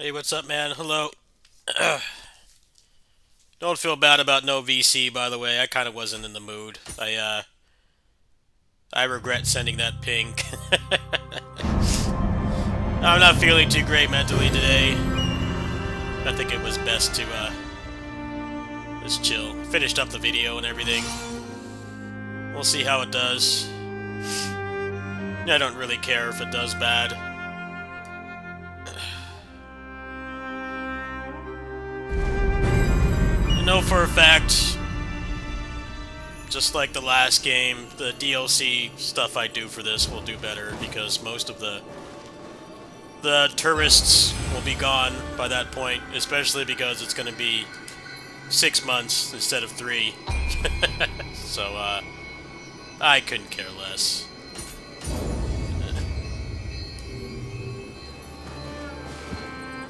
Hey, what's up, man? Hello. Don't feel bad about no VC, by the way. I kind of wasn't in the mood. I regret sending that ping. I'm not feeling too great mentally today. I think it was best to just chill. Finished up the video and everything. We'll see how it does. I don't really care if it does bad. I know for a fact, just like the last game, the DLC stuff I do for this will do better because most of the tourists will be gone by that point, especially because it's going to be 6 months instead of 3. So, I couldn't care less.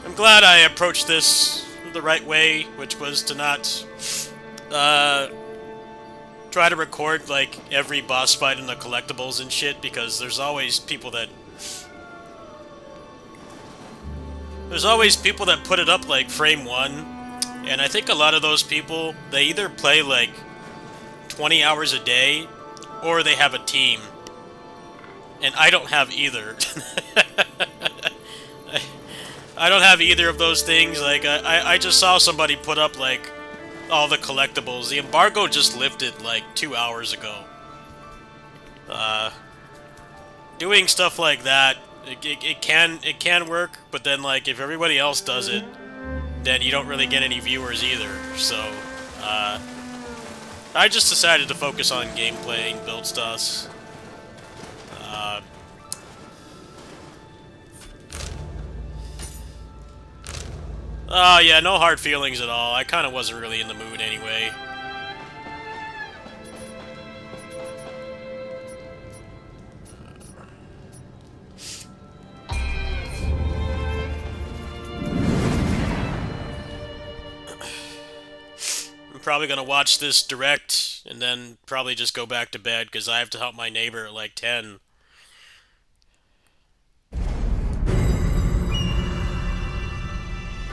I'm glad I approached this the right way, which was to not try to record like every boss fight in the collectibles and shit, because there's always people that put it up like frame 1, and I think a lot of those people, they either play like 20 hours a day or they have a team, and I don't have either. I don't have either of those things. Like, I just saw somebody put up, like, all the collectibles. The embargo just lifted, like, 2 hours ago. Doing stuff like that, it can work, but then, like, if everybody else does it, then you don't really get any viewers either. So, I just decided to focus on gameplay and build stuff. Yeah, no hard feelings at all. I kind of wasn't really in the mood anyway. I'm probably gonna watch this direct and then probably just go back to bed because I have to help my neighbor at like 10.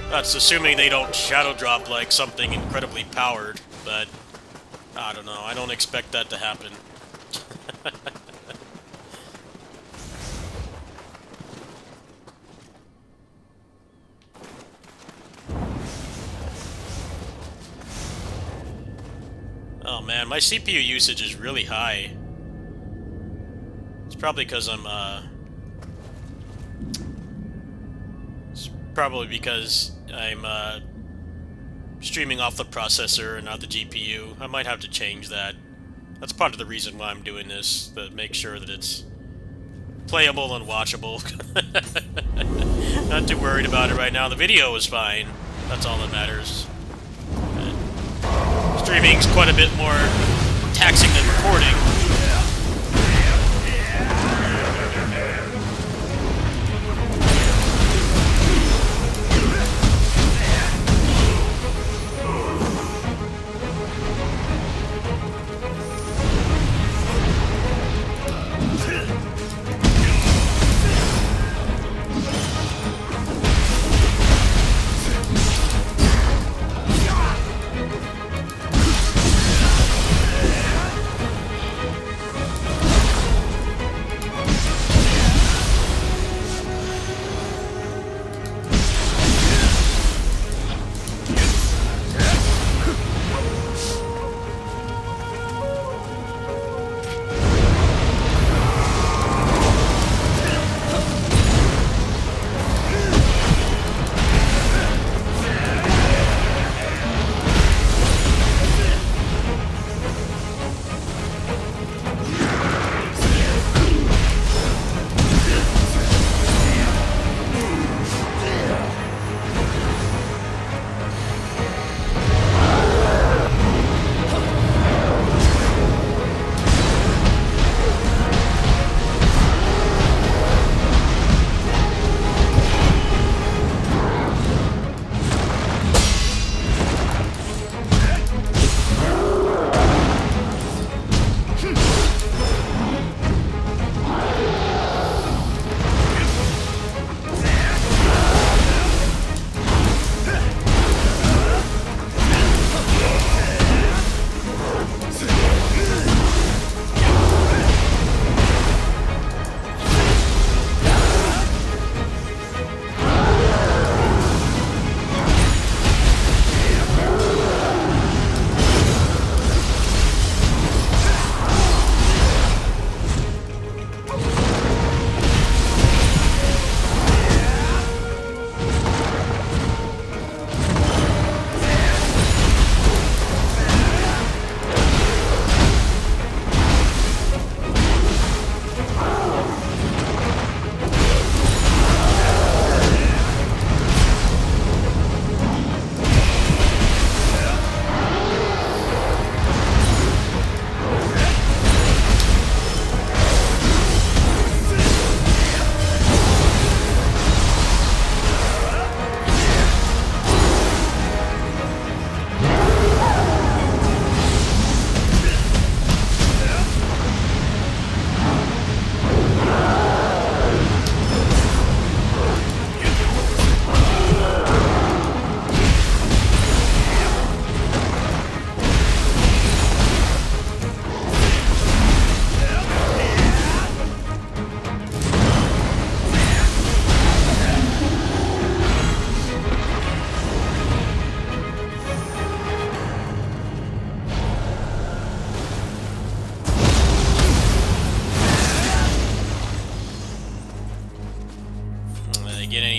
That's assuming they don't shadow drop like something incredibly powered, but I don't know. I don't expect that to happen. Oh man, my CPU usage is really high. It's probably because I'm streaming off the processor and not the GPU. I might have to change that. That's part of the reason why I'm doing this, to make sure that it's playable and watchable. Not too worried about it right now. The video is fine. That's all that matters. Streaming's quite a bit more taxing than recording.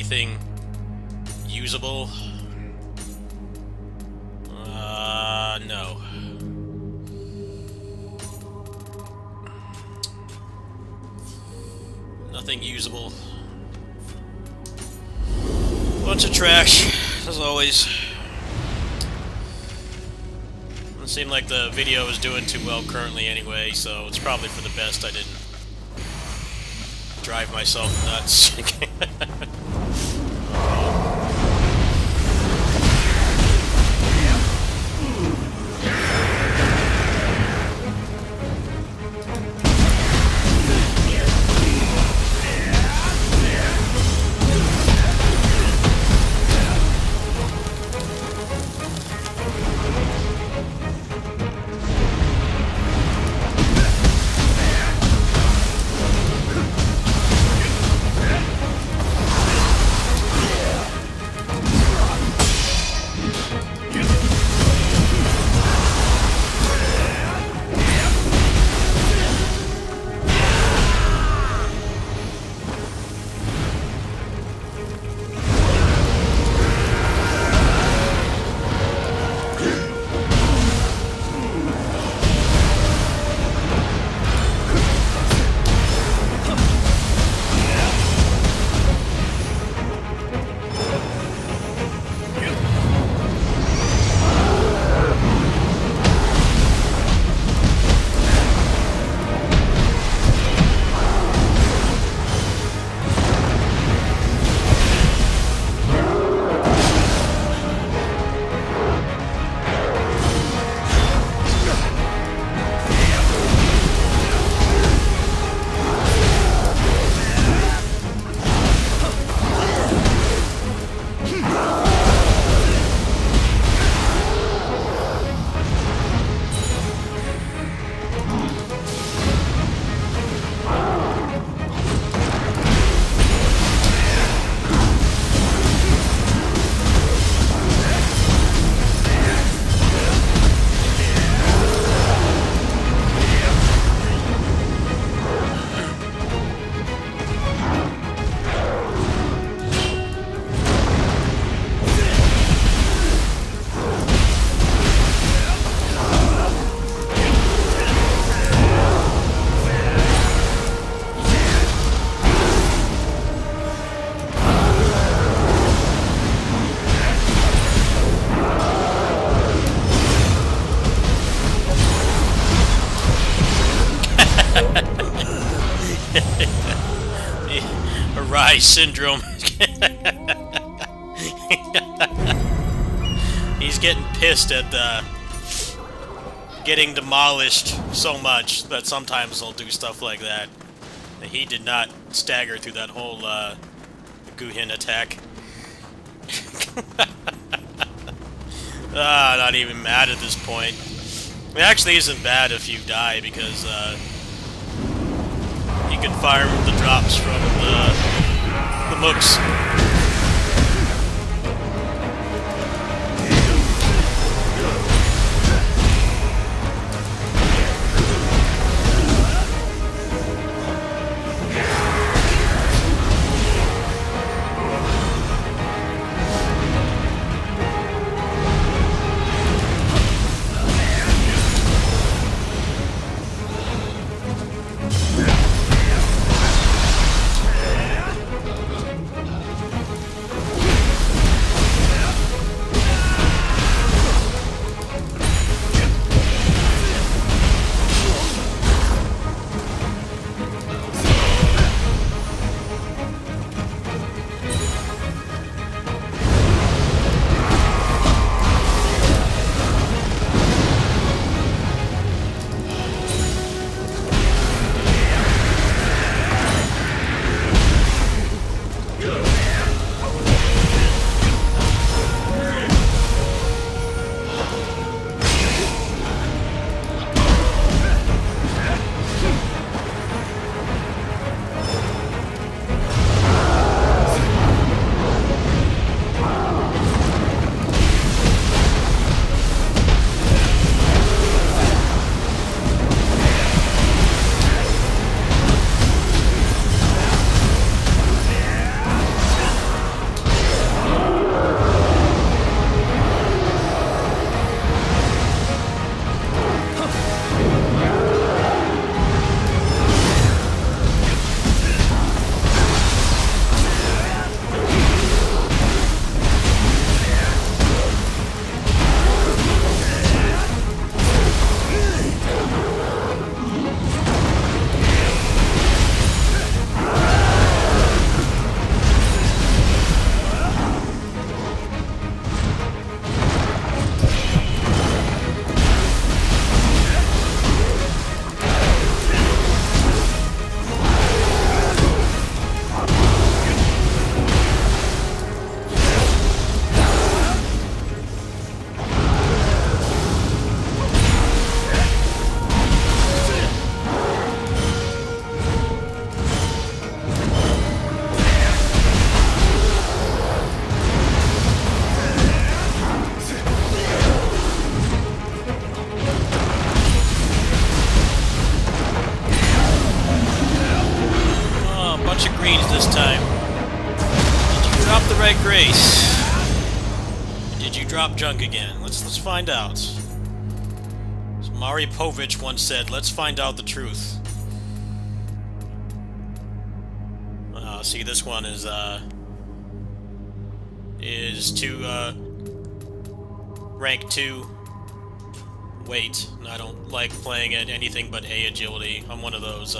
anything usable? No. Nothing usable. Bunch of trash, as always. Doesn't seem like the video is doing too well currently anyway, so it's probably for the best I didn't drive myself nuts. Arise syndrome. He's getting pissed at getting demolished so much that sometimes he'll do stuff like that. He did not stagger through that whole Guhin attack. Not even mad at this point. It actually isn't bad if you die, because you can farm the drops from the mooks. this time? Did you drop the right grace? Did you drop junk again? Let's find out. As Mari Povich once said, let's find out the truth. See, this one is to rank 2. Wait, I don't like playing at anything but A agility. I'm one of those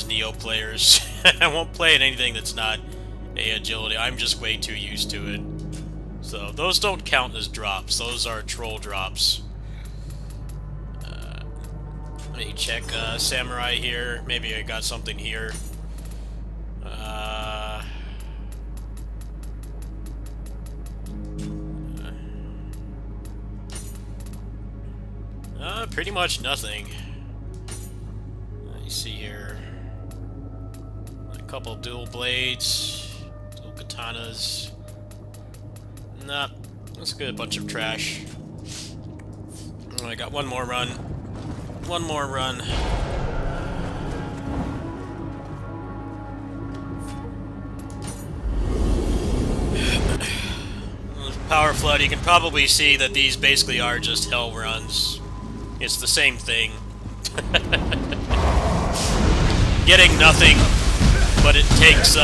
Neo players. I won't play at anything that's not A agility. I'm just way too used to it. So those don't count as drops. Those are troll drops. Let me check Samurai here. Maybe I got something here. Pretty much nothing. Let me see here. A couple dual blades, dual katanas. Nah, that's good. A bunch of trash. Oh, I got one more run. One more run. Power Flood, you can probably see that these basically are just hell runs. It's the same thing. Getting nothing, but it takes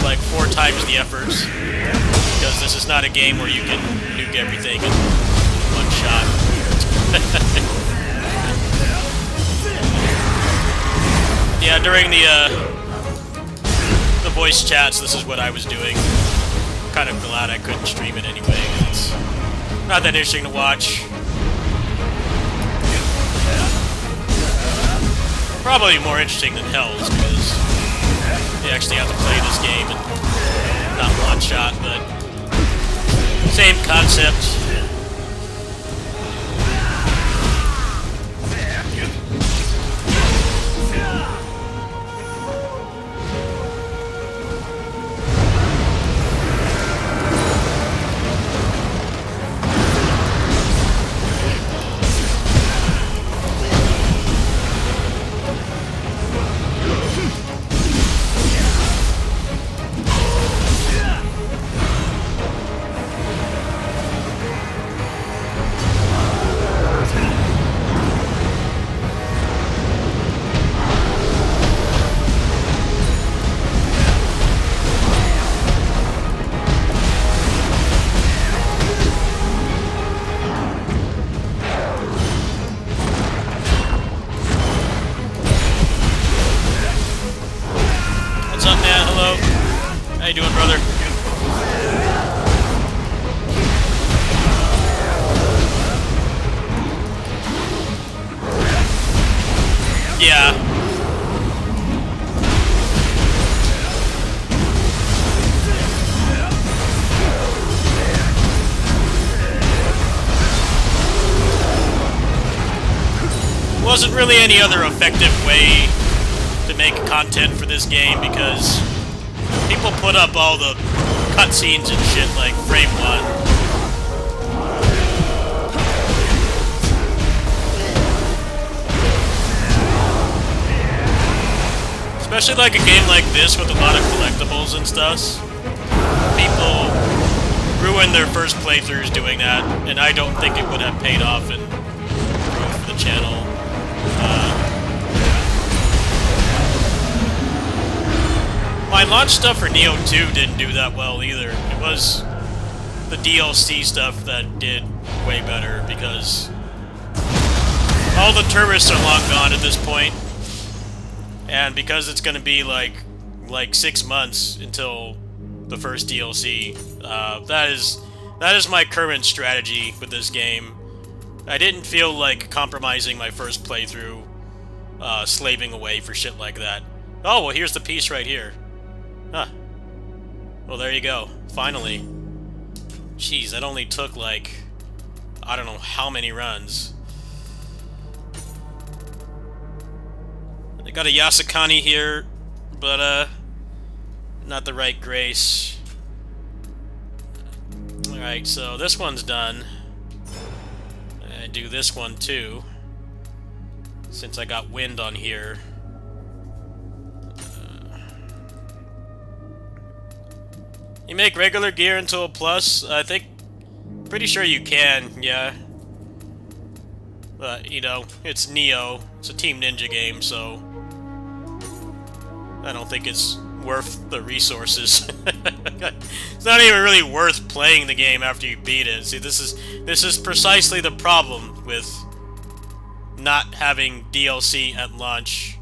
like 4 times the efforts. Because this is not a game where you can nuke everything in one shot. Yeah, during the voice chats, this is what I was doing. Kind of glad I couldn't stream it anyway. It's not that interesting to watch. Probably more interesting than Hell's, because you actually have to play this game and not one shot, but same concept. How you doing, brother? Yeah. Wasn't really any other effective way to make content for this game because people put up all the cutscenes and shit like frame 1. Especially like a game like this with a lot of collectibles and stuff. People ruin their first playthroughs doing that, and I don't think it would have paid off in growth for the channel. My launch stuff for Neo 2 didn't do that well either. It was the DLC stuff that did way better because all the tourists are long gone at this point. And because it's going to be like 6 months until the first DLC, that is my current strategy with this game. I didn't feel like compromising my first playthrough, slaving away for shit like that. Oh, well, here's the piece right here. Huh. Well, there you go. Finally. Jeez, that only took, like, I don't know how many runs. They got a Yasukani here, but, not the right grace. Alright, so this one's done. I do this one, too. Since I got wind on here. You make regular gear into a plus? I think... Pretty sure you can, yeah. But, you know, it's Neo. It's a Team Ninja game, so... I don't think it's worth the resources. It's not even really worth playing the game after you beat it. See, this is precisely the problem with not having DLC at launch.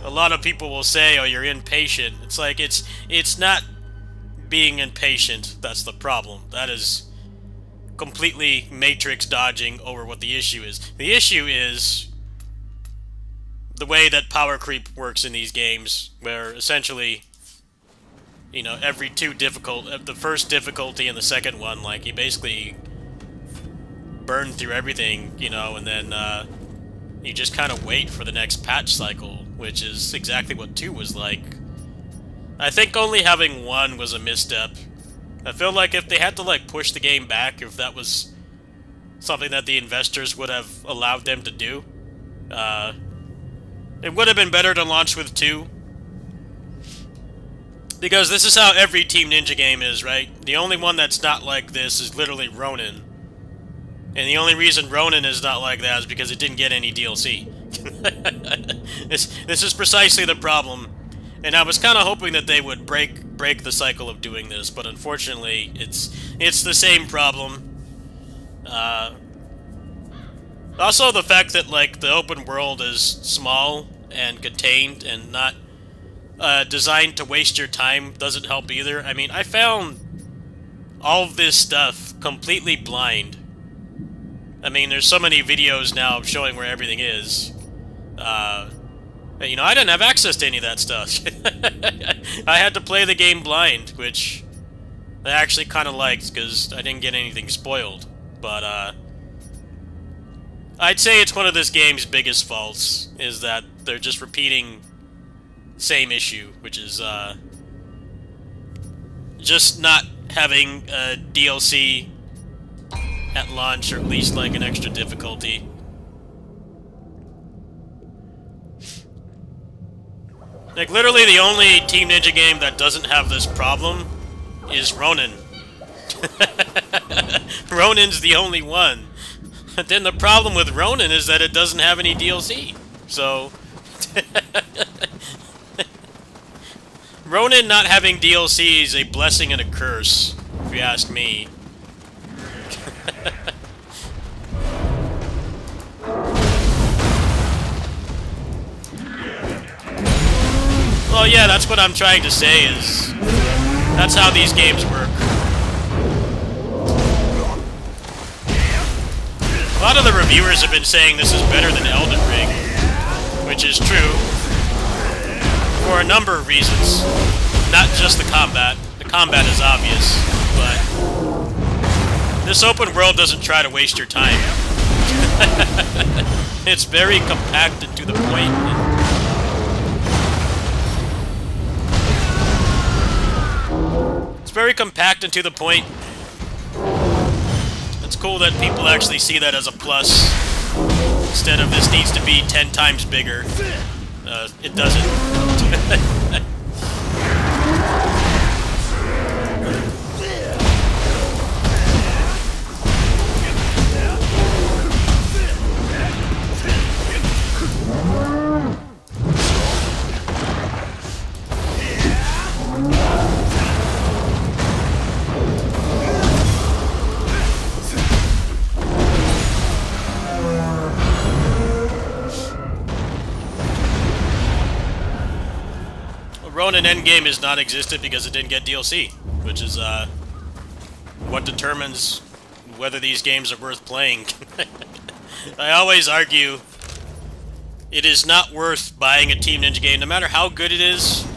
A lot of people will say, "Oh, you're impatient." It's like it's not being impatient that's the problem. That is completely matrix dodging over what the issue is. The issue is the way that power creep works in these games, where essentially, you know, every the first difficulty and the second one, like, you basically burn through everything, you know, and then you just kind of wait for the next patch cycle, which is exactly what 2 was like. I think only having 1 was a misstep. I feel like if they had to, like, push the game back, if that was something that the investors would have allowed them to do, it would have been better to launch with 2. Because this is how every Team Ninja game is, right? The only one that's not like this is literally Ronin. And the only reason Ronin is not like that is because it didn't get any DLC. This is precisely the problem. And I was kind of hoping that they would break the cycle of doing this, but unfortunately, it's the same problem. Also, the fact that, like, the open world is small and contained and not designed to waste your time doesn't help either. I mean, I found all of this stuff completely blind. I mean, there's so many videos now showing where everything is. You know, I didn't have access to any of that stuff. I had to play the game blind, which I actually kind of liked, because I didn't get anything spoiled. But, I'd say it's one of this game's biggest faults, is that they're just repeating same issue, which is, just not having a DLC at launch, or at least, like, an extra difficulty. Like, literally the only Team Ninja game that doesn't have this problem is Ronin. Ronin's the only one. But then the problem with Ronin is that it doesn't have any DLC. So... Ronin not having DLC is a blessing and a curse, if you ask me. Well, yeah, that's what I'm trying to say, is that's how these games work. A lot of the reviewers have been saying this is better than Elden Ring, which is true, for a number of reasons. Not just the combat. The combat is obvious, but this open world doesn't try to waste your time. It's very compact and to the point. Very compact and to the point. It's cool that people actually see that as a plus, instead of this needs to be 10 times bigger. It doesn't. Ronin Endgame is non-existent because it didn't get DLC, which is what determines whether these games are worth playing. I always argue it is not worth buying a Team Ninja game, no matter how good it is,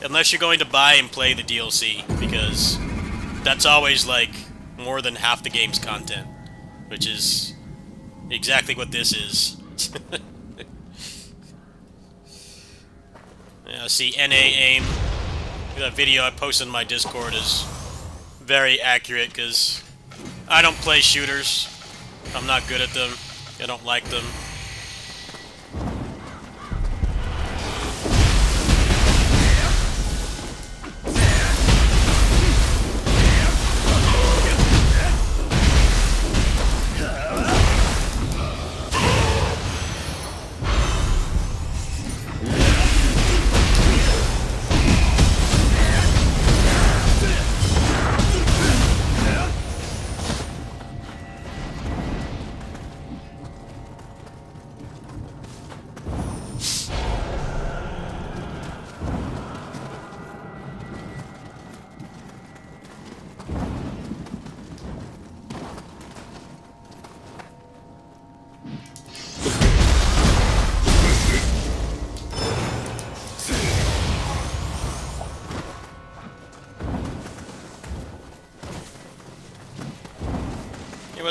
unless you're going to buy and play the DLC, because that's always, like, more than half the game's content, which is exactly what this is. Yeah, see, NA aim. That video I posted in my Discord is very accurate, because I don't play shooters. I'm not good at them. I don't like them.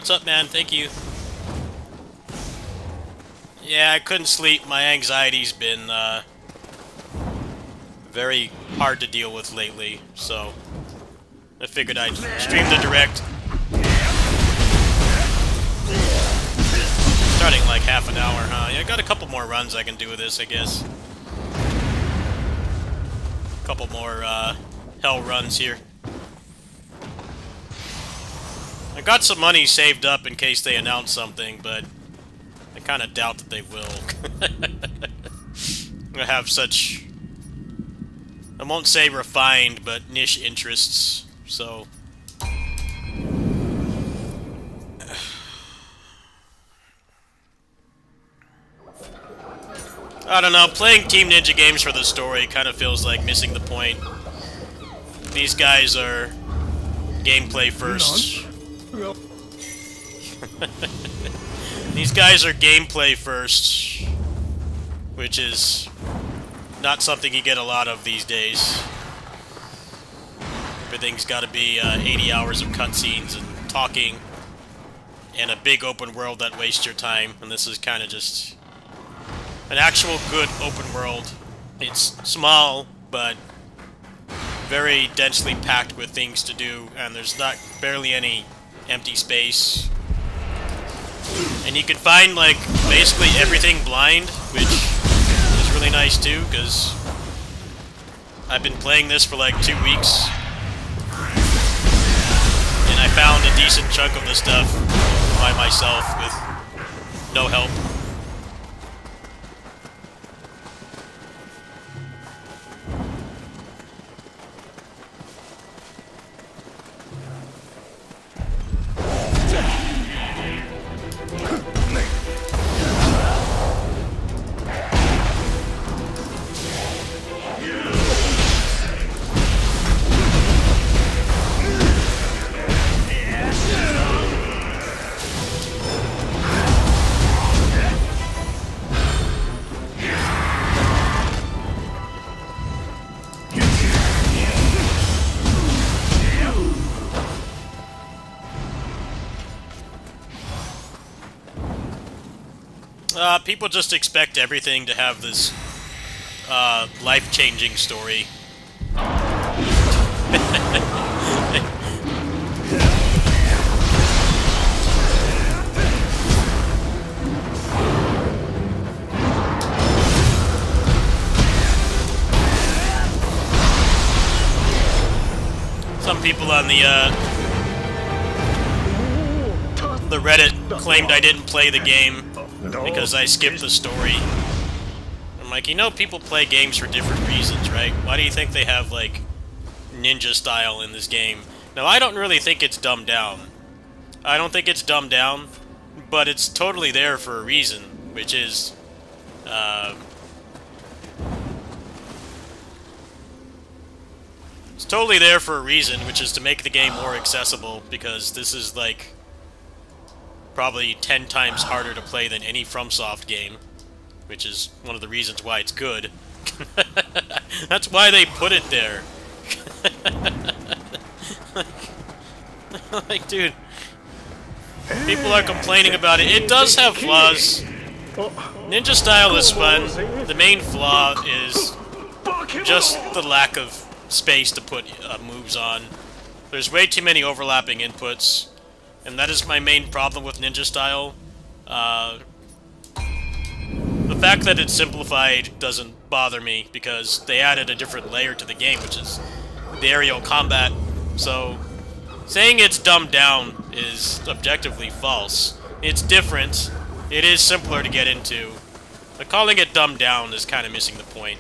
what's up, man? Thank you. Yeah, I couldn't sleep. My anxiety's been very hard to deal with lately, so I figured I'd stream the direct. Starting like half an hour, huh? Yeah, I got a couple more runs I can do with this, I guess. Couple more hell runs here. I got some money saved up in case they announce something, but I kind of doubt that they will. I have such, I won't say refined, but niche interests, so... I don't know, playing Team Ninja games for the story kind of feels like missing the point. These guys are gameplay first. These guys are gameplay first, which is not something you get a lot of these days. Everything's got to be 80 hours of cutscenes and talking, and a big open world that wastes your time, and this is kind of just an actual good open world. It's small, but very densely packed with things to do, and there's not barely any empty space. And you can find, like, basically everything blind, which is really nice too, because I've been playing this for like 2 weeks, and I found a decent chunk of the stuff by myself with no help. People just expect everything to have this life-changing story. Some people on the Reddit claimed I didn't play the game because I skipped the story. I'm like, you know, people play games for different reasons, right? Why do you think they have, like, ninja style in this game? Now, I don't really think it's dumbed down. I don't think it's dumbed down, but it's totally there for a reason, which is, it's totally there for a reason, which is to make the game more accessible, because this is, like, probably 10 times harder to play than any FromSoft game, which is one of the reasons why it's good. That's why they put it there. Like, dude, people are complaining about it. It does have flaws. Ninja style is fun. The main flaw is just the lack of space to put moves on. There's way too many overlapping inputs. And that is my main problem with Ninja Style. The fact that it's simplified doesn't bother me, because they added a different layer to the game, which is the aerial combat. So, saying it's dumbed down is objectively false. It's different. It is simpler to get into. But calling it dumbed down is kind of missing the point.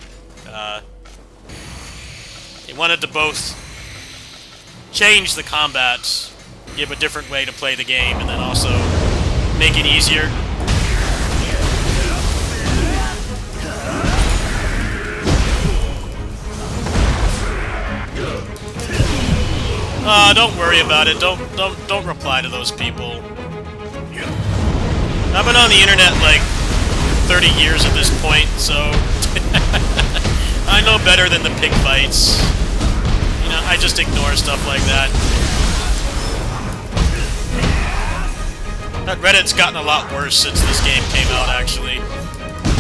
They wanted to both change the combat, give a different way to play the game, and then also make it easier. Don't worry about it. Don't reply to those people. I've been on the internet like 30 years at this point, so I know better than the pig fights. You know, I just ignore stuff like that. Reddit's gotten a lot worse since this game came out, actually.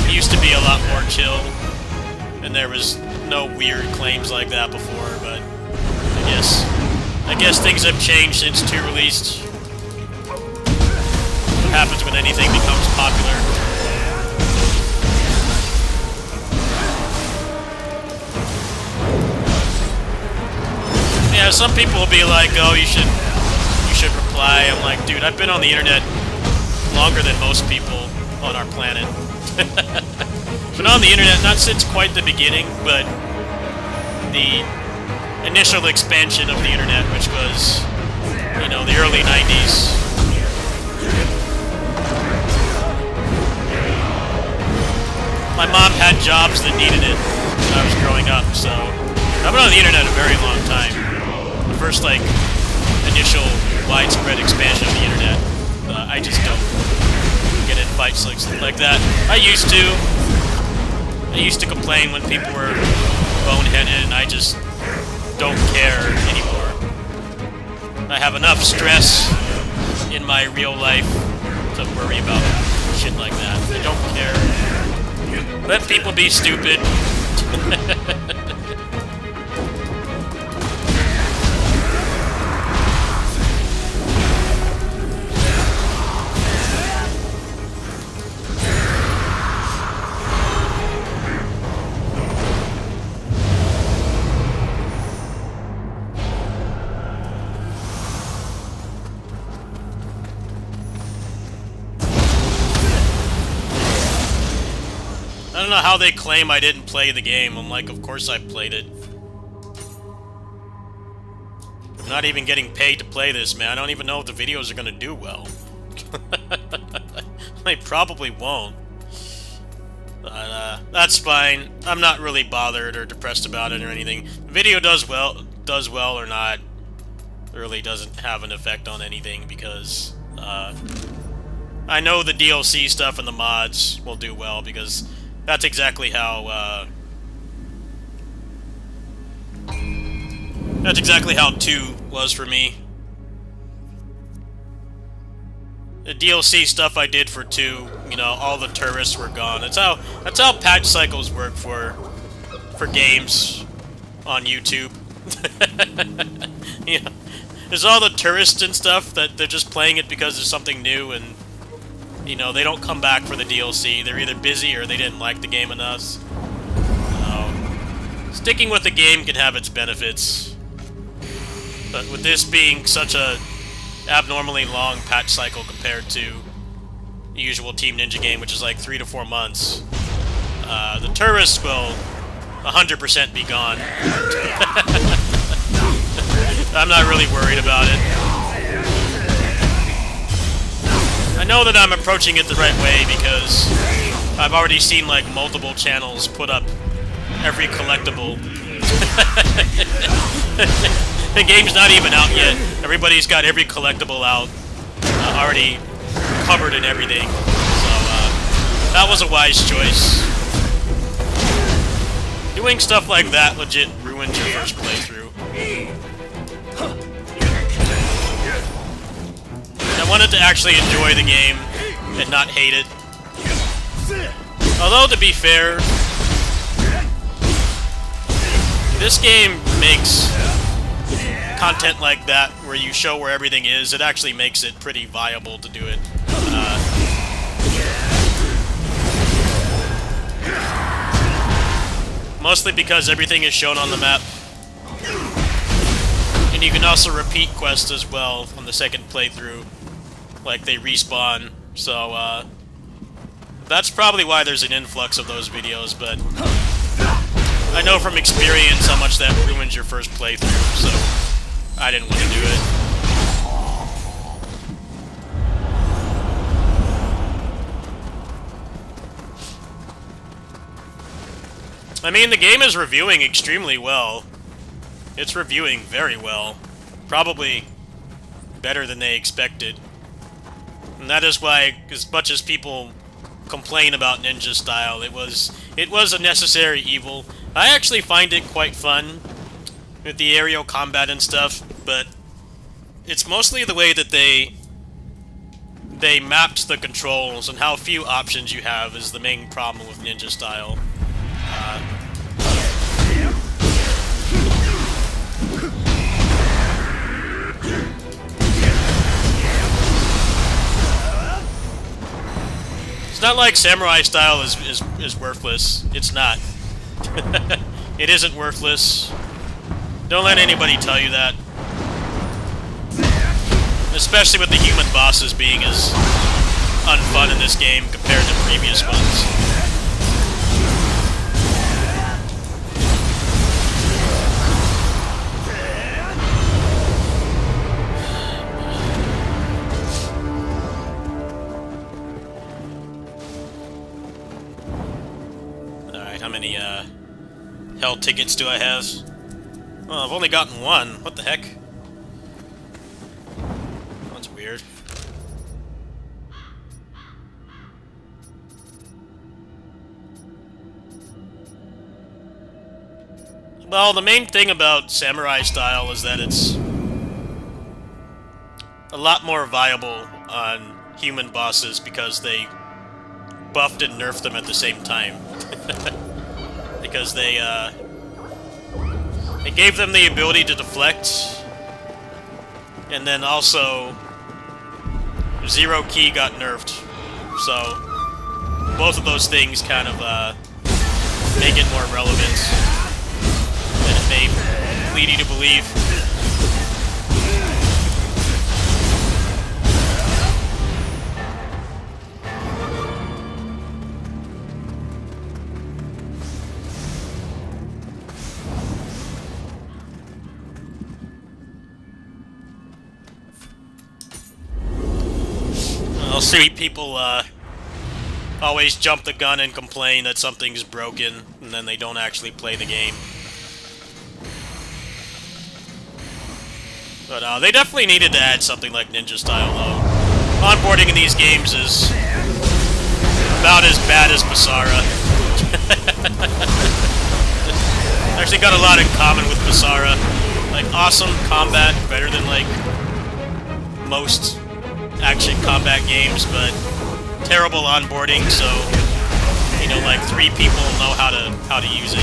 It used to be a lot more chill, and there was no weird claims like that before, but I guess things have changed since 2 released. What happens when anything becomes popular? Yeah, some people will be like, "Oh, you should reply." I'm like, dude, I've been on the internet longer than most people on our planet. Been on the internet not since quite the beginning, but the initial expansion of the internet, which was, you know, the early 90s. My mom had jobs that needed it when I was growing up, so I've been on the internet a very long time. The first, like, initial widespread expansion of the internet. I just don't get in fights like that. I used to complain when people were boneheaded, and I just don't care anymore. I have enough stress in my real life to worry about shit like that. I don't care. Let people be stupid. I don't know how they claim I didn't play the game. I'm like, of course I played it. I'm not even getting paid to play this, man. I don't even know if the videos are gonna do well. They probably won't. But, that's fine. I'm not really bothered or depressed about it or anything. The video does well or not, it really doesn't have an effect on anything because, I know the DLC stuff and the mods will do well because that's exactly how, 2 was for me. The DLC stuff I did for 2, you know, all the tourists were gone. That's how patch cycles work for games on YouTube. Yeah. There's all the tourists and stuff that they're just playing it because there's something new, and you know, they don't come back for the DLC. They're either busy or they didn't like the game enough. So, sticking with the game can have its benefits. But with this being such a abnormally long patch cycle compared to the usual Team Ninja game, which is like 3 to 4 months, the tourists will 100% be gone. I'm not really worried about it. I know that I'm approaching it the right way because I've already seen like multiple channels put up every collectible. The game's not even out yet. Everybody's got every collectible out, already covered and everything. So that was a wise choice. Doing stuff like that legit ruins your first playthrough. I wanted to actually enjoy the game and not hate it. Although, to be fair, this game makes content like that, where you show where everything is, it actually makes it pretty viable to do it. Mostly because everything is shown on the map. And you can also repeat quests as well on the second playthrough. Like, they respawn, so, that's probably why there's an influx of those videos, but I know from experience how much that ruins your first playthrough, so I didn't want to do it. I mean, the game is reviewing extremely well. It's reviewing very well. Probably better than they expected. And that is why, as much as people complain about Ninja Style, it was a necessary evil. I actually find it quite fun with the aerial combat and stuff, but it's mostly the way that they they mapped the controls, and how few options you have is the main problem with ninja style. It's not like samurai style is worthless. It's not. It isn't worthless. Don't let anybody tell you that. Especially with the human bosses being as unfun in this game compared to previous ones. Alright, how many hell tickets do I have? Oh, I've only gotten one. What the heck? That's weird. Well, the main thing about samurai style is that it's a lot more viable on human bosses because they buffed and nerfed them at the same time. Because they gave them the ability to deflect, and then also zero key got nerfed. So both of those things kind of make it more relevant than it may lead you to believe. I'll see people always jump the gun and complain that something's broken, and then they don't actually play the game. But they definitely needed to add something like ninja style, though. Onboarding in these games is about as bad as Basara. Actually got a lot in common with Basara. Like, awesome combat, better than, like, most action combat games, but terrible onboarding, so, you know, like 3 people know how to use it.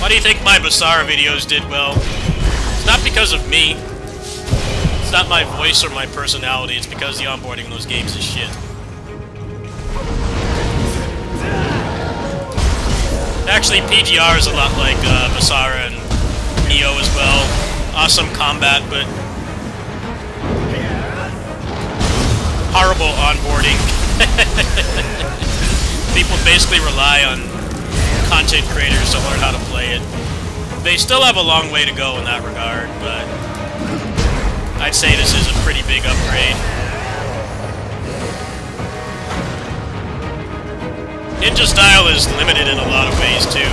Why do you think my Basara videos did well? It's not because of me. It's not my voice or my personality, it's because the onboarding in those games is shit. Actually, PGR is a lot like Basara and Neo as well. Awesome combat, but horrible onboarding. People basically rely on content creators to learn how to play it. They still have a long way to go in that regard, but I'd say this is a pretty big upgrade. Ninja style is limited in a lot of ways, too.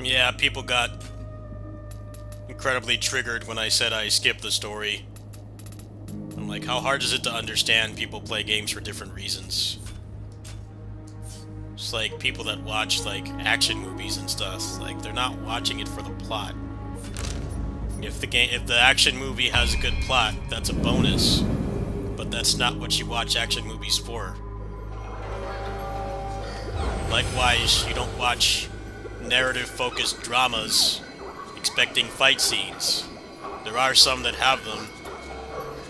Yeah, people got incredibly triggered when I said I skipped the story. I'm Like, how hard is it to understand people play games for different reasons? It's like people that watch, like, action movies and stuff. Like, they're not watching it for the plot. If the action movie has a good plot, that's a bonus. But that's not what you watch action movies for. Likewise, you don't watch narrative-focused dramas expecting fight scenes. There are some that have them.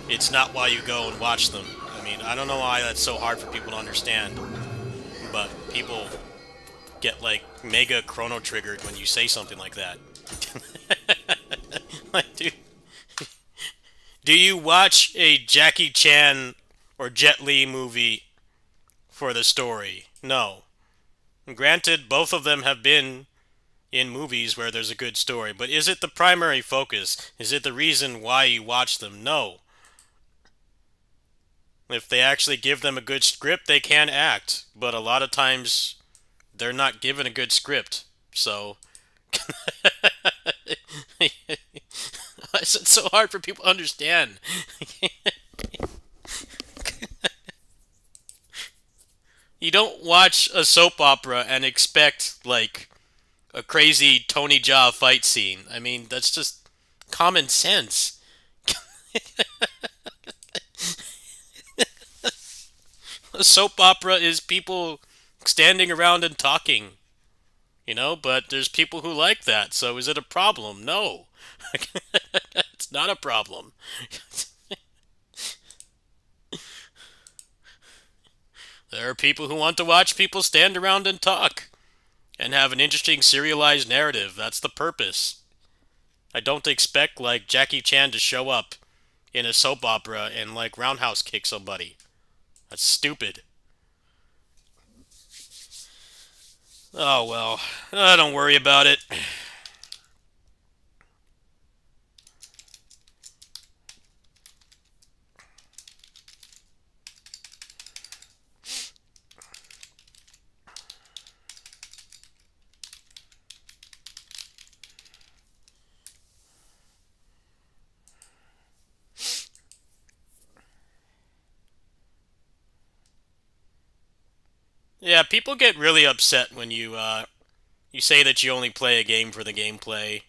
It's not why you go and watch them. I mean, I don't know why that's so hard for people to understand, but people get, like, mega chrono-triggered when you say something like that. Like, dude, do you watch a Jackie Chan or Jet Li movie for the story? No. Granted, both of them have been in movies where there's a good story, but is it the primary focus? Is it the reason why you watch them? No. If they actually give them a good script, they can act, but a lot of times they're not given a good script. So why is it so hard for people to understand? You don't watch a soap opera and expect, like, a crazy Tony Jaa fight scene. I mean, that's just common sense. A soap opera is people standing around and talking, you know, but there's people who like that, so is it a problem? No. It's not a problem. There are people who want to watch people stand around and talk and have an interesting serialized narrative. That's the purpose. I don't expect, like, Jackie Chan to show up in a soap opera and, like, roundhouse kick somebody. That's stupid. Oh, well. Don't worry about it. Yeah, people get really upset when you say that you only play a game for the gameplay.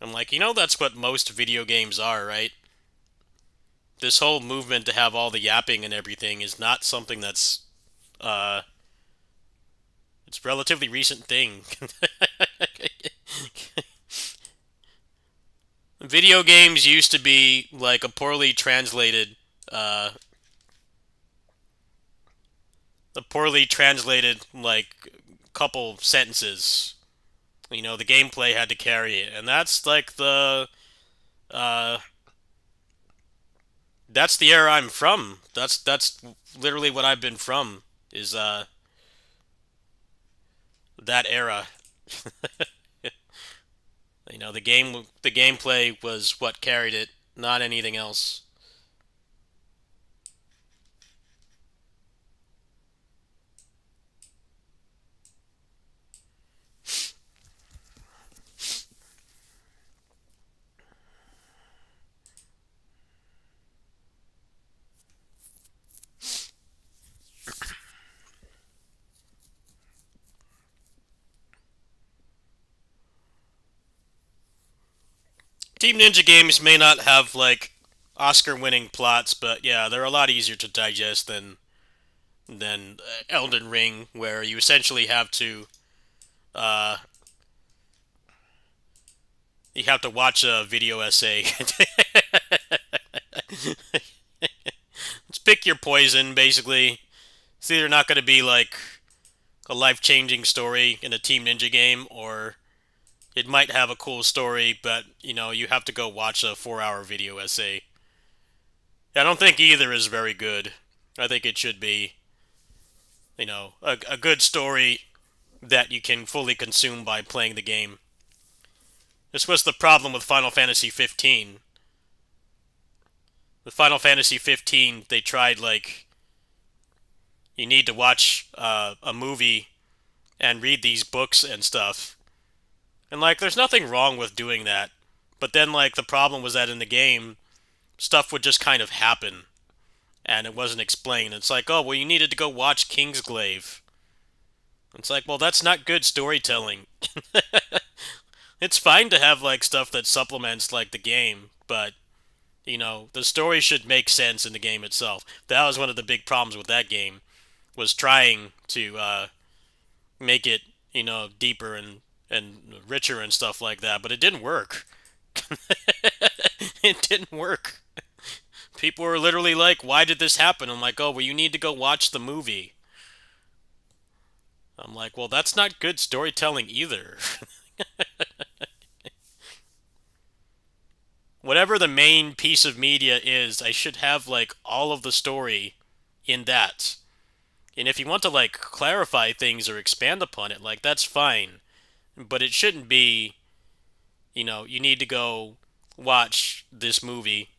I'm like, you know, that's what most video games are, right? This whole movement to have all the yapping and everything is not something that's uh it's a relatively recent thing. Video games used to be like uh a poorly translated, like, couple sentences. You know, the gameplay had to carry it, and uh that's the era I'm from. That's literally what I've been from, is that era. You know, the gameplay was what carried it, not anything else. Team Ninja games may not have, like, Oscar-winning plots, but yeah, they're a lot easier to digest than Elden Ring, where you essentially have to uh, you have to watch a video essay. Let's pick your poison, basically. It's either not going to be, like, a life-changing story in a Team Ninja game, or it might have a cool story, but, you know, you have to go watch a 4-hour video essay. I don't think either is very good. I think it should be, you know, a good story that you can fully consume by playing the game. This was the problem with Final Fantasy 15. With Final Fantasy 15, they tried, like, you need to watch a movie and read these books and stuff. And, like, there's nothing wrong with doing that. But then, like, the problem was that in the game, stuff would just kind of happen and it wasn't explained. It's like, oh, well, you needed to go watch Kingsglaive. It's like, well, that's not good storytelling. It's fine to have like stuff that supplements like the game, but the story should make sense in the game itself. That was one of the big problems with that game was trying to make it deeper and richer and stuff like that, but it didn't work. It didn't work. People were literally like, "Why did this happen?" I'm like, "Oh, well, you need to go watch the movie." I'm like, "Well, that's not good storytelling either." Whatever the main piece of media is, I should have like all of the story in that. And if you want to like clarify things or expand upon it, like that's fine. But it shouldn't be, you need to go watch this movie.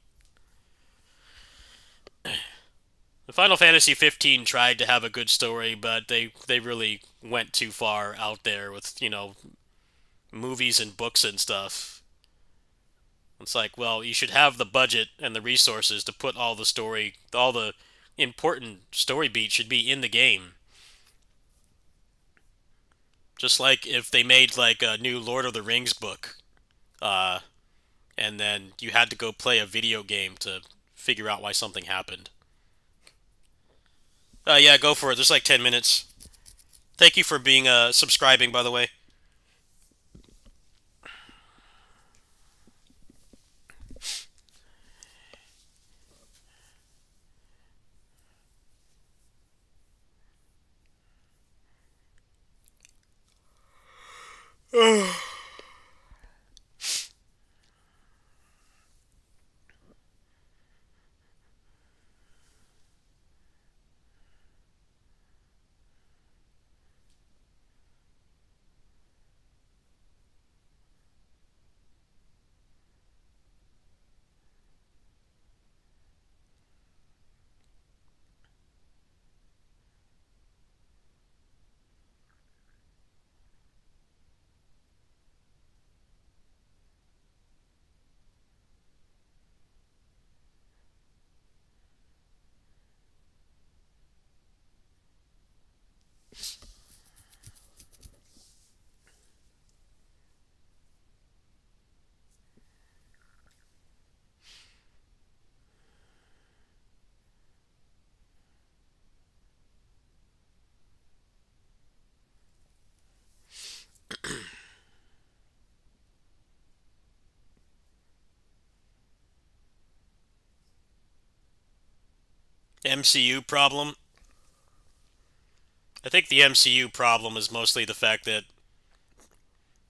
The Final Fantasy 15 tried to have a good story, but they really went too far out there with, movies and books and stuff. It's like, well, you should have the budget and the resources to put all the important story beats should be in the game. Just like if they made like a new Lord of the Rings book, uh, and then you had to go play a video game to figure out why something happened. Yeah, go for it. There's like 10 minutes. Thank you for being subscribing, by the way. MCU problem. I think the MCU problem is mostly the fact that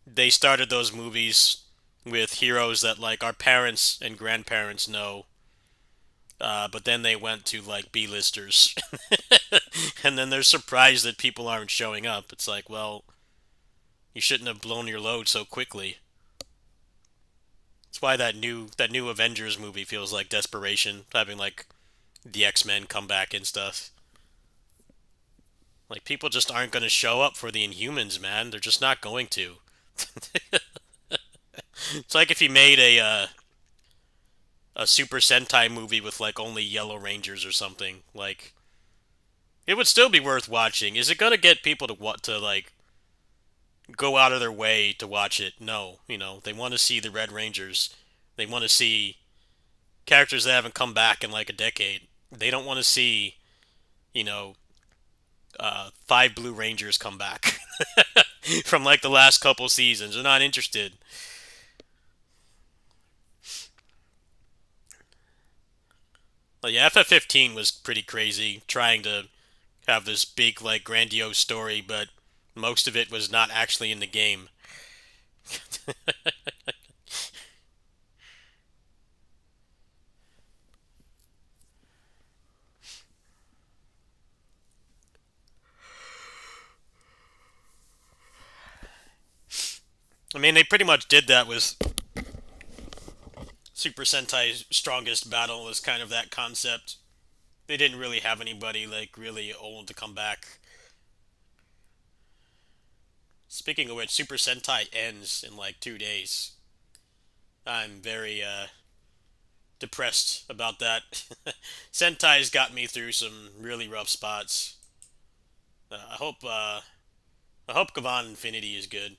they started those movies with heroes that like our parents and grandparents know, but then they went to like B-listers, and then they're surprised that people aren't showing up. It's like, well, you shouldn't have blown your load so quickly. That's why that new Avengers movie feels like desperation, having like the X-Men come back and stuff. Like people just aren't going to show up for the Inhumans, man. They're just not going to. It's like if you made a Super Sentai movie with like only Yellow Rangers or something. Like it would still be worth watching. Is it going to get people to want to like go out of their way to watch it? No, they want to see the Red Rangers. They want to see characters that haven't come back in like a decade. They don't want to see, you know, five Blue Rangers come back from like the last couple seasons. They're not interested. But yeah, FF15 was pretty crazy, trying to have this big, like, grandiose story, but most of it was not actually in the game. I mean, they pretty much did that with Super Sentai's Strongest Battle, was kind of that concept. They didn't really have anybody, like, really old to come back. Speaking of which, Super Sentai ends in, like, 2 days. I'm very, depressed about that. Sentai's got me through some really rough spots. Uh, I hope uh, I hope Kavan Infinity is good.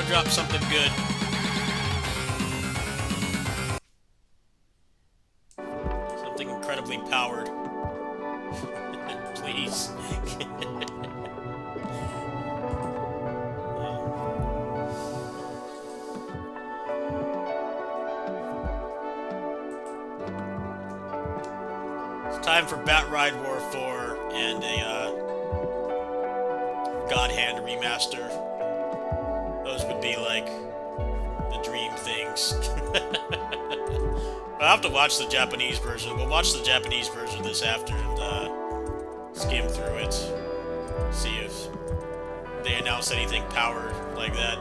drop something good. Something incredibly powered. Please. It's time for Battride War 4 and a God Hand remaster. Those would be like the dream things. I'll have to watch the Japanese version. We'll watch the Japanese version of this after and skim through it. See if they announce anything powered like that.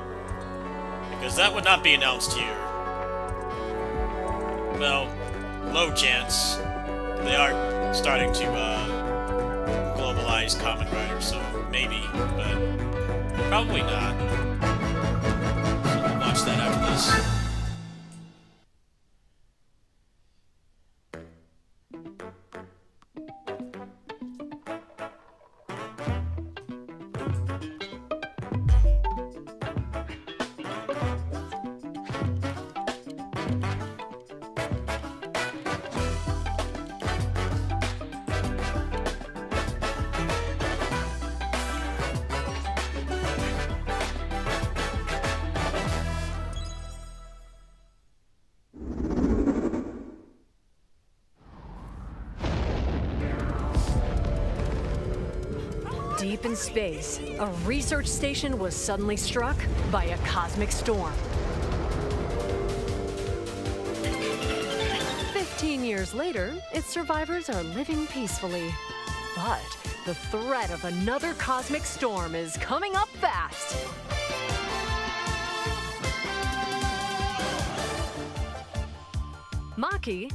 Because that would not be announced here. Well, low chance. They are starting to globalize Kamen Rider, so maybe, but probably not. So we'll watch that after this. Deep in space, a research station was suddenly struck by a cosmic storm. 15 years later, its survivors are living peacefully. But the threat of another cosmic storm is coming up fast. Maki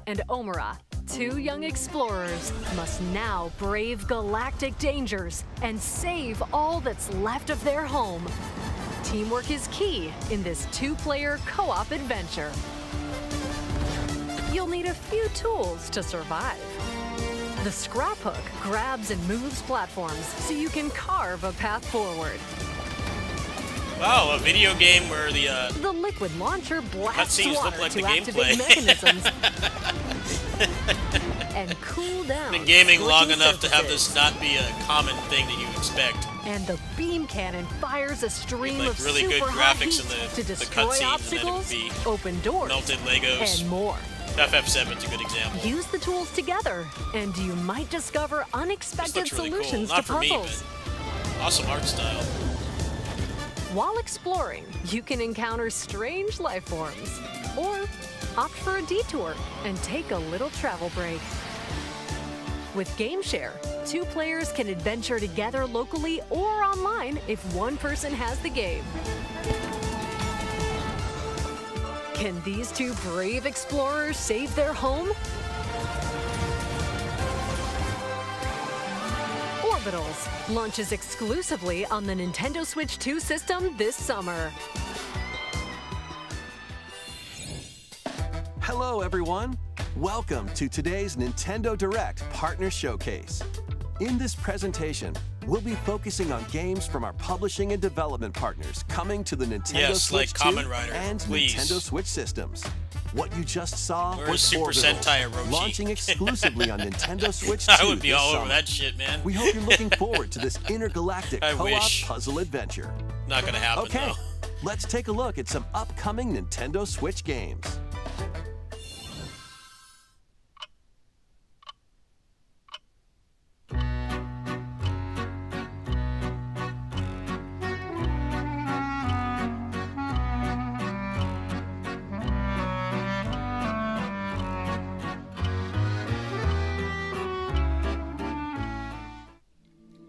and Omura, two young explorers, must now brave galactic dangers and save all that's left of their home. Teamwork is key in this two-player co-op adventure. You'll need a few tools to survive. The scrap hook grabs and moves platforms so you can carve a path forward. Wow, a video game where the liquid launcher blasts cutscenes water look like to the activate gameplay. mechanisms and cool down. Been gaming long scorching enough to have surfaces. this not be a common thing that you expect. And the beam cannon fires a stream Like of really good super hot graphics heat in the to destroy cutscenes, and then it would obstacles, be open doors, melted Legos. and more. FF7's a good example. Use the tools together, and you might discover This unexpected looks really solutions cool. Not to for me, puzzles. but awesome art style. While exploring, you can encounter strange life forms, or opt for a detour and take a little travel break. With GameShare, two players can adventure together locally or online if one person has the game. Can these two brave explorers save their home? Orbitals launches exclusively on the Nintendo Switch 2 system this summer. Hello, everyone. Welcome to today's Nintendo Direct Partner Showcase. In this presentation, we'll be focusing on games from our publishing and development partners coming to the Nintendo Switch 2 Kamen Rider, and please. Nintendo Switch systems. What you just saw Where's was Super Orbitals, Sentai Orochi? launching exclusively on Nintendo Switch 2 I would be this all over summer. that shit, man. We hope you're looking forward to this intergalactic I co-op wish. puzzle adventure. Not gonna happen, Okay, though. let's take a look at some upcoming Nintendo Switch games.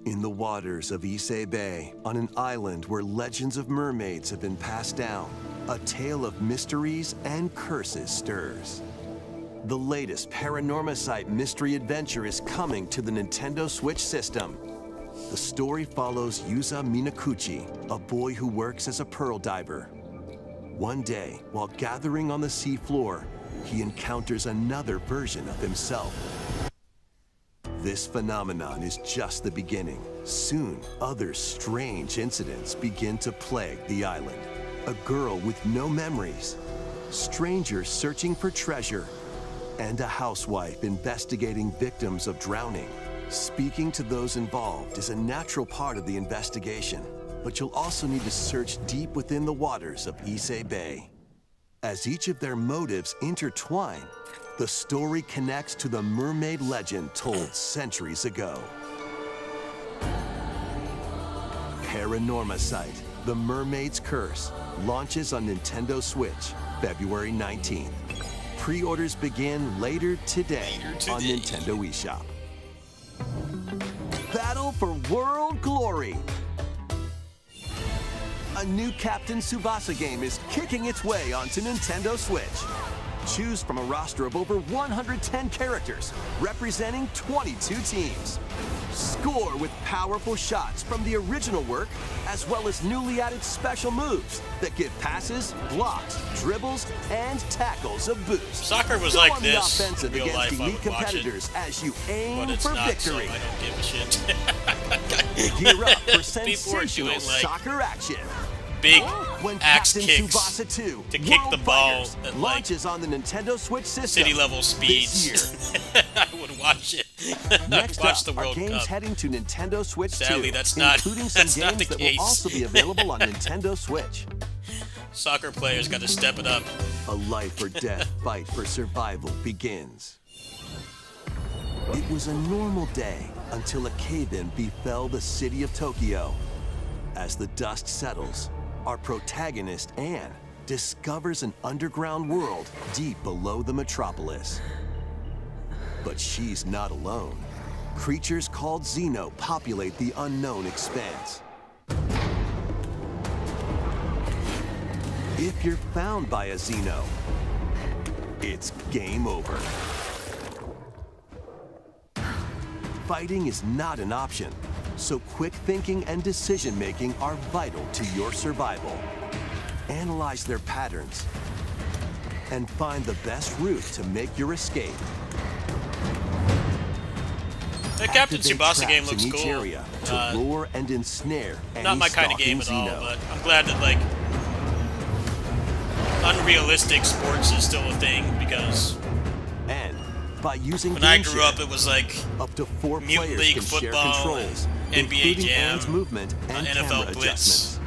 In the waters of Issei Bay, on an island where legends of mermaids have been passed down, a tale of mysteries and curses stirs. The latest Paranormacite mystery adventure is coming to the Nintendo Switch system. The story follows Yuza Minakuchi, a boy who works as a pearl diver. One day, while gathering on the sea floor, he encounters another version of himself. This phenomenon is just the beginning. Soon, other strange incidents begin to plague the island. A girl with no memories, strangers searching for treasure, and a housewife investigating victims of drowning. Speaking to those involved is a natural part of the investigation, but you'll also need to search deep within the waters of Issei Bay. As each of their motives intertwine, the story connects to the mermaid legend told centuries ago. Paranormacite, The Mermaid's Curse, launches on Nintendo Switch, February 19th. Pre-orders begin later today on Nintendo eShop. Battle for World Glory! A new Captain Tsubasa game is kicking its way onto Nintendo Switch. Choose from a roster of over 110 characters, representing 22 teams. Score with powerful shots from the original work, as well as newly added special moves that give passes, blocks, dribbles, and tackles a boost. Soccer was Go like on this the offensive in real against life. I elite would watch it, competitors as you aim but it's for not, victory. so I don't give a shit. Gear up for People are sensational doing, like, soccer action. Big When axe Captain kicks Tsubasa 2 to kick World the ball Fighters at, like, launches on the Nintendo Switch system city level speeds. this I would watch it. Next Watch up the World are games Cup. heading to Nintendo Switch Sadly, 2, that's not- including some that's not games the that case. will also be available on Nintendo Switch. Soccer players got to step it up. A life or death fight for survival begins. It was a normal day until a cave-in befell the city of Tokyo. As the dust settles, our protagonist, Anne, discovers an underground world deep below the metropolis. But she's not alone. Creatures called Xeno populate the unknown expanse. If you're found by a Xeno, it's game over. Fighting is not an option, so quick thinking and decision-making are vital to your survival. Analyze their patterns and find the best route to make your escape. The Captain Activate Tsubasa game traps looks in each cool. area to lure and ensnare any Not my kind of game stalking at all, Xeno. but I'm glad that, like, unrealistic sports is still a thing, because And by using when I game grew share, up, it was like up to 4 Mutant players League can share football, controls, NBA including Jam, Anne's movement and NFL camera Blitz, adjustments.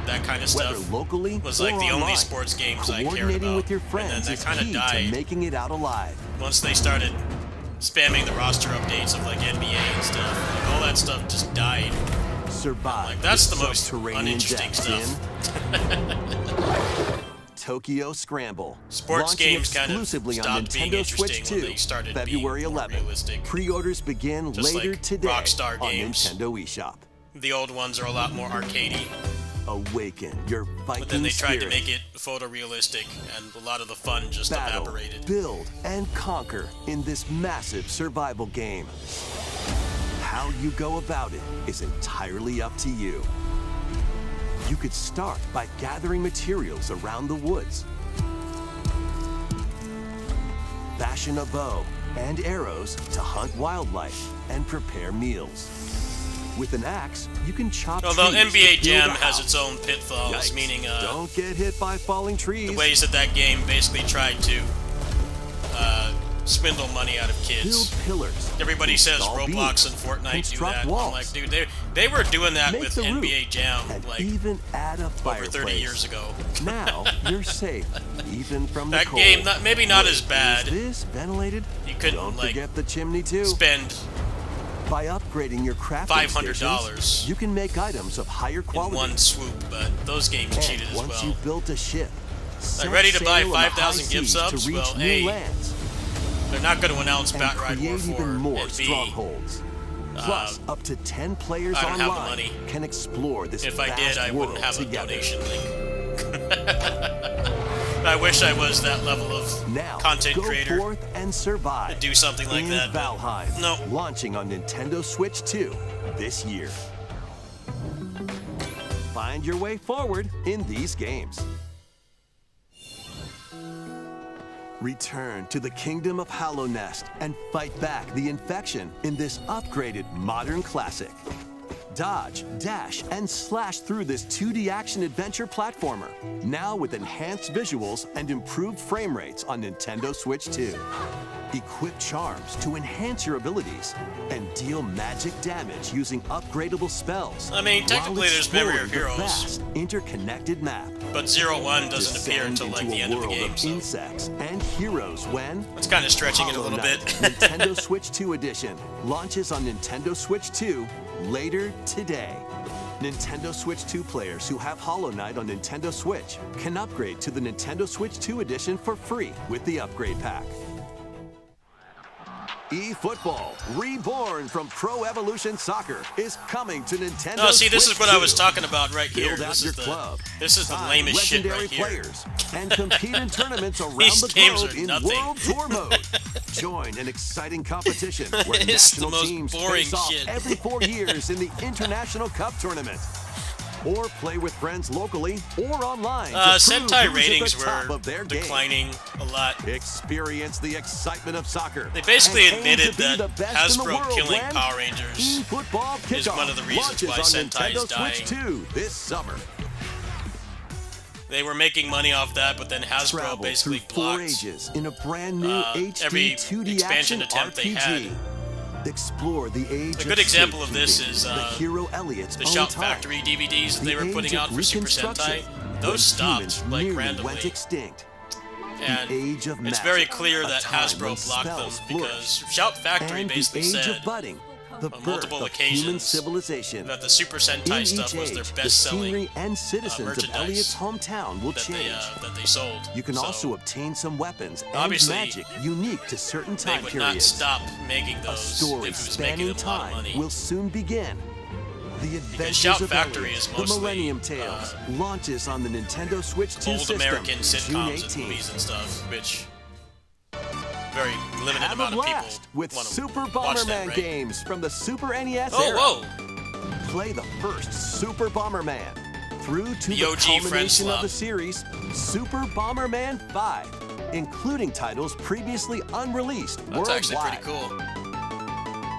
that kind of Whether stuff. locally was or like the only online, sports games I cared coordinating about. with your And friends then that is kind of key to died making it out alive. once they started spamming the roster updates of like NBA and stuff. Like, all that stuff just died. Survive. Like, that's the the most subterranean uninteresting depths stuff. in Tokyo Scramble. Sports launching games kind of exclusively on stopped being Nintendo Switch interesting 2, when they started February being more 11th. realistic. Pre-orders begin Just later like today Rockstar on games. Nintendo eShop. The old ones are a lot more arcadey, Awaken your Viking but then they tried to spirit. make it photorealistic, and a lot of the fun just Battle, evaporated. build, and conquer in this massive survival game. How you go about it is entirely up to you. You could start by gathering materials around the woods. Fashion a bow and arrows to hunt wildlife and prepare meals. With an axe, you can chop Although trees to NBA build Jam a has house. its own pitfalls, Yikes. meaning Don't get hit by falling trees. the ways that that game basically tried to swindle money out of Build kids. pillars. Everybody says install Roblox beams, and Fortnite do construct that. walls. I'm like, dude, they were doing that Make with the roof, NBA Jam and like even add a over fireplace. 30 years ago. Now you're safe, even from the That cold. game, maybe not Wait, as bad. Is this ventilated? You couldn't, Don't like, forget the chimney too. Spend By upgrading your crafting $500 stations, you can make items of higher in quality. one swoop, but those games And cheated as once well. you've built a ship, set ready to buy sail on the 5,000 high gift seas subs? to reach Well, new A, lands They're not going to announce and Battride War create 4, even more and B, strongholds. Plus, up to 10 players I don't have the online money. can explore this if I vast did, I world wouldn't have together. a donation link. I wish I was that level of Now, content go creator forth and survive. to do something like in that. but Valheim, No. launching on Nintendo Switch 2 this year. Find your way forward in these games. Return to the kingdom of Hollow Nest and fight back the infection in this upgraded modern classic. Dodge, dash, and slash through this 2D action-adventure platformer, now with enhanced visuals and improved frame rates on Nintendo Switch 2. Equip charms to enhance your abilities and deal magic damage using upgradable spells. I mean, technically there's memory of exploring the heroes, vast, interconnected map. but 01 doesn't appear Descend until like into the a end of the world game, so insects and heroes when that's kind of stretching it a Hollow little Knight bit. Nintendo Switch 2 edition launches on Nintendo Switch 2 later today. Nintendo Switch 2 players who have Hollow Knight on Nintendo Switch can upgrade to the Nintendo Switch 2 edition for free with the upgrade pack. eFootball, reborn from Pro Evolution Soccer, is coming to Nintendo No, see, this Switch is what I 2. was talking about right here. Build out This your is the club, the lamest shit legendary right here. players, and compete in tournaments around These the games globe are in nothing. World Tour mode. Join an exciting competition where It's the national most teams boring face off shit. every 4 years in the International Cup tournament. Or play with friends locally or online to prove Sentai who's ratings at the top were of their game. declining a lot. Experience the excitement of soccer. They basically and aim admitted to be that the best in the Hasbro world killing when Power Rangers eFootball is one of the Kickoff reasons why launches on Sentai is Nintendo Switch dying. 2 this summer. They were making money off that, but then Hasbro Travel basically through 4 blocked ages in a brand new HD every 2D expansion action attempt they RPG. had. Explore the age A of good example of safety, this is the hero Elliot's the own Shout time. Factory DVDs that The they were age putting of out for Super Reconstruction, Sentai. when Those stopped humans like nearly randomly. went extinct. And age of it's magic, very clear a that time Hasbro when blocked them spells because flourished. Shout Factory And basically the age said of budding, the on birth multiple of human occasions civilization. that the Super In Sentai each stuff was their age, the best-selling scenery and citizens of merchandise Elliot's hometown will that change. they sold. You can So also obtain some weapons and obviously, magic unique to certain they time would not periods. stop making A those story if it was making spanning them a lot of time money. will soon begin. The Adventures Shout of Factory Elliot, is the mostly, Millennium Tales, launches on the Nintendo Switch 2 Old system American June sitcoms and 18th. movies and stuff, which very limited Have a amount of people blast with want to Super watch that, Bomberman right? games from the Super NES Oh, era. whoa! Play the first Super Bomberman through to The the OG friend culmination of swap. the series, Super Bomberman 5, including titles previously unreleased That's worldwide. actually pretty cool.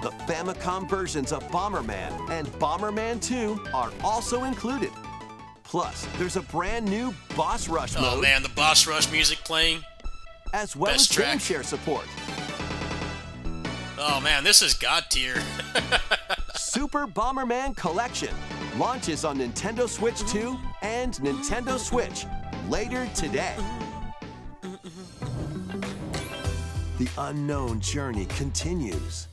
The Famicom versions of Bomberman and Bomberman 2 are also included. Plus, there's a brand new Boss Rush Oh mode, man, the Boss Rush music playing. as well best as track. game share support. Oh man, this is god tier. Super Bomberman Collection launches on Nintendo Switch 2 and Nintendo Switch later today. The unknown journey continues.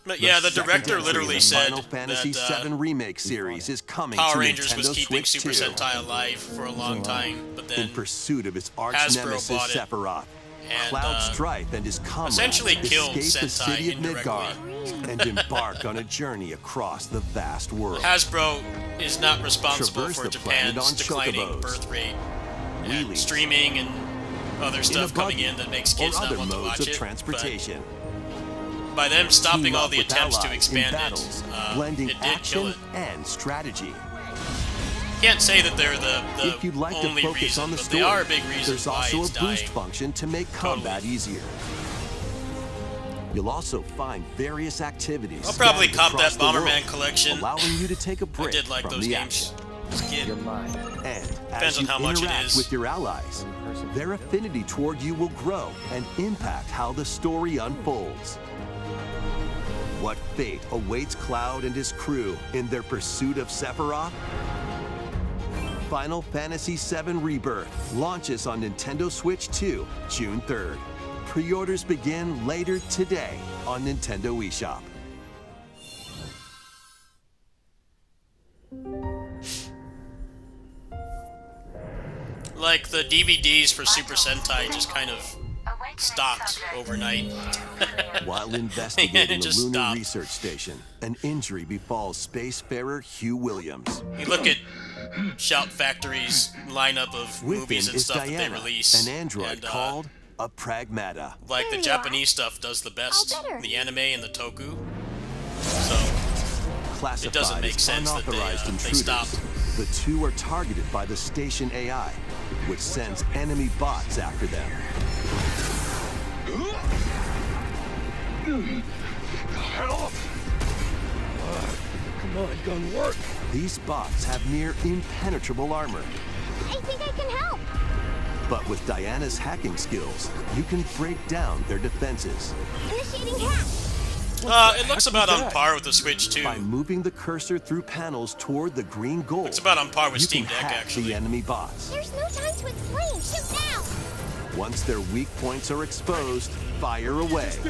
But yeah, the second director entry literally in the said Final Fantasy that VII Remake series is coming Power to Rangers Nintendo was keeping Switch Super 2 Sentai alive for a long time, but then in pursuit of its arch Hasbro nemesis bought it Sephiroth. and, Cloud Strife and his comrades essentially killed escape the Sentai city of indirectly. Midgar and embark on a journey across the vast world. Hasbro is not responsible Traverse for the planet Japan's on declining chocobos, birth rate and wheelies, streaming and other stuff coming buggy, in that makes or kids not other want to modes watch of it. transportation. But by them stopping Team all up the with attempts to allies in expand battles, it, blending it did kill action it. and strategy. Can't say that they're the If you'd like to only focus reason, on the but story, they are a big reason there's why also it's a boost dying. function to make combat easier. You'll also find various activities. I'll probably scattered cop that across the world, Bomberman collection. allowing you to take a I break did like from those the games action. as a kid. And Depends as on you how much it interact is. with your allies, their affinity toward you will grow and impact how the story unfolds. What fate awaits Cloud and his crew in their pursuit of Sephiroth? Final Fantasy VII Rebirth launches on Nintendo Switch 2, June 3rd. Pre-orders begin later today on Nintendo eShop. Like the DVDs for Super Sentai just kind of stopped overnight. While investigating It the just lunar stopped. research station, an injury befalls spacefarer Hugh Williams. You look at Shout Factory's lineup of With movies him and is stuff that Diana, they release. an android and, called a Pragmata. like the There you Japanese stuff does the best, Oh, better. the anime and the toku. So Classified it doesn't make as sense that unauthorized they intruders, stopped. the two are targeted by the station AI. which sends enemy bots after them. Help! Come on, gun work. These bots have near impenetrable armor. I think I can help. But with Diana's hacking skills, you can break down their defenses. Initiating hack. It looks about on par with the Switch 2. By moving the cursor through panels toward the green goal, It's about on par with you Steam can Deck, hack actually. the enemy bots. There's no time to explain. Shoot now. Once their weak points are exposed, fire away. I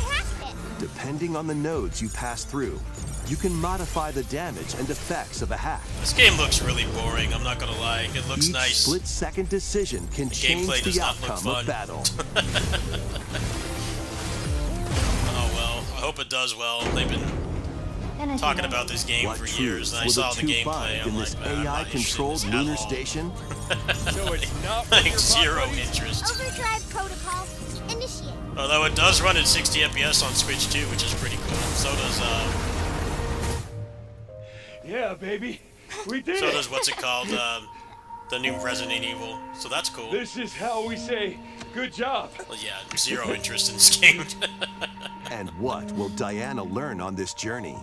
hacked it. Depending on the nodes you pass through, you can modify the damage and effects of a hack. This game looks really boring, I'm not gonna lie. It looks Each nice. split-second decision can change gameplay does the not look outcome fun. of battle. Oh well, I hope it does well. They've been talking about this game What for truths years, and I will saw the the two gameplay. find I'm in like, this "Man, I'm not interested in AI-controlled this at lunar all." station? So it's not what Like your zero bot buddies- interest. Overdrive protocol. Initiate. Although it does run at 60 FPS on Switch 2, which is pretty cool. Yeah, baby. We did So it. does what's it called? The new Resident Evil. So that's cool. This is how we say good job. Well, yeah, zero interest in this game. And what will Diana learn on this journey?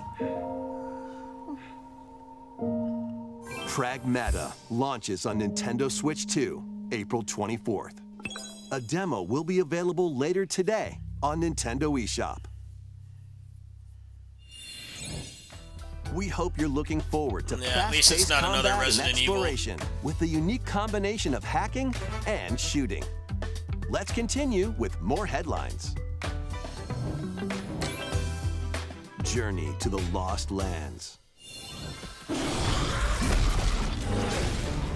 Pragmata launches on Nintendo Switch 2, April 24th. A demo will be available later today on Nintendo eShop. We hope you're looking forward to Yeah, at least it's fast-paced not another combat and Resident Evil. exploration with a unique combination of hacking and shooting. Let's continue with more headlines. Journey to the Lost Lands.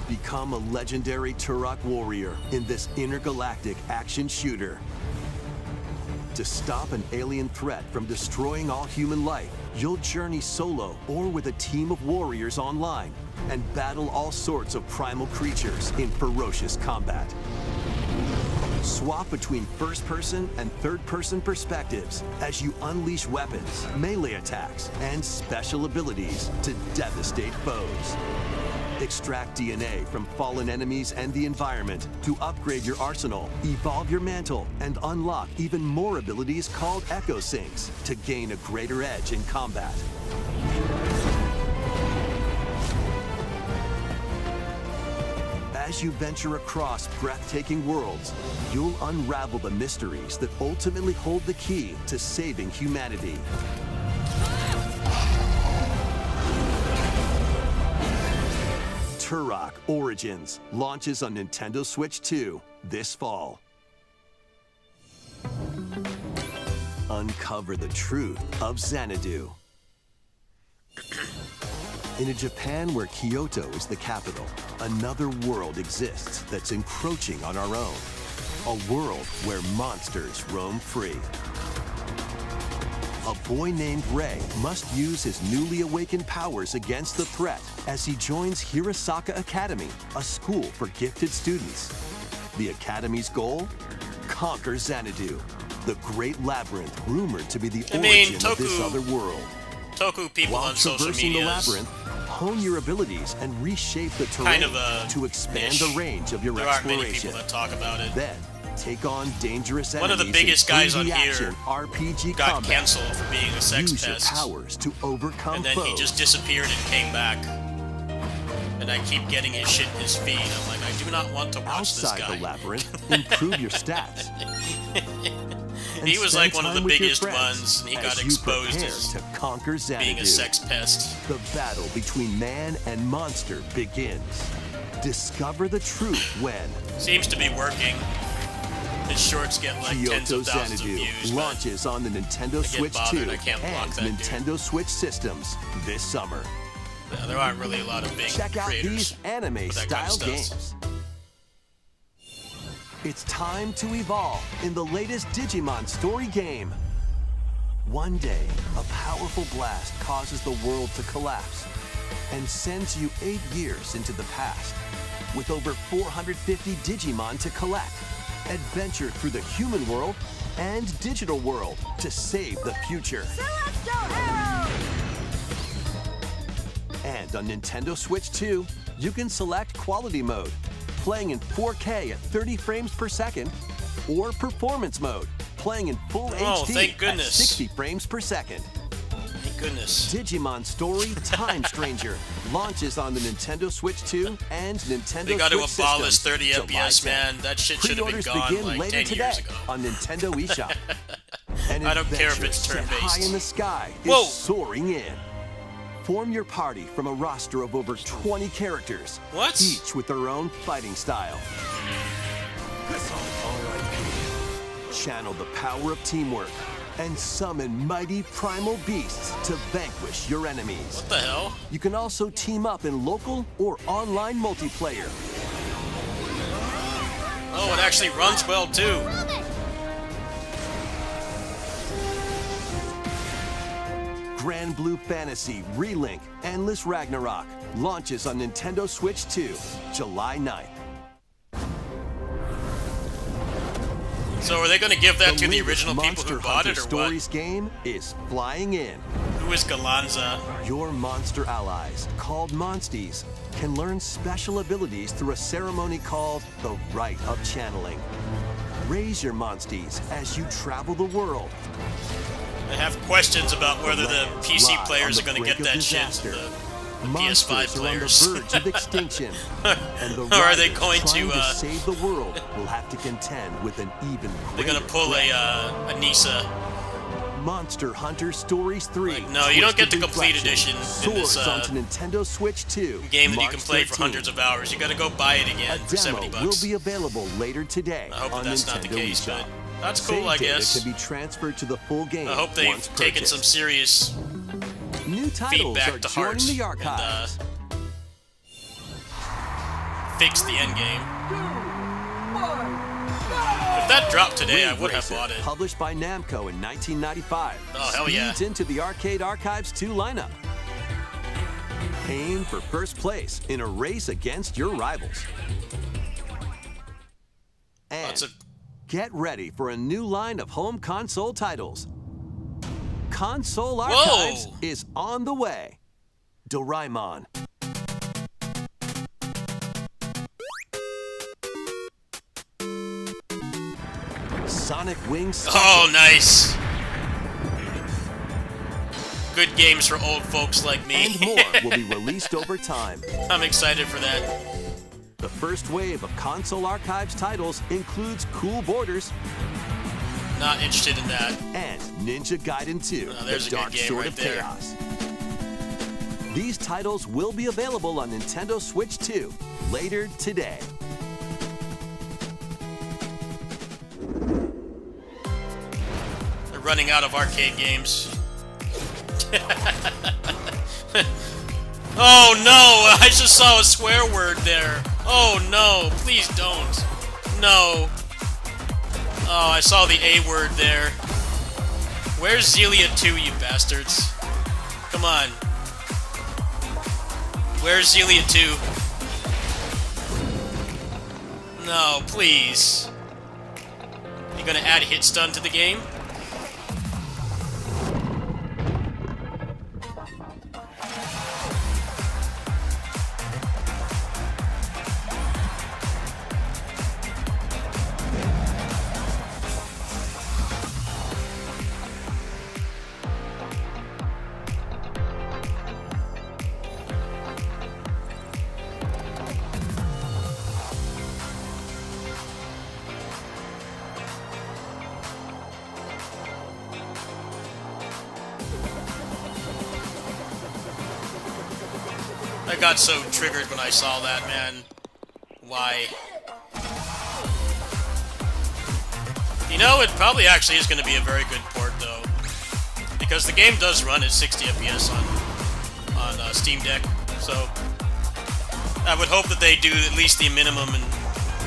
Become a legendary Turok warrior in this intergalactic action shooter. To stop an alien threat from destroying all human life, you'll journey solo or with a team of warriors online and battle all sorts of primal creatures in ferocious combat. Swap between first-person and third-person perspectives as you unleash weapons, melee attacks, and special abilities to devastate foes. Extract DNA from fallen enemies and the environment to upgrade your arsenal, evolve your mantle, and unlock even more abilities called Echo Sinks to gain a greater edge in combat. As you venture across breathtaking worlds, you'll unravel the mysteries that ultimately hold the key to saving humanity. Turok Origins launches on Nintendo Switch 2 this fall. Uncover the truth of Xanadu. In a Japan where Kyoto is the capital, another world exists that's encroaching on our own. A world where monsters roam free. A boy named Ray must use his newly awakened powers against the threat as he joins Hirasaka Academy, a school for gifted students. The Academy's goal? Conquer Xanadu, the great labyrinth rumored to be the origin of this other world. Toku people While on social traversing the media labyrinth, hone your abilities and reshape the terrain kind of a to expand niche. the range of your There aren't many exploration. people that talk about it. Then, take on dangerous One of the enemies in biggest guys on 3D here action RPG Got combat. canceled for being a sex Use your pest. powers to overcome And then foes. he just disappeared and came back. And I keep getting his shit in his feed. I'm like, I do not want to watch this Outside guy. the labyrinth, improve your stats. And He was spend like one of the time with your biggest friends ones, and he as got you exposed prepare as to conquer Xanadu. being a sex pest. The battle between man and monster begins. Discover the truth when Seems to be working. His shorts get like tens Kyoto of thousands of Xanadu views. but launches on the Nintendo get Switch bothered, 2 I can't block and that dude. Nintendo Switch systems this summer. There aren't really a lot of big Check out creators these for that kind anime-style of stuff. games. It's time to evolve in the latest Digimon story game. One day, a powerful blast causes the world to collapse and sends you 8 years into the past. With over 450 Digimon to collect, adventure through the human world and digital world to save the future. Celestial Arrow! And on Nintendo Switch 2, you can select Quality Mode. playing in 4K at 30 frames per second, or Performance Mode, playing in full Oh, HD thank at goodness. 60 frames per second. Thank goodness. Digimon Story Time Stranger launches on the Nintendo Switch 2 and Nintendo They got to Switch abolish systems 30 July FPS, 10th. man. That shit should have been Pre-orders gone begin like later 10 today years ago. on Nintendo eShop. An I don't care if adventure it's set turn-based. high in the sky Whoa. is soaring in. Form your party from a roster of over 20 characters, What? each with their own fighting style. Channel the power of teamwork and summon mighty primal beasts to vanquish your enemies. What the hell? You can also team up in local or online multiplayer. Oh, it actually runs well too. Grand Blue Fantasy Relink Endless Ragnarok launches on Nintendo Switch 2, July 9th. So are they going to give that to the latest original people Monster who bought Hunter it or Stories game is flying in. what? Who is Galanza? Your monster allies, called Monsties, can learn special abilities through a ceremony called the Rite of Channeling. Raise your Monsties as you travel the world. I have questions about whether the Lands PC lie players on are going to brink get of that shit. disaster. The Monsters PS5 players. are on the verge of extinction, and the Or are they riders going trying to, save the world will have to contend with an even They're going to greater pull threat. a Nisa. Monster Hunter Stories 3. Like, no, you don't get the Twisted complete Reflection edition in this, soars onto Nintendo Switch 2. Game that you March can play for 13. hundreds of hours. You got to go buy it again A for demo 70 will bucks. be available later today I hope on that's Nintendo not the case, eShop. but that's cool, Save I data guess. can be transferred to the full game. I hope they've once taken some purchased. serious New titles feedback are to joining heart the and archives. fix the end game. If that dropped today, I Wave would have Racer, bought it. Published by Namco in 1995. Oh, hell yeah. Speeds into the Arcade Archives 2 lineup. Aim for first place in a race against your rivals. And Lots of get ready for a new line of home console titles. Console Whoa! Archives is on the way. Doraemon. Sonic Wings. Oh, nice. Good games for old folks like me. And more will be released over time. I'm excited for that. The first wave of Console Archives titles includes Cool Borders Not interested in that. and Ninja Gaiden 2, Oh, there's The a good Dark game Sword right of there. Chaos. These titles will be available on Nintendo Switch 2 later today. They're running out of arcade games. Oh no! I just saw a swear word there. Oh no! Please don't. No. Oh, I saw the A word there. Where's Zelia 2, you bastards? Come on. Where's Zelia 2? No, please. You gonna add hit stun to the game? I got so triggered when I saw that, man. Why? You know, it probably actually is going to be a very good port, though. Because the game does run at 60 FPS on Steam Deck, so I would hope that they do at least the minimum and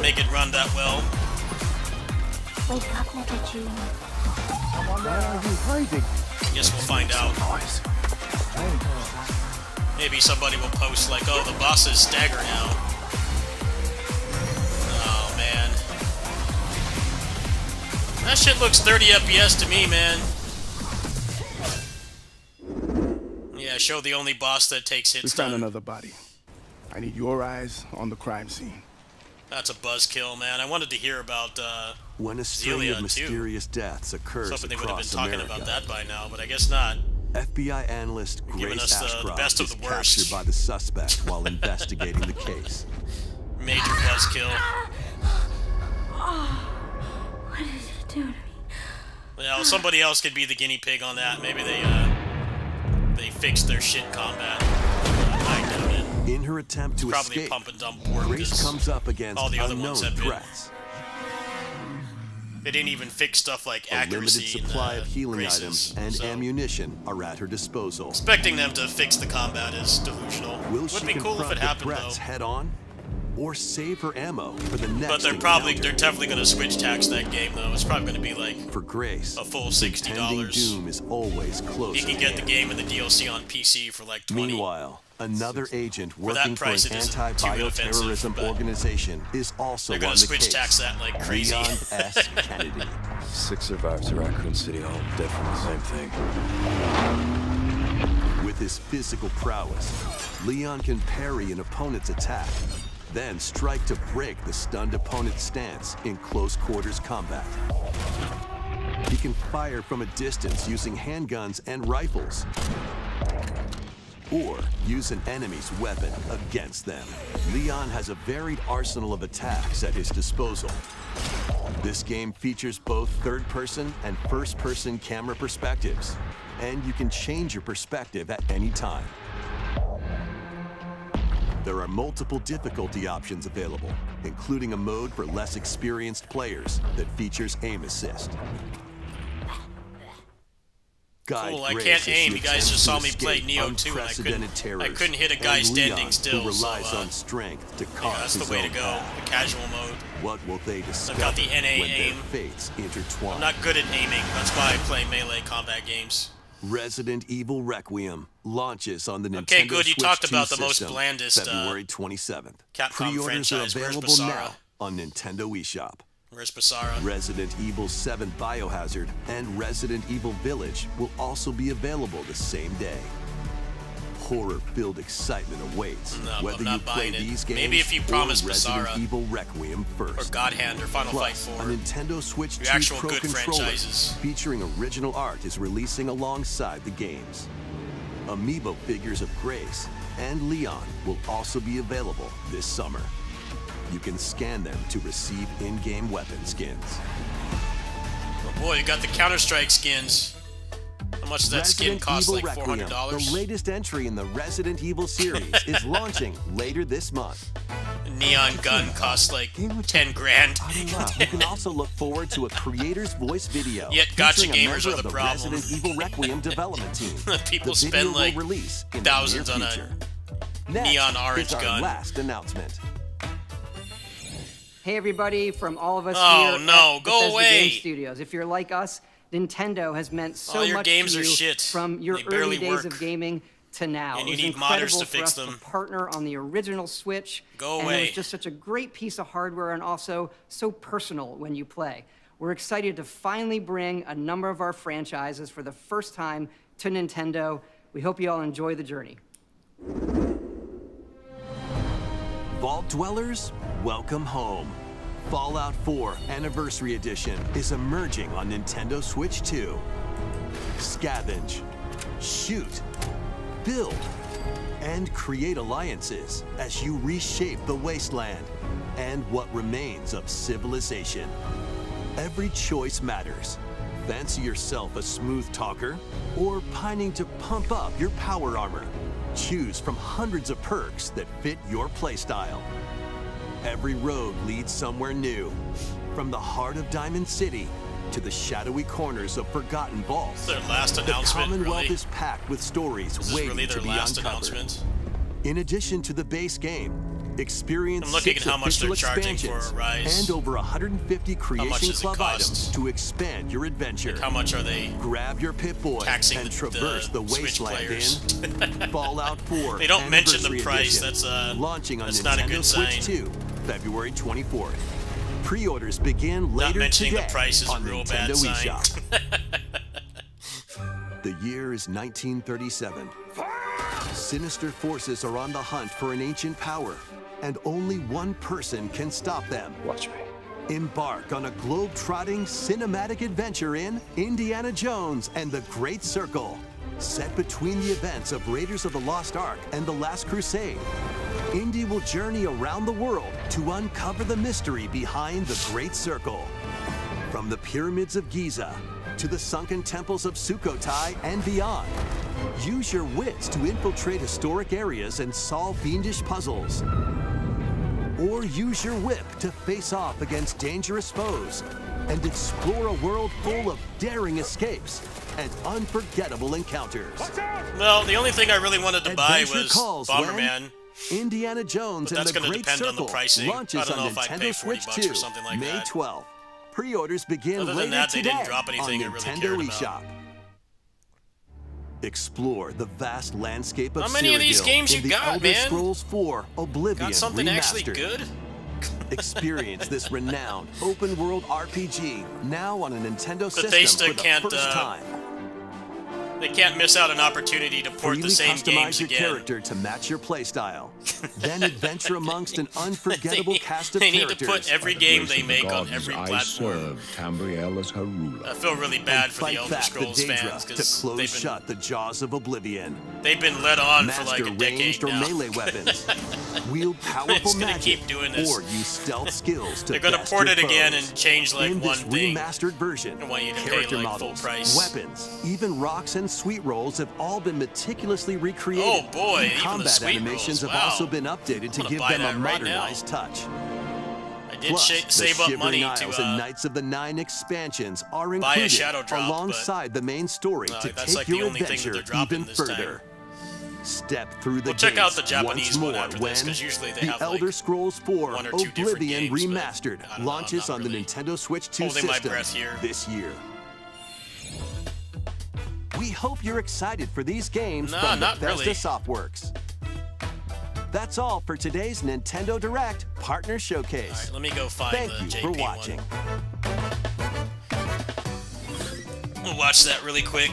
make it run that well. Wake up, little June. Why are you hiding? Guess we'll find out. Maybe somebody will post like, oh, the bosses stagger now. Oh, man. That shit looks 30 FPS to me, man. Yeah, show the only boss that takes hit We found stun. another body. I need your eyes on the crime scene. That's a buzzkill, man. I wanted to hear about When a string Zelia, of too. mysterious deaths I occurs was hoping they would have been across talking America, about that by now, but I guess not. FBI analyst giving Grace us the Ashcroft best of is the worst. captured by the suspect while investigating the case. Major buzzkill. What did you do to me? Well, somebody else could be the guinea pig on that. Maybe they fixed their shit combat. I doubt it. In her attempt to Probably escape, pump and dump work. Grace comes up against all the other unknown ones have been. threats. They didn't even fix stuff like A limited accuracy supply in of healing races, items and so ammunition are at her disposal. expecting them to fix the combat is delusional. Will Would she be cool if confront it the happened threats though. head on, or save her ammo for the next But they're encounter? definitely gonna switch tax that game though. It's probably gonna be like For Grace, a full impending $60. doom is always close. you can at get the hand. game and the DLC on PC for like 20. Meanwhile, another agent that working for an price, it isn't too anti-bioterrorism inoffensive, but organization is also They're on gonna the switch case. tax that like crazy. Leon S. Kennedy. 6 survivors of Raccoon City, all dead from the same thing. With his physical prowess, Leon can parry an opponent's attack, then strike to break the stunned opponent's stance in close quarters combat. He can fire from a distance using handguns and rifles, or use an enemy's weapon against them. Leon has a varied arsenal of attacks at his disposal. This game features both third-person and first-person camera perspectives, and you can change your perspective at any time. There are multiple difficulty options available, including a mode for less experienced players that features aim assist. Guide Cool, I Grace can't as she aim. You guys attempts just to saw me play escape Neo 2 and I unprecedented couldn't terrors, hit a guy and standing Leon, still, who so, relies on strength to Yeah, carve that's the his way own to go. path. The casual mode. What will they discover got the NA when aim. their fates intertwine? I'm not good at aiming. That's why I play melee combat games. Resident Evil Requiem launches on the Nintendo Okay, good. You Switch talked 2 about the most system, blandest, February 27th. Capcom Pre-orders franchise. are Where's available Basara? now on Nintendo eShop. Where's Basara? Resident Evil 7 Biohazard and Resident Evil Village will also be available the same day. Horror-filled excitement awaits No, whether I'm not you play buying it. these games Maybe if you or promise Resident Basara. Evil Requiem first. Or God Hand or Final Fight Plus, 4. a Nintendo Switch Your 2 actual Pro good controller franchises. featuring original art is releasing alongside the games. Amiibo figures of Grace and Leon will also be available this summer. You can scan them to receive in-game weapon skins. Oh boy, you got the Counter-Strike skins. How much does that skin Resident cost? Evil Like Requiem, $400? the latest entry in the Resident Evil series, is launching later this month. Neon gun costs like 10 grand. You can also look forward to a creator's voice video. Yet gotcha featuring a gamers member are of the problem. Resident Evil Requiem development team. People the video spend, will like, release in the thousands near on a future. Next neon orange is our gun. last announcement. Hey everybody, from all of us Oh, here no, at go Bethesda away. Game Studios. If you're like us, Nintendo has meant so All your much games to are you shit. from your They barely early days work. of gaming to now. And It you was need modders incredible to for fix us them. to partner on the original Switch. Go And it away. was just such a great piece of hardware and also so personal when you play. We're excited to finally bring a number of our franchises for the first time to Nintendo. We hope you all enjoy the journey. Vault Dwellers, welcome home. Fallout 4 Anniversary Edition is emerging on Nintendo Switch 2. Scavenge, shoot, build, and create alliances as you reshape the wasteland and what remains of civilization. Every choice matters. Fancy yourself a smooth talker or pining to pump up your power armor? Choose from hundreds of perks that fit your playstyle. Every road leads somewhere new, from the heart of Diamond City to the shadowy corners of forgotten vaults. Their last The announcement, Commonwealth really? is packed with stories Is this waiting really to their be last uncovered. announcement? In addition to the base game, experience I'm looking 6 at how much official they're charging for expansions a Rise. and over 150 much Creation does it Club cost? items to expand your adventure. How much are they Grab your Pip-Boy taxing and the traverse the Switch wasteland players? in Fallout 4 They don't mention the Anniversary price. Edition, That's, launching on that's Nintendo not a good Switch sign. 2, February 24th. Pre-orders begin Not later mentioning today the price is a on real Nintendo bad sign. eShop. The year is 1937. Sinister forces are on the hunt for an ancient power and only one person can stop them. Watch me. Embark on a globe-trotting cinematic adventure in Indiana Jones and the Great Circle. Set between the events of Raiders of the Lost Ark and The Last Crusade, Indy will journey around the world to uncover the mystery behind the Great Circle. From the pyramids of Giza to the sunken temples of Sukhothai and beyond, use your wits to infiltrate historic areas and solve fiendish puzzles. Or use your whip to face off against dangerous foes and explore a world full of daring escapes and unforgettable encounters. Well, the only thing I really wanted to buy Adventure was calls when Bomberman. Indiana Jones But and that's the gonna Great depend on the Circle pricing. I launches don't know on if I'd pay Nintendo 40 Switch bucks or 2, something like May that. 12th. Pre-orders begin Other than later that, they today didn't drop anything I on really Nintendo cared about. eShop. Explore the vast landscape of How many of these Cyrodiil games in you the got, Elder man? Scrolls 4 Oblivion Got something actually Remastered. good? Experience this renowned open-world RPG now on a Nintendo system Bethesda for the can't, first time. They can't miss out an opportunity to port Freely the same customize games your again. character to match your playstyle. Then adventure amongst an unforgettable cast of They need characters. to put every By the game grace they of the make on gods, every I platform. serve Tamriel as her ruler. I feel really bad and for the fight Elder back Scrolls the Daedra fans to because close shut the jaws of oblivion. they've been led on for Master like a decade ranged or now. melee weapons. Wield powerful gonna magic keep doing this. or use stealth skills to They're gonna best port your it again foes. and change like In one this thing. remastered version, I want you to pay, character like, full models, price. weapons, even rocks and sweet rolls have all been meticulously recreated. Oh boy, even the Combat sweet animations rolls, have wow. also been updated to gonna give buy them a that right now. modernized touch. I did Plus, the save up Shivering money Isles to and Knights of the Nine expansions are buy a included Shadow Drop, alongside the main story to that's take like the your only thing that adventure they're dropping even this time. further. Step through the We'll check out the gates Japanese once one more after when this, 'cause usually they the have, Elder like, Scrolls 4 one or two different Oblivion games, but Remastered I don't know, launches I'm on not the really Nintendo Switch 2 holding my system breath here. this year. We hope you're excited for these games Nah, from not Bethesda really. Softworks. That's all for today's Nintendo Direct Partner Showcase. Alright, let me go find Thank the you JP for one. watching. We'll watch that really quick.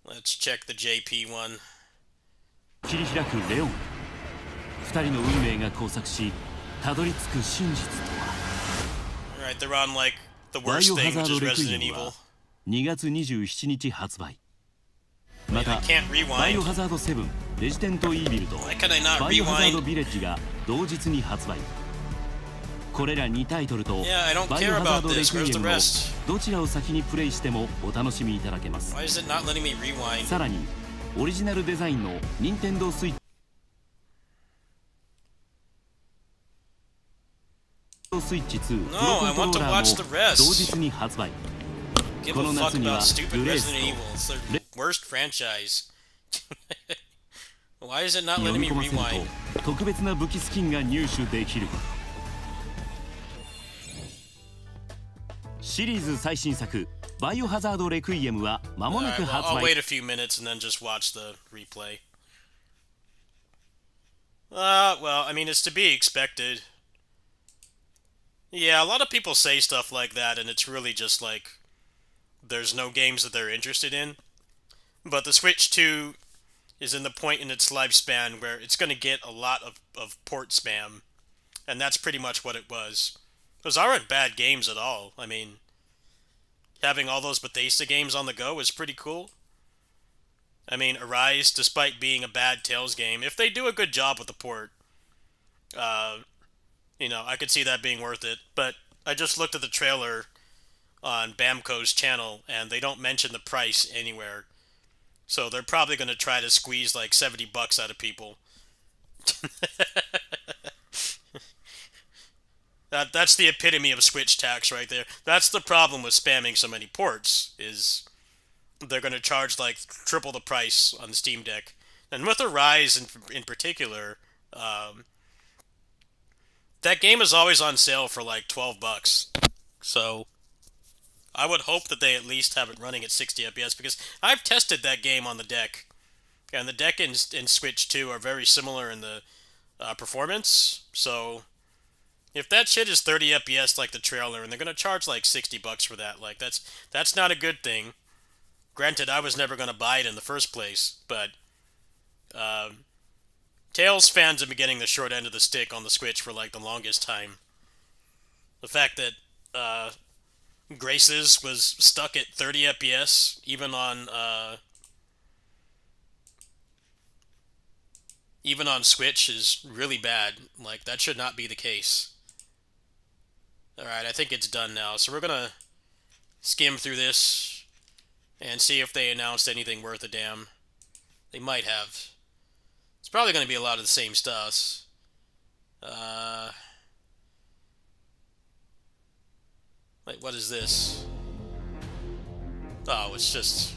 Let's check the JP one. 切り開くレオン二人の運命が交錯したどり着く真実とは Alright, they're on like the バイ worst オハ thing, ザ which ー is ドレクイ Resident エム Evil. は2月27日発売ま I た can't バイオ rewind. ハザード7レジデントイービルと Why can I not バイオハザード rewind? ビレッジが同日に発売これら2タイトルと Yeah, I don't バイオ care ハザー about ドレ this. クイ Where's エ the ムの rest? どちらを先にプレイしてもお楽しみいただけます Why is it not letting me rewind? さらにオリジナルデザインの任天堂スイッチスイッチ2 プ No, ロ I コン want ト to ローラ watch ー the も rest. 同日に発売 Give こ a の fuck 夏には about stupid グレース Resident と Evil. It's the worst franchise. Why is it not 読 letting み me 込ませる rewind? と特別な武器スキンが入手できるシリーズ最新作「バイオハザードレクイエム」は間もな Alright, く well, 発 I'll 売 wait a few minutes and then just watch the replay. Well, I mean, it's to be expected. Yeah, a lot of people say stuff like that, and it's really just like there's no games that they're interested in. But the Switch 2 is in the point in its lifespan where it's going to get a lot of port spam, and that's pretty much what it was. Those aren't bad games at all. I mean, having all those Bethesda games on the go is pretty cool. I mean, Arise, despite being a bad Tales game, if they do a good job with the port, I could see that being worth it. But I just looked at the trailer on Bamco's channel, and they don't mention the price anywhere. So they're probably going to try to squeeze like $70 out of people. That's the epitome of Switch tax right there. That's the problem with spamming so many ports, is they're going to charge like triple the price on the Steam Deck. And with Arise in particular, that game is always on sale for like $12. So I would hope that they at least have it running at 60 FPS, because I've tested that game on the deck. And the deck and Switch 2 are very similar in the performance. So If that shit is 30 FPS like the trailer, and they're gonna charge like $60 for that, like that's not a good thing. Granted, I was never gonna buy it in the first place, but Tales fans have been getting the short end of the stick on the Switch for like the longest time. The fact that Graces was stuck at 30 FPS even on Switch is really bad. Like, that should not be the case. Alright, I think it's done now. So we're gonna skim through this and see if they announced anything worth a damn. They might have. It's probably gonna be a lot of the same stuff. Wait, what is this? Oh, it's just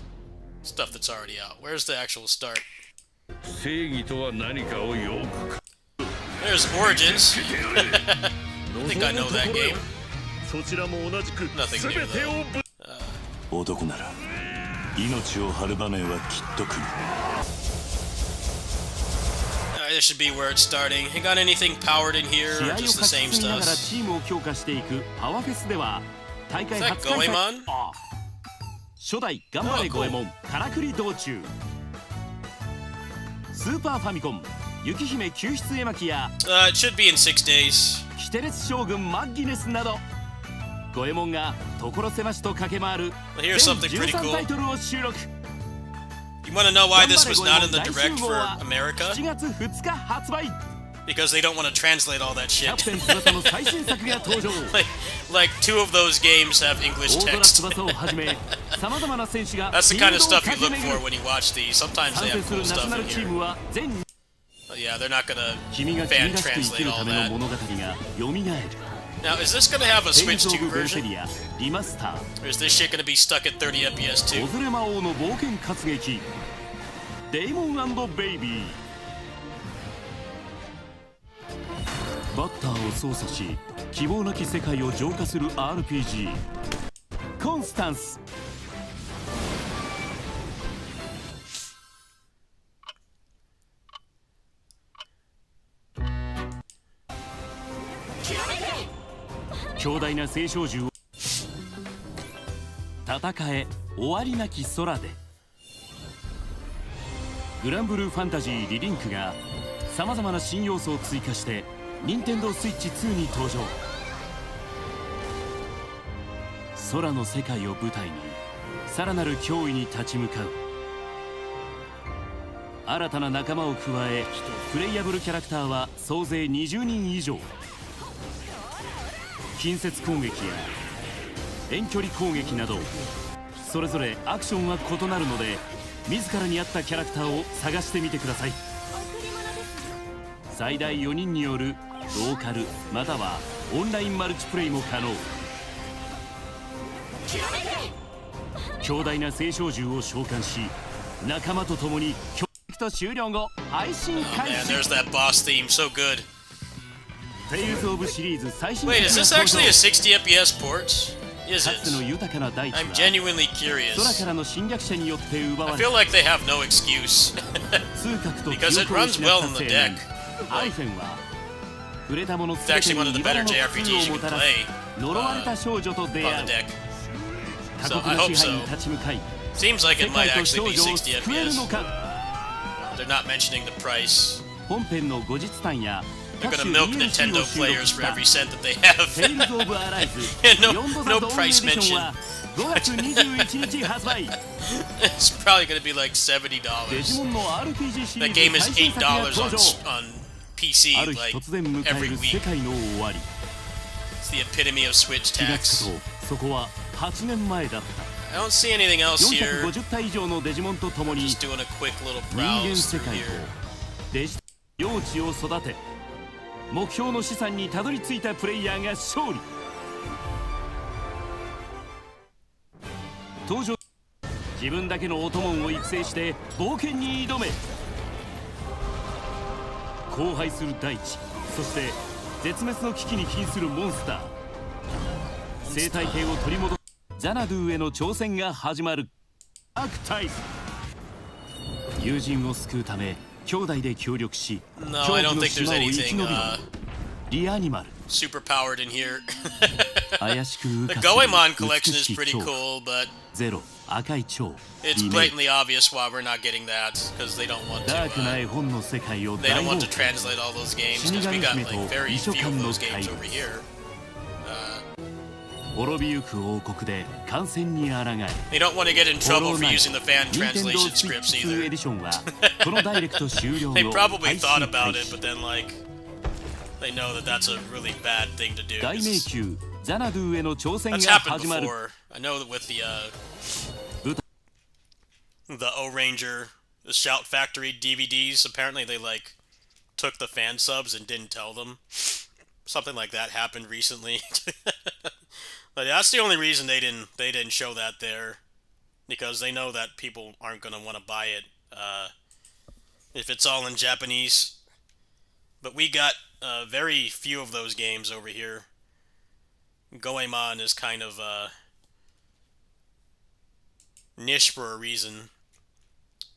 stuff that's already out. Where's the actual start? There's Origins. I think I know that game. Nothing new though. 男なら命を張る場面はきっと来る。 Alright, this should be where it's starting. You got anything powered in here or just the same stuff? Is that Goemon? 初代頑張れゴエモンからくり道中。スーパーファミコン雪姫救出絵巻や It should be in 6 days. キテレツ将軍マッギネスなどゴエモンが所狭しと駆け回る全 Here's something pretty 13 cool. タイトルを収録。 You want to know why this was not in the direct for America? 7月2日発売。 Because they don't want to translate all that キャ shit. プテン翼の最新作が登場。 like 2 of those games have English 大空 text. 翼をはじめさまざまな選手が That's the フィー kind ル of ドを stuff you 駆 look け巡 for る。 when you watch these. Sometimes 参 they 戦 have する cool ナショ stuff ナ in ルチー here. ムは全 But yeah, they're not gonna 君が fan 君らしく生き translate る all ための that. 物語が蘇る。 Now, is this gonna have a テイル Switch ズ・オ 2 ブ・ベル version? セリアリマスター Or is this shit gonna be stuck at 30 FPS オ too? ズレ魔王の冒険活劇デイモン&ベイビー。バッターを操作し希望なき世界を浄化する RPG コンスタンス。強大な青少獣を戦え終わりなき空で。グランブルーファンタジーリリンクがさまざまな新要素を追加して任天堂スイッチ2に登場。空の世界を舞台にさらなる脅威に立ち向かう。新たな仲間を加えプレイヤブルキャラクターは総勢20人以上。近接攻撃や遠距離攻撃などそれぞれアクションは異なるので自らに合ったキャラクターを探してみてください。最大4人によるローカルまたはオンラインマルチプレイも可能。強大な青少獣を召喚し仲間と共に協力と終了後配信 Oh 開 man, 始。 there's that boss theme, so good. テイルズ・オブシリーズ最新 Wait, is 作 this が登 actually 場。 a 60 FPS port? Is かつての it? 豊かな大地 I'm は genuinely 空 curious. からの侵略者によって奪 I われ feel like they have no excuse. 通覚と記 Because it 憶を runs 失 well った on 青 the 年 deck. アイフェンは触れたもの It's 全て actually one of に the 茨 better の JRPGs 苦 you を can もたら play す呪われた少女と出 on 会う the deck. 過 So 酷 I な hope 支配に so. 立ち向かい Seems like 世 it 界 might と actually 少 be 女を 60 救えるの FPS. か。 They're not mentioning the price. 本編の後日談や They're 各 gonna 種 milk DLC Nintendo を収録 players し for た every cent that they have. テイルズ・オブ・アライズ No- 4度 no ザ・ドームエデ price ィションは5月21日発売。 It's probably gonna be like $70. デジモンの RPG シリ That ー game ズ is 最新作が $8 登場。 on PC ある日 like 突然迎え every る世 week. 界の終わり。 It's the epitome of Switch 気がつ tax. くとそこは8年前だった。 I don't see anything else here. 450体以上のデジモンと共に Just doing a quick little 人間 browse 世 through 界と here. デジタル幼稚を育て目標の資産にたどり着いたプレイヤーが勝利。登場自分だけのオトモンを育成して冒険に挑め。荒廃する大地そして絶滅の危機に瀕するモンスター生態系を取り戻すザナドゥへの挑戦が始まる。アークタイプ友人を救うため兄弟で協力し No, 恐 I 怖 don't の think there's 島を生き延び anything るリアニマル super powered in here. 怪しく The 浮かせる Goemon 美 collection is しき pretty 恐怖 cool, but ゼロ赤い蝶 it's リメイク blatantly obvious why we're not getting that because they don't want ダークな to. 絵本の世界を They 大 don't 冒 want to 険 translate all those games because we got like very few of those games over here. 滅びゆく王国で感染に抗い They don't want to get in フォロ trouble ー for ナイ using the fan ト Nintendo translation Switch scripts 2 エ either. ディションはこのダイレクト終了 They の probably 配 配 thought 信 about 開 it, 始 but then like they know that that's a really bad thing to do. 大迷 'Cause 宮ザナドゥへの挑戦 That's が happened 始まる before. I know that with the 舞台 the O-Ranger, the Shout Factory DVDs, apparently they like took the fan subs and didn't tell them. Something like that happened recently. But that's the only reason they didn't show that there, because they know that people aren't gonna want to buy it if it's all in Japanese. But we got very few of those games over here. Goemon is kind of niche for a reason.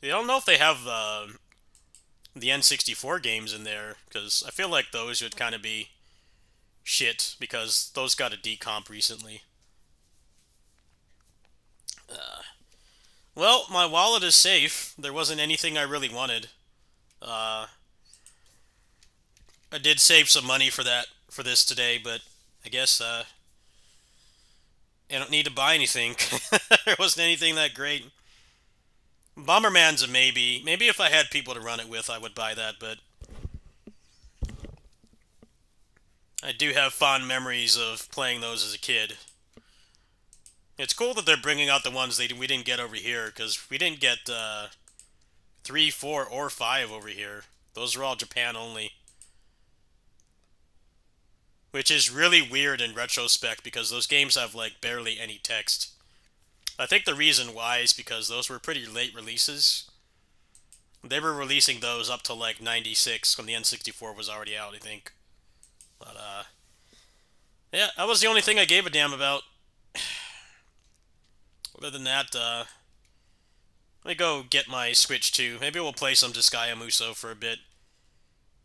I don't know if they have the N64 games in there, because I feel like those would kind of be shit, because those got a decomp recently. Well, my wallet is safe. There wasn't anything I really wanted. I did save some money for this today, but I guess I don't need to buy anything. There wasn't anything that great. Bomberman's a maybe. Maybe if I had people to run it with, I would buy that, but I do have fond memories of playing those as a kid. It's cool that they're bringing out the ones we didn't get over here, because we didn't get 3, 4, or 5 over here. Those are all Japan only. Which is really weird in retrospect, because those games have like barely any text. I think the reason why is because those were pretty late releases. They were releasing those up to like 96 when the N64 was already out, I think. But yeah, that was the only thing I gave a damn about. Other than that, let me go get my Switch 2. Maybe we'll play some Disgaea Muso for a bit.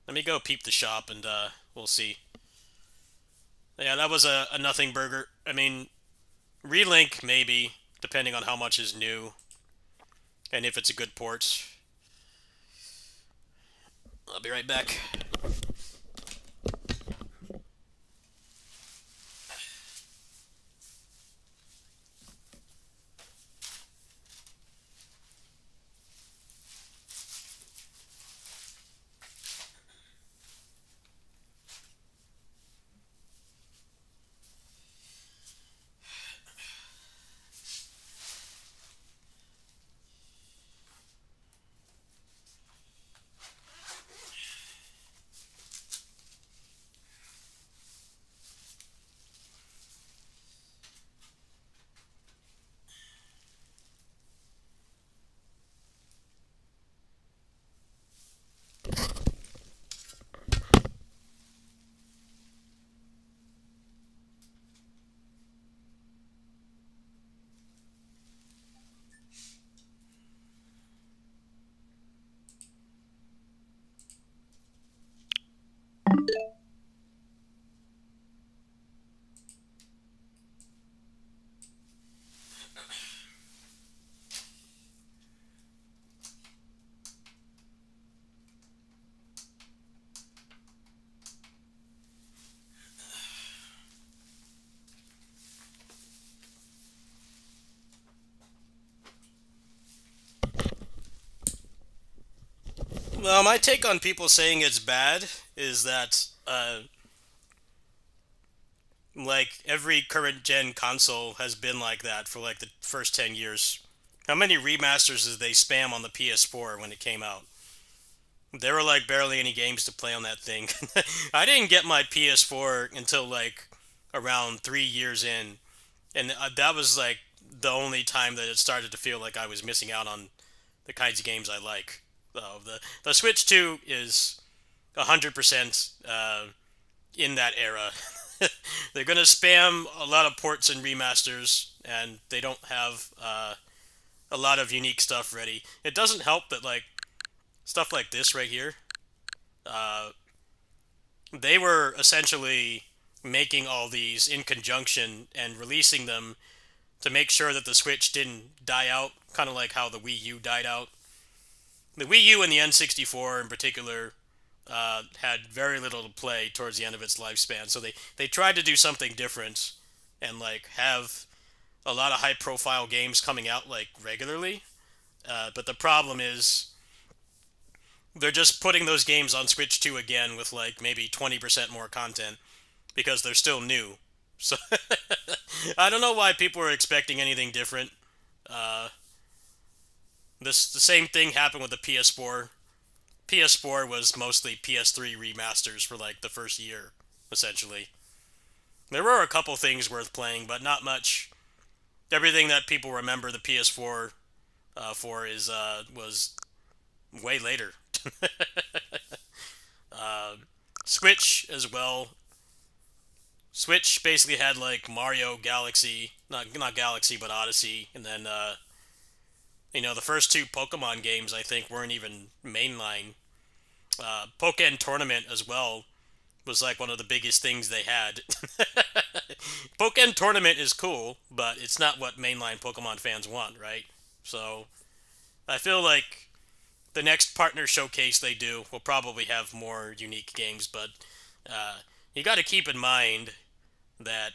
Let me go peep the shop and we'll see. Yeah, that was a nothing burger. I mean, Relink maybe, depending on how much is new and if it's a good port. I'll be right back. Well, my take on people saying it's bad is that, like, every current gen console has been like that for, like, the first 10 years. How many remasters did they spam on the PS4 when it came out? There were, like, barely any games to play on that thing. I didn't get my PS4 until, like, around 3 years in. And that was, like, the only time that it started to feel like I was missing out on the kinds of games I like. The Switch 2 is 100% in that era. They're going to spam a lot of ports and remasters, and they don't have a lot of unique stuff ready. It doesn't help that, like, stuff like this right here, they were essentially making all these in conjunction and releasing them to make sure that the Switch didn't die out, kind of like how the Wii U died out. The Wii U and the N64 in particular had very little to play towards the end of its lifespan, so they tried to do something different and like have a lot of high profile games coming out like regularly. But the problem is they're just putting those games on Switch 2 again with like maybe 20% more content because they're still new. So I don't know why people are expecting anything different. The same thing happened with the PS4. PS4 was mostly PS3 remasters for like the first year, essentially. There were a couple things worth playing, but not much. Everything that people remember the PS4 for is was way later. Switch as well. Switch basically had like Mario Galaxy, not Galaxy but Odyssey, and then the first two Pokemon games I think weren't even mainline. Pokken Tournament as well was like one of the biggest things they had. Pokken Tournament is cool, but it's not what mainline Pokemon fans want, right? So I feel like the next partner showcase they do will probably have more unique games, but you got to keep in mind that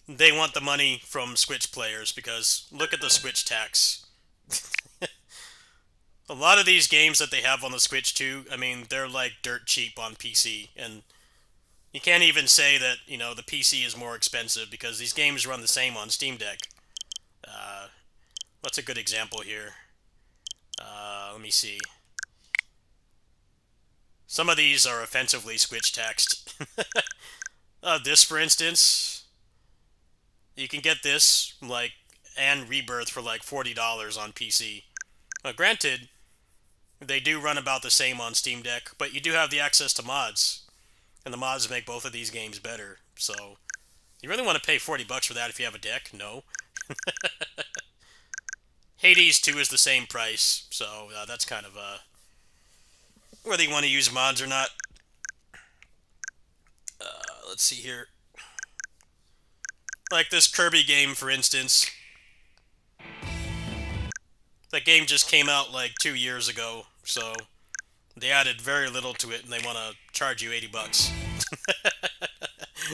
they want the money from Switch players because look at the Switch tax. A lot of these games that they have on the Switch too, I mean, they're like dirt cheap on PC, and you can't even say that, the PC is more expensive because these games run the same on Steam Deck. What's a good example here? Let me see. Some of these are offensively Switch taxed. This, for instance, you can get this, and Rebirth for like $40 on PC. Granted, they do run about the same on Steam Deck, but you do have the access to mods, and the mods make both of these games better. So, you really want to pay $40 for that if you have a deck? No. Hades 2 is the same price, so that's kind of whether you want to use mods or not. Let's see here. Like this Kirby game, for instance. That game just came out like 2 years ago, so they added very little to it, and they want to charge you $80.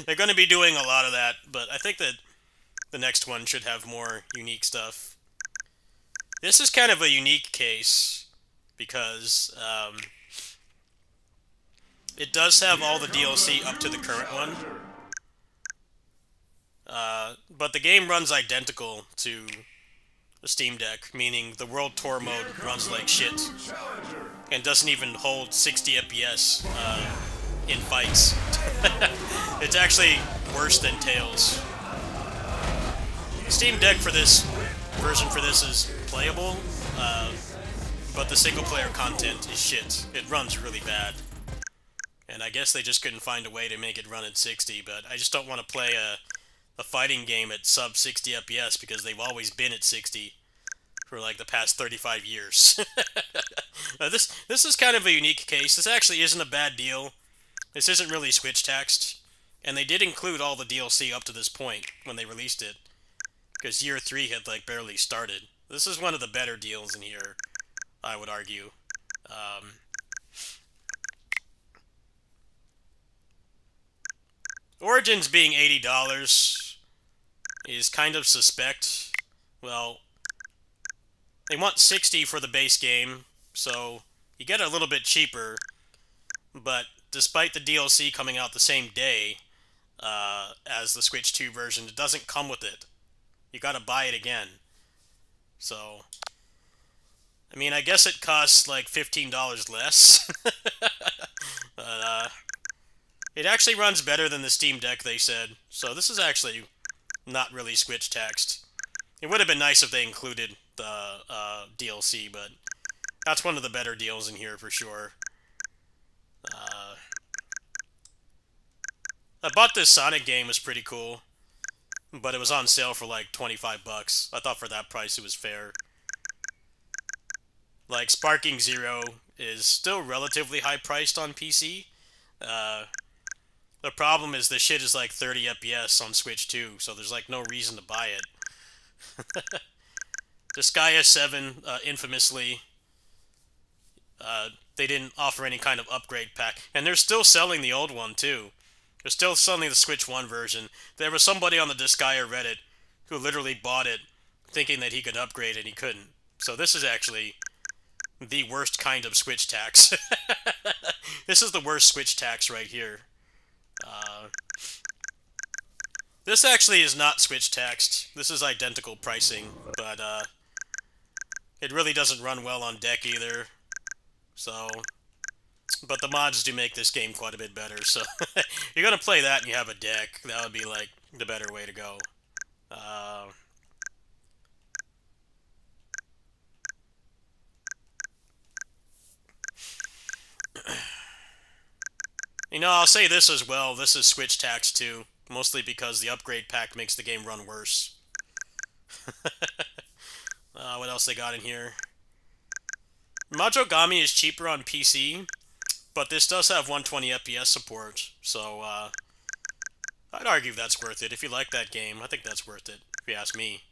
They're going to be doing a lot of that, but I think that the next one should have more unique stuff. This is kind of a unique case because it does have all the DLC up to the current one, but the game runs identical to the Steam Deck, meaning the World Tour mode runs like shit and doesn't even hold 60 FPS in fights. It's actually worse than Tails. The Steam Deck for this version is playable, but the single-player content is shit. It runs really bad. And I guess they just couldn't find a way to make it run at 60, but I just don't want to play a fighting game at sub 60 FPS because they've always been at 60 for like the past 35 years. This is kind of a unique case. This actually isn't a bad deal. This isn't really Switch taxed, and they did include all the DLC up to this point when they released it, because year 3 had like barely started. This is one of the better deals in here, I would argue. Origins being $80 is kind of suspect. Well, they want $60 for the base game, so you get it a little bit cheaper, but despite the DLC coming out the same day as the Switch 2 version, it doesn't come with it. You gotta buy it again. So, I mean, I guess it costs like $15 less. But, it actually runs better than the Steam Deck, they said. So this is actually not really Switch taxed. It would have been nice if they included the DLC, but that's one of the better deals in here for sure. I bought this Sonic game, it was pretty cool, but it was on sale for like $25. I thought for that price it was fair. Like, Sparking Zero is still relatively high priced on PC. The problem is this shit is like 30 FPS on Switch 2, so there's like no reason to buy it. Disgaea 7, infamously, they didn't offer any kind of upgrade pack. And they're still selling the old one, too. They're still selling the Switch 1 version. There was somebody on the Disgaea Reddit who literally bought it thinking that he could upgrade and he couldn't. So this is actually the worst kind of Switch tax. This is the worst Switch tax right here. This actually is not Switch taxed. This is identical pricing, but it really doesn't run well on deck either. So, but the mods do make this game quite a bit better. So, you're gonna play that and you have a deck. That would be like the better way to go. You know, I'll say this as well. This is Switch tax too, mostly because the upgrade pack makes the game run worse. What else they got in here? Majogami is cheaper on PC, but this does have 120 FPS support, so I'd argue that's worth it. If you like that game, I think that's worth it, if you ask me.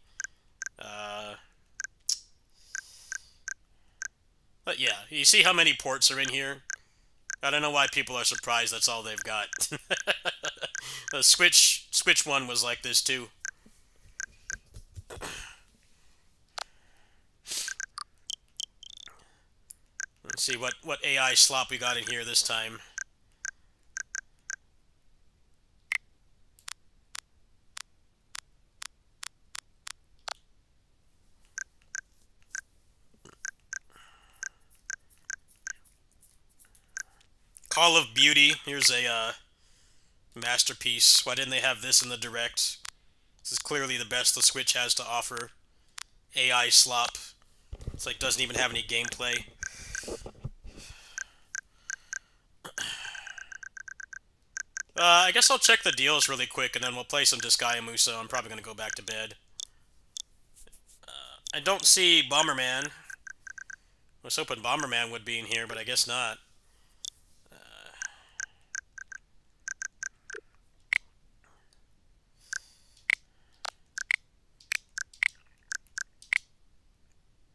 But yeah, you see how many ports are in here? I don't know why people are surprised that's all they've got. The Switch 1 was like this too. Let's see what AI slop we got in here this time. Call of Beauty. Here's a masterpiece. Why didn't they have this in the Direct? This is clearly the best the Switch has to offer. AI slop. It's like doesn't even have any gameplay. I guess I'll check the deals really quick and then we'll play some Disgaea Muso. I'm probably going to go back to bed. I don't see Bomberman. I was hoping Bomberman would be in here, but I guess not.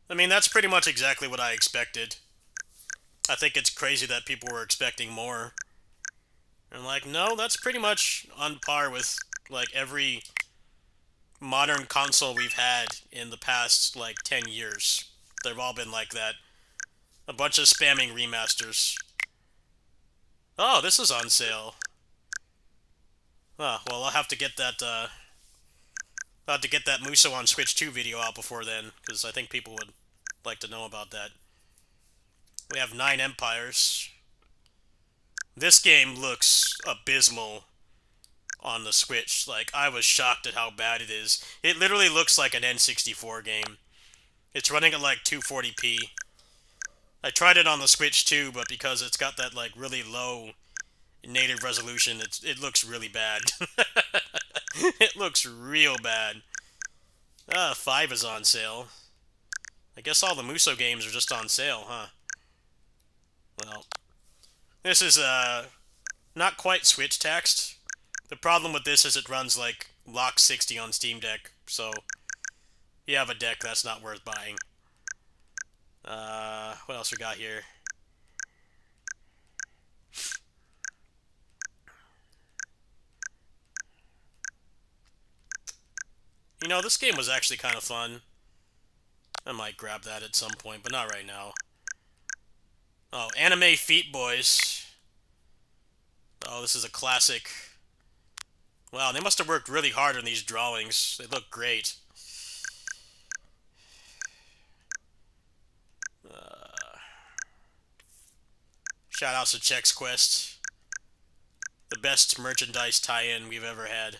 I mean, that's pretty much exactly what I expected. I think it's crazy that people were expecting more. And like, no, that's pretty much on par with, like, every modern console we've had in the past, like, 10 years. They've all been like that. A bunch of spamming remasters. Oh, this is on sale. Oh, well, I'll have to get that, I'll have to get that Muso on Switch 2 video out before then, because I think people would like to know about that. We have 9 Empires. This game looks abysmal on the Switch. Like, I was shocked at how bad it is. It literally looks like an N64 game. It's running at like 240p. I tried it on the Switch too, but because it's got that like really low native resolution, it looks really bad. It looks real bad. 5 is on sale. I guess all the Muso games are just on sale, huh? Well, this is not quite Switch taxed. The problem with this is it runs like Lock 60 on Steam Deck, so you have a deck that's not worth buying. What else we got here? You know, this game was actually kind of fun. I might grab that at some point, but not right now. Oh, Anime Feet Boys. Oh, this is a classic. Wow, they must have worked really hard on these drawings. They look great. Shoutouts to Chex Quest. The best merchandise tie-in we've ever had.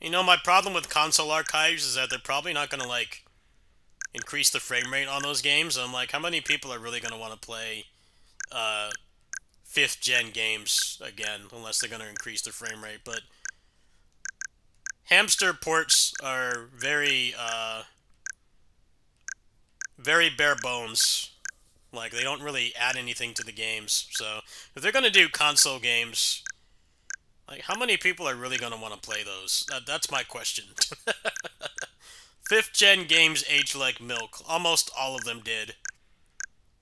You know, my problem with console archives is that they're probably not gonna, like, increase the frame rate on those games. I'm like, how many people are really going to want to play 5th gen games again, unless they're going to increase the frame rate? But hamster ports are very very bare bones. Like, they don't really add anything to the games. So if they're going to do console games, like, how many people are really going to want to play those? That's my question. 5th gen games age like milk. Almost all of them did.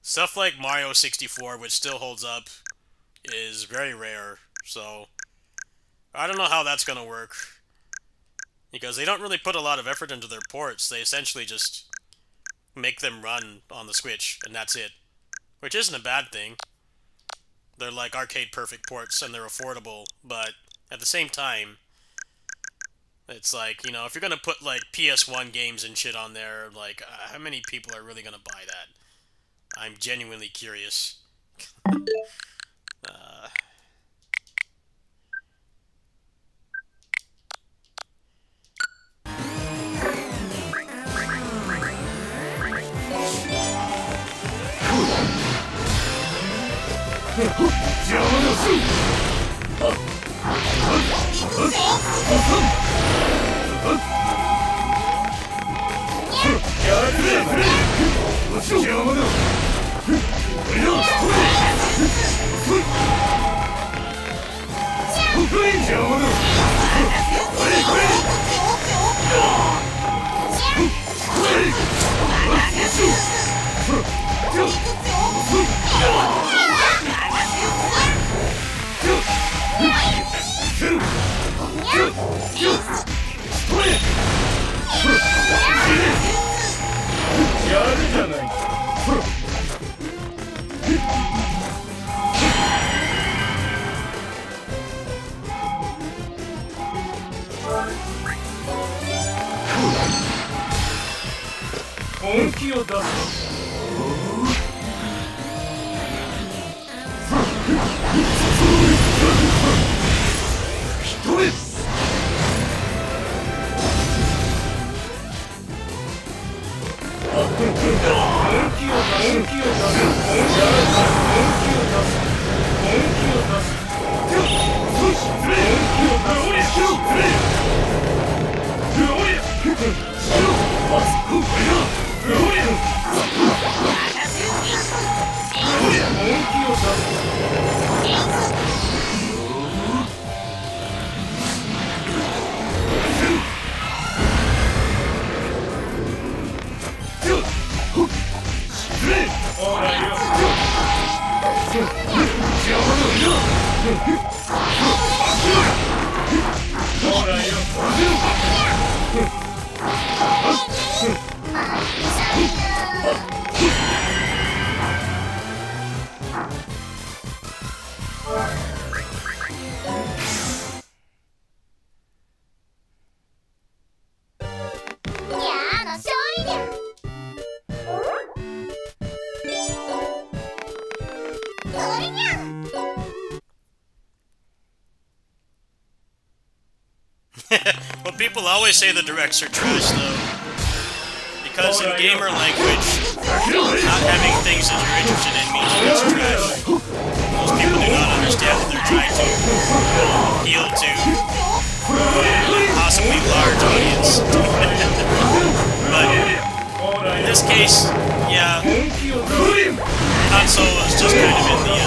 Stuff like Mario 64, which still holds up, is very rare. So I don't know how that's going to work, because they don't really put a lot of effort into their ports. They essentially just make them run on the Switch, and that's it. Which isn't a bad thing. They're like arcade perfect ports, and they're affordable, but at the same time, it's like, you know, if you're gonna put like PS1 games and shit on there, like, how many people are really gonna buy that? I'm genuinely curious. Well, people always say the directs are trash, though. Because in gamer language, not having things that you're interested in means that it's trash. Most people do not understand that they're trying to appeal to a possibly large audience. But in this case, yeah, console is just kind of in the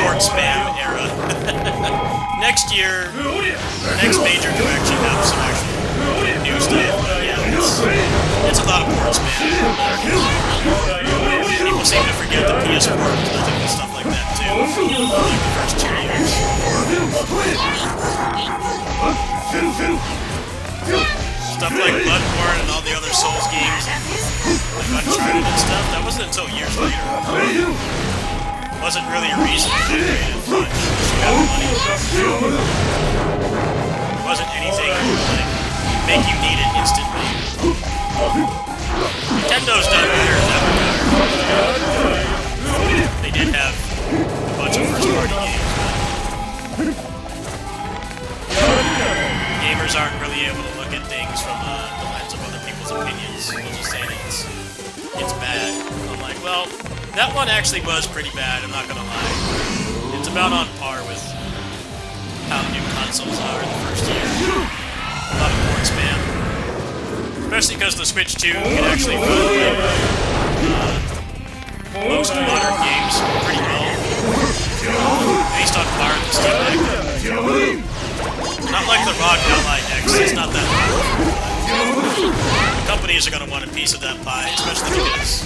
port spam era. Next year, next major direct should have some actual new stuff. But yeah, it's a lot of port spam. People seem to forget the PS4 and stuff like that too. Like the first 2 years. Stuff like Bloodborne and all the other Souls games, like Uncharted and stuff, that wasn't until years later. Wasn't really a reason to create it, but you have money. It wasn't anything like make you need it instantly. Nintendo's done better in that regard. They did have a bunch of first-party games, but gamers aren't really able to look at things from the lens of other people's his opinions. He'll just say that it's bad. I'm like, well, that one actually was pretty bad, I'm not gonna lie. It's about on par with how new consoles are in the first year. A lot of port spam. Especially because the Switch 2 can actually run most modern games pretty well. Based on par than Steam Deck. Not like the ROG Ally X, it's not that hard. Companies are going to want a piece of that pie, especially because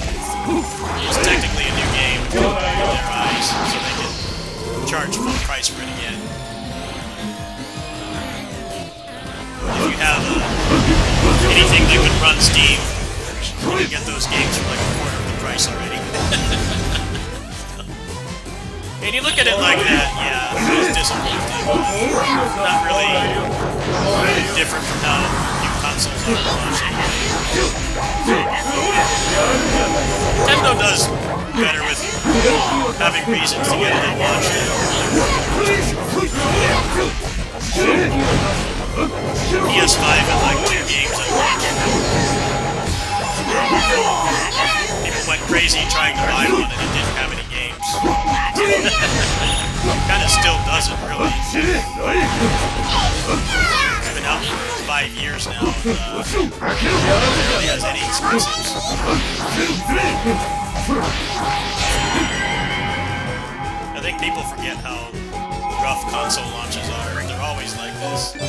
it's technically a new game in their eyes, so they can charge full price for it again. If you have anything that would run Steam, you can get those games for like a quarter of the price already. And you look at it like that, yeah, it's disappointing. Not really different from how new consoles are launching. Nintendo does better with having reasons to get it at launch. PS5 had like 2 games at launch. People went crazy trying to buy one and it didn't have any games. Kinda still doesn't, really. It's been out for 5 years now. Barely has any exclusives. I think people forget how rough console launches are. They're always like this. You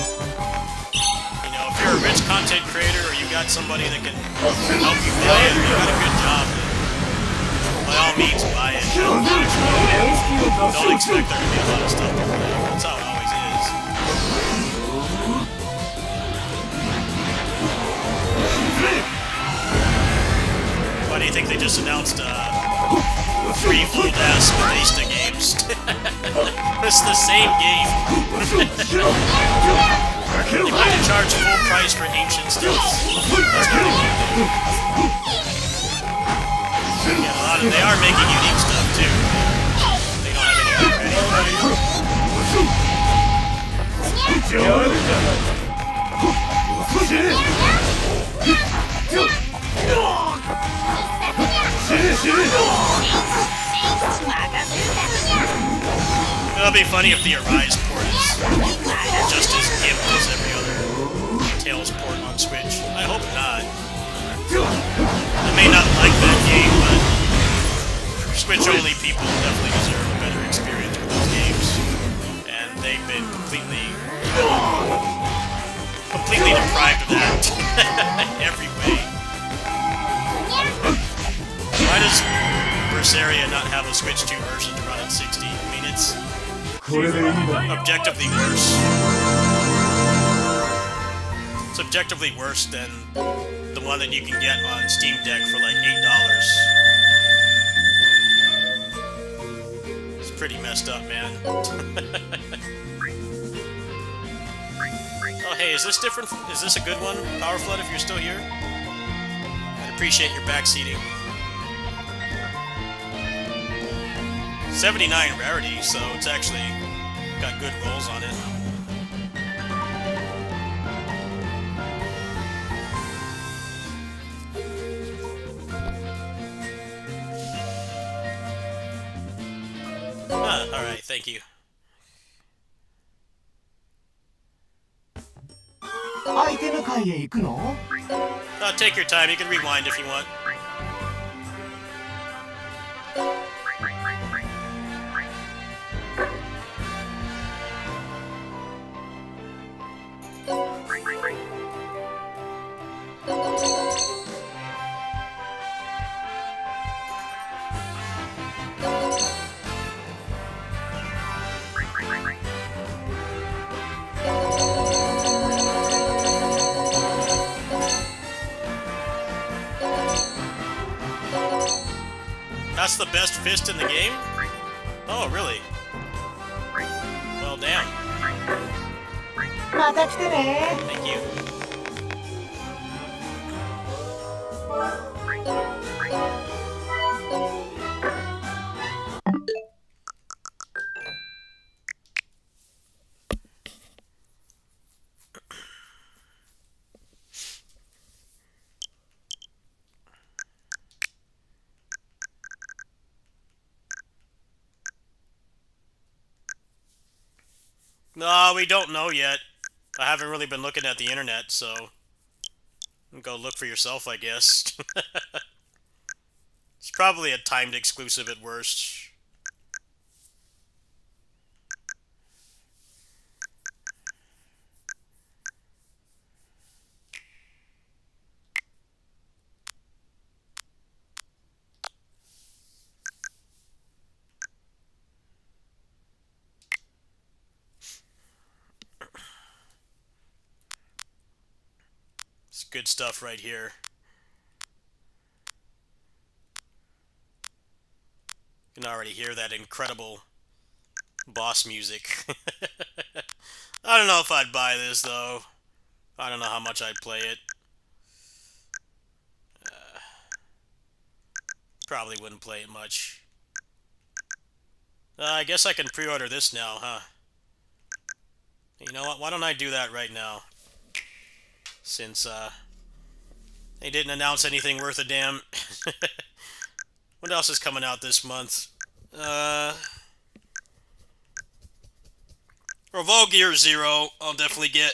know, if you're a rich content creator or you got somebody that can help you buy it, you got a good job, by all means buy it. Don't expect there to be a lot of stuff to play. That's how it always is. Why do you think they just announced 3 old-ass Bethesda games? It's the same game. They're going to charge full price for ancient stuff. That's what they're going to do. Yeah, they are making unique stuff too. They don't have anything ready. It'll be funny if the Arise port is just as gimped as every other Tales port on Switch. I hope not. I may not like that game, but Switch-only people definitely deserve a better experience with those games. And they've been completely deprived of that every way. Why does Berseria not have a Switch 2 version to run at 60? I mean, it's objectively worse. It's objectively worse than the one that you can get on Steam Deck for like $8. It's pretty messed up, man. Oh, hey, is this different? Is this a good one, Power Flood, if you're still here? I'd appreciate your backseating. 79 rarity, so it's actually got good rolls on it. Alright, thank you. Take your time, you can rewind if you want. That's the best fist in the game? Oh, really? Well, damn. Thank you. No, we don't know yet. I haven't really been looking at the internet, so go look for yourself, I guess. It's probably a timed exclusive at worst. It's good stuff right here. You can already hear that incredible boss music. I don't know if I'd buy this, though. I don't know how much I'd play it. Probably wouldn't play it much. I guess I can pre-order this now, huh? You know what? Why don't I do that right now? Since, they didn't announce anything worth a damn. What else is coming out this month? Revolve Gear Zero, I'll definitely get.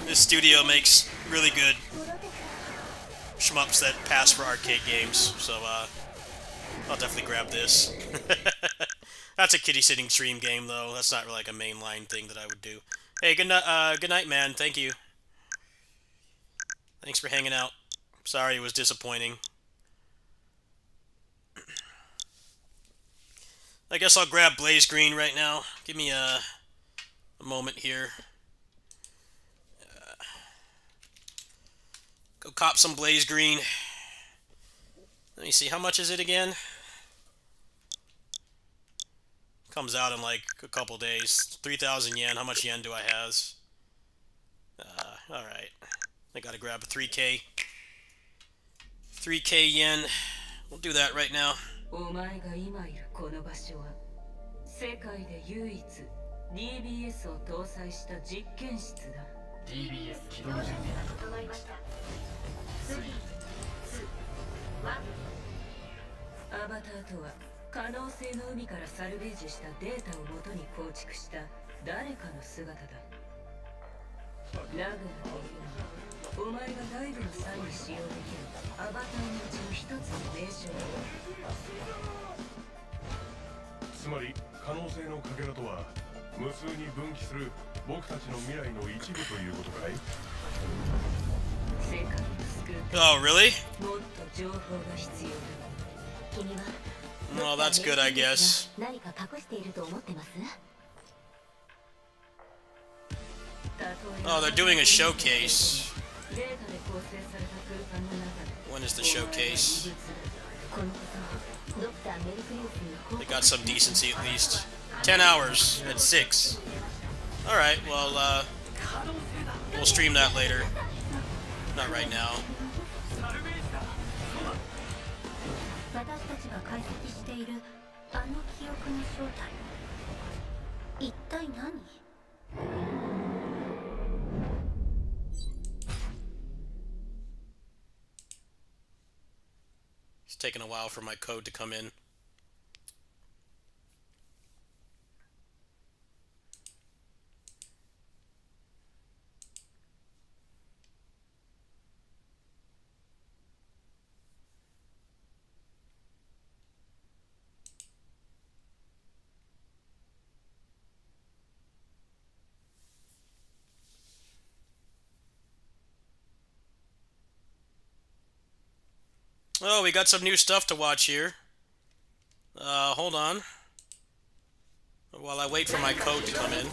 This studio makes really good shmups that pass for arcade games, so I'll definitely grab this. That's a kitty sitting stream game, though. That's not really like a mainline thing that I would do. Hey, good night, man. Thank you. Thanks for hanging out. Sorry it was disappointing. I guess I'll grab Blaze Green right now. Give me a moment here. Go cop some Blaze Green. Let me see, how much is it again? Comes out in like a couple days. 3,000 yen. How much yen do I have? Alright. I gotta grab a 3K. 3K yen. We'll do that right now. お前が今いるこの場所は世界で唯一 DBS を搭載した実験室だ DBS 起動準備が整いました3、2、1アバターとは可能性の海からサルベージしたデータをもとに構築した誰かの姿だラグナというのはお前が外部の際に使用できるアバターのうちの一つの名称だつまり可能性のかけらとは無数に分岐する僕たちの未来の一部ということかい世界を救う Oh, really? もっと情報が必要だ君は Well, that's good, I guess. 何か隠していると思ってます Oh, they're doing a showcase. データで構成された空間の中で When is the showcase? このことをドクターメルクリウスに報 They 告 got some decency at least. 10 hours at 6. Alright, well, we'll stream that later. Not right now. 私たちが解析しているあの記憶の正体一体何 It's taking a while for my code to come in. Oh, we got some new stuff to watch here. Hold on. While I wait for my code to come in.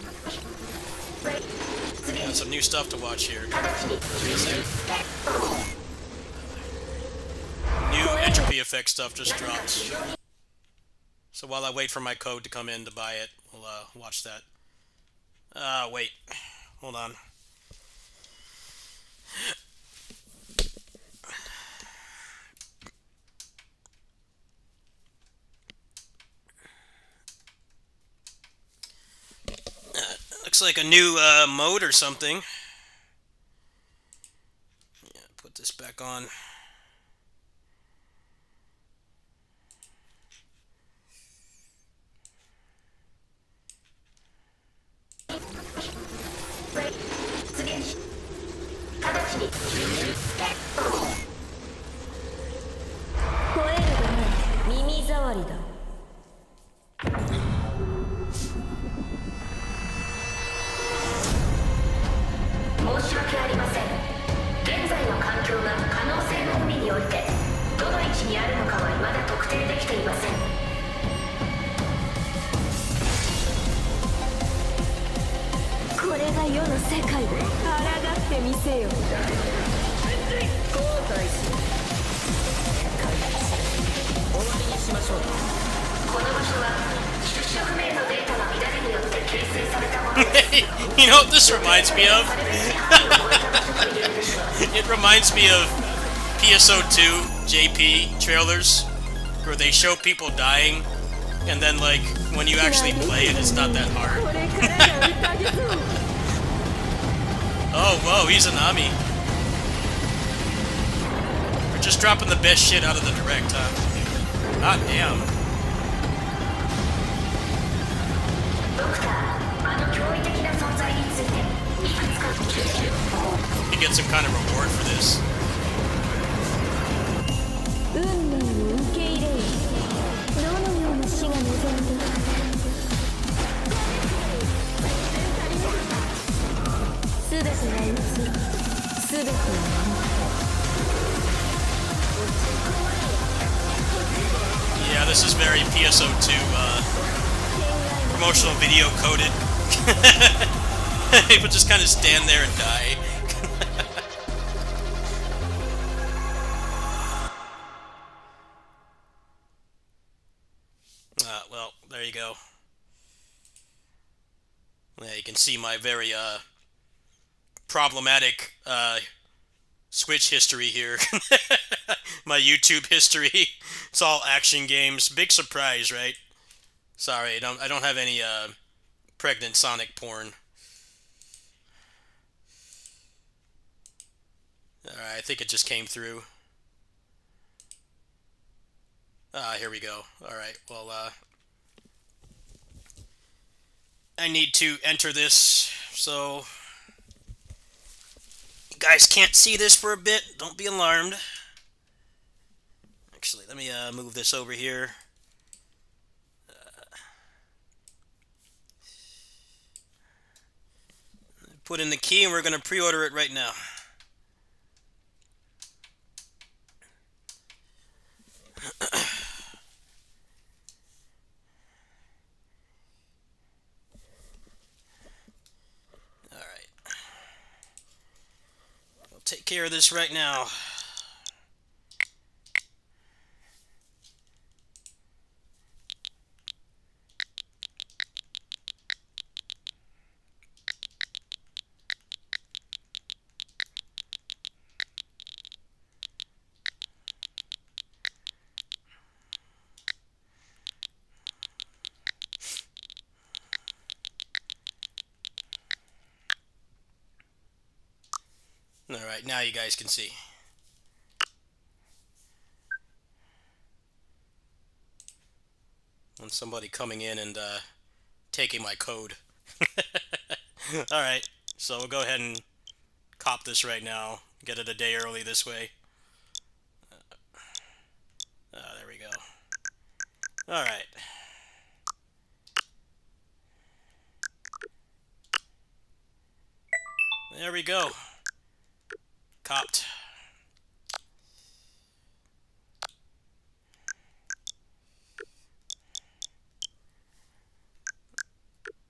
Got some new stuff to watch here. New entropy effect stuff just dropped. So while I wait for my code to come in to buy it, we'll watch that. Wait. Hold on. Looks like a new mode or something. Yeah, put this back on. 吠えるがない耳障りだ申し訳ありません現在の環境が可能性の海においてどの位置にあるのかは未だ特定できていませんこれが世の世界だ抗ってみせよ後悔する終わりにしましょうこの場所は出所不明のデータの乱れによって形成されたものです You know what this reminds me of? It reminds me of PSO2 JP trailers, where they show people dying, and then like when you actually play it, it's not that hard. Oh, whoa, he's an Ami. We're just dropping the best shit out of the direct, huh? Hot damn. You get some kind of reward for this. 運命を受け入れよどのような死が望んだ全てが映る全てを Yeah, this is very PSO2 promotional video coded. People just kind of stand there and die. Well, there you go. Yeah, you can see my very problematic Switch history here. My YouTube history. It's all action games. Big surprise, right? Sorry, I don't have any pregnant Sonic porn. Alright, I think it just came through. Here we go. Alright, well, I need to enter this, so you guys can't see this for a bit. Don't be alarmed. Actually, let me move this over here. Put in the key, and we're going to pre-order it right now. Alright. We'll take care of this right now. Alright, now you guys can see. And somebody coming in and taking my code. Alright, so we'll go ahead and cop this right now. Get it a day early this way. There we go. Alright. There we go. Copped.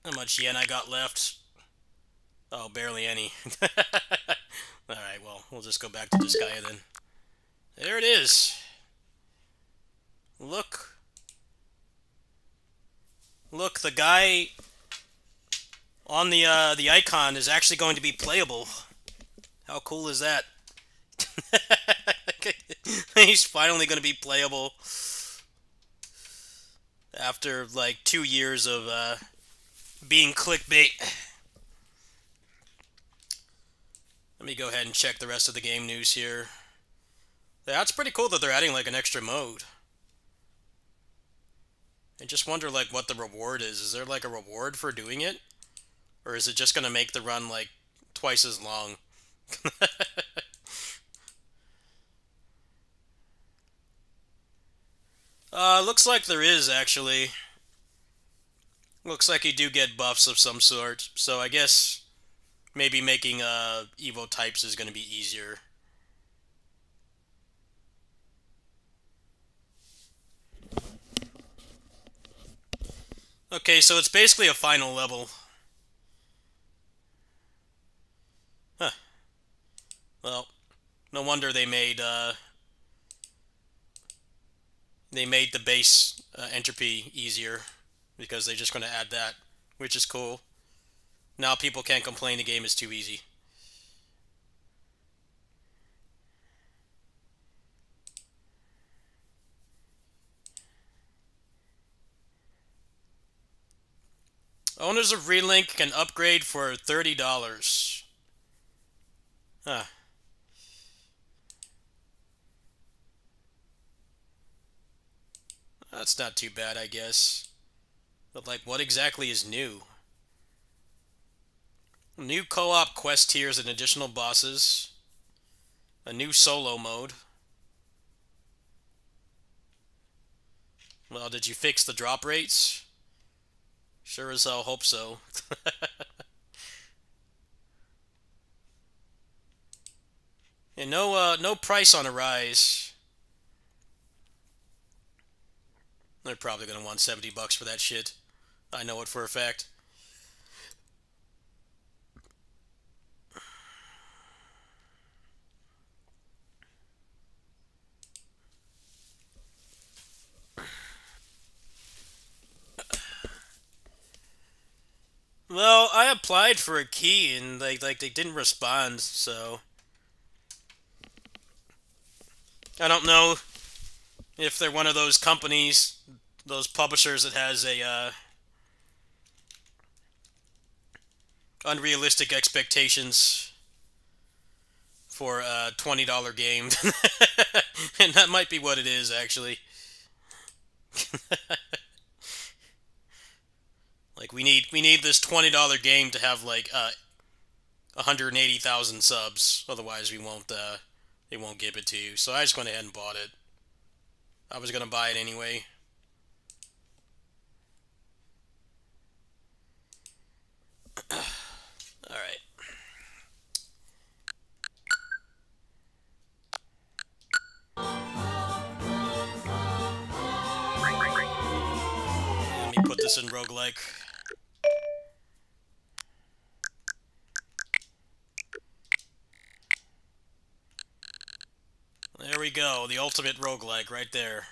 How much yen I got left? Oh, barely any. Alright, well, we'll just go back to this guy then. There it is. Look. Look, the guy on the icon is actually going to be playable. How cool is that? He's finally going to be playable after like 2 years of being clickbait. Let me go ahead and check the rest of the game news here. That's pretty cool that they're adding like an extra mode. I just wonder like what the reward is. Is there like a reward for doing it? Or is it just going to make the run like twice as long? Looks like there is, actually. Looks like you do get buffs of some sort, so I guess maybe making Evo types is going to be easier. Okay, so it's basically a final level. Huh. Well, no wonder they made the base entropy easier, because they're just going to add that, which is cool. Now people can't complain the game is too easy. Owners of Relink can upgrade for $30. Huh. That's not too bad, I guess. But, like, what exactly is new? New co-op quest tiers and additional bosses. A new solo mode. Well, did you fix the drop rates? Sure as hell hope so. And no price on a rise. They're probably gonna want $70 for that shit. I know it for a fact. Well, I applied for a key and they didn't respond, so I don't know if they're one of those companies, those publishers that has a unrealistic expectations for a $20 game. And that might be what it is, actually. Like, we need this $20 game to have like 180,000 subs, otherwise we won't they won't give it to you. So I just went ahead and bought it. I was gonna buy it anyway. Alright. Let me put this in roguelike. There we go, the ultimate roguelike right there.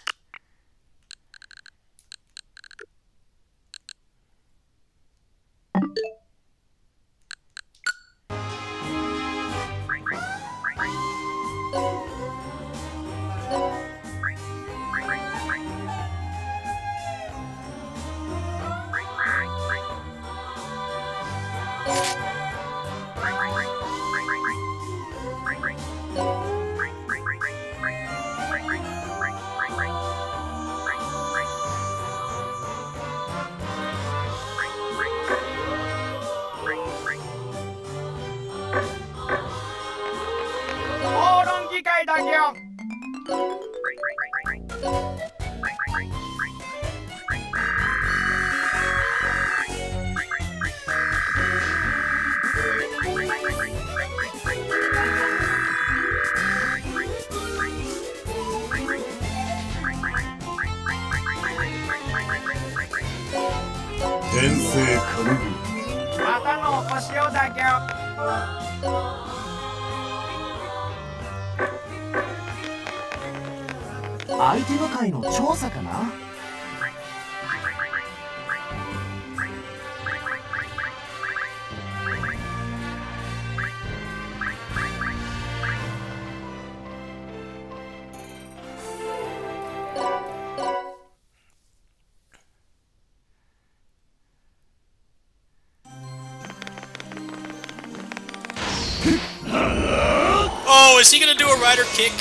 Oh, is he gonna do a rider kick?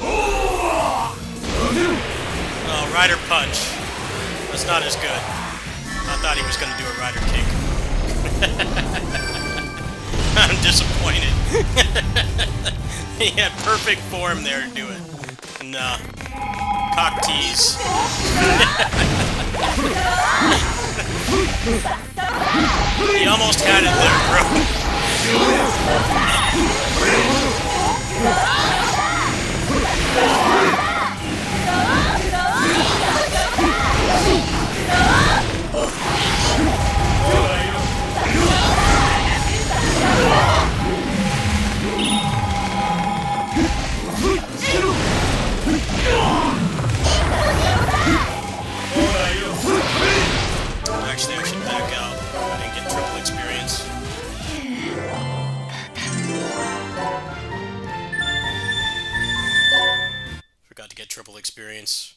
Oh, rider punch. That's not as good. I thought he was gonna do a rider kick. I'm disappointed. He had perfect form there to do it. Nah. cock tease. He almost had it there, Actually, I should back out. I didn't get triple experience. Forgot to get triple experience.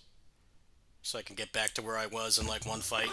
So I can get back to where I was in like one fight.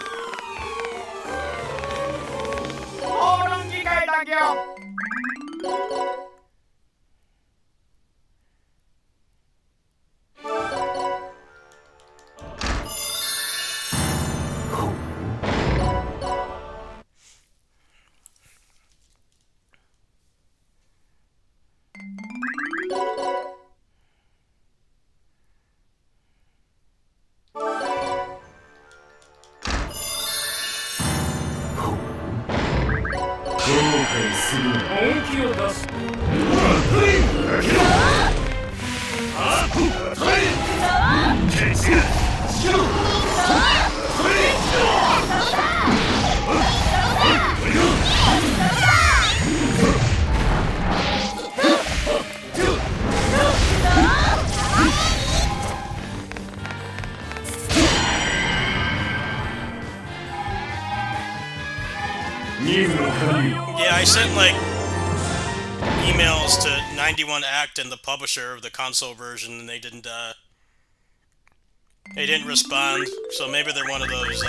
Yeah, I sent like emails to 91 Act and the publisher of the console version, and they didn't respond. So maybe they're one of those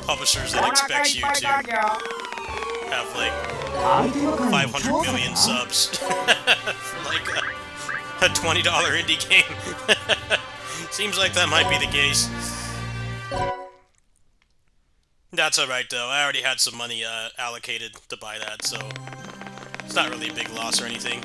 publishers that expects you to have like 500 million subs for like a $20 indie game. Seems like that might be the case. That's alright though, I already had some money allocated to buy that, so it's not really a big loss or anything.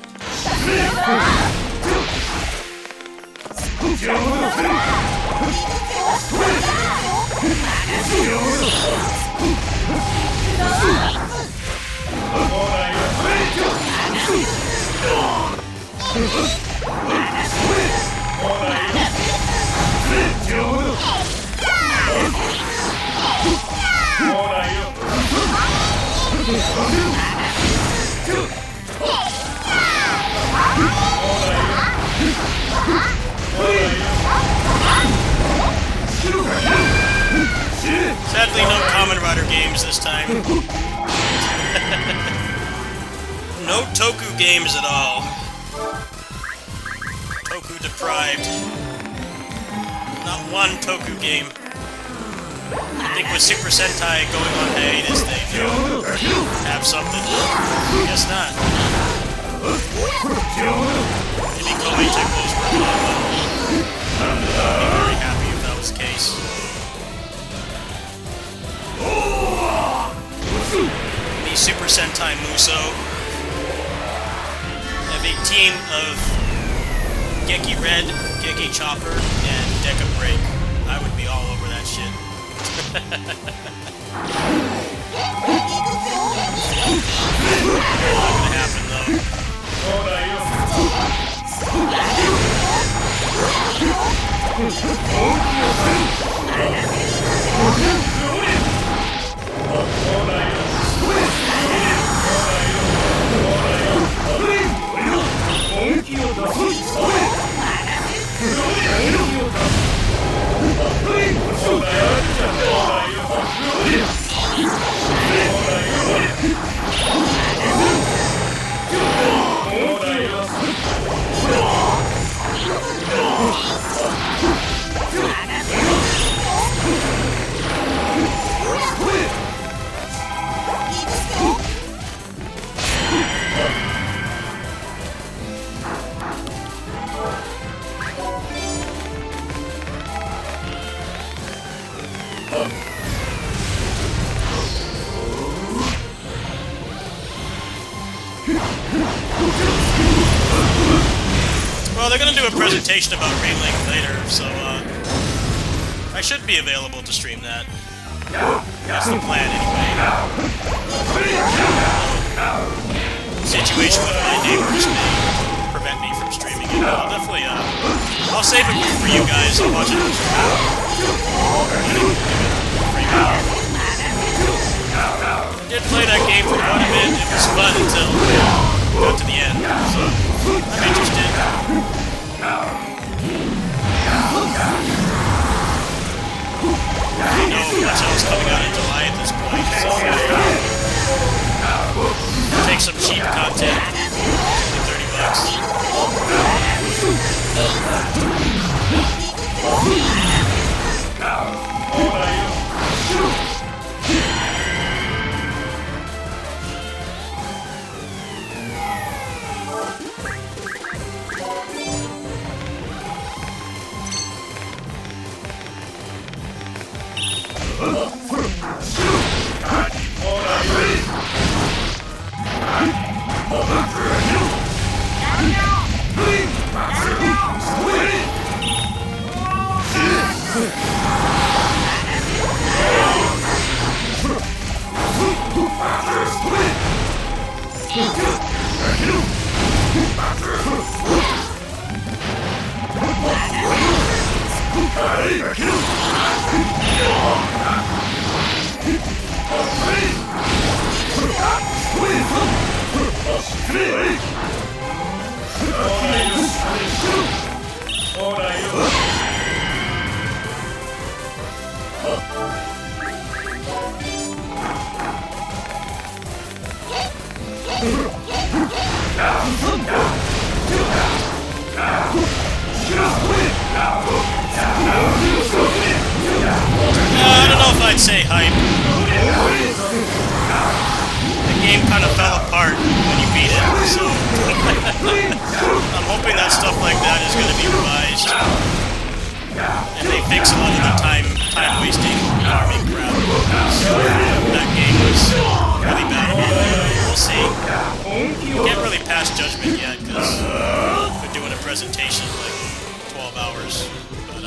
Sadly, no Kamen Rider games this time. No Toku games at all. Toku deprived. Not one Toku game. I think with Super Sentai going on hiatus, they have something. Guess not. Maybe Koei Tecmo's working on one. I'd be very happy if that was the case. The Super Sentai Muso. Have a team of Geki Red, Geki Chopper, and Deca Break. I would be all over that shit. Not gonna happen though. Well, they're gonna do a presentation about Relink later, so I should be available to stream that. That's the plan, anyway. Situation with my neighbors may prevent me from streaming it. I'll definitely, I'll save it for you guys. I'll watch it on stream. I did play that game for quite a bit. It was fun until we got to the end. So I'm interested. I know much else coming out in July at this point, so take some cheap content, only I don't know if I'd say hype. The game kind of fell apart when you beat it, so I'm hoping that stuff like that is going to be revised. And they fix a lot of the time-wasting farming crap. That game was really bad. We'll see. We can't really pass judgment yet because we're doing a presentation like 12 hours. But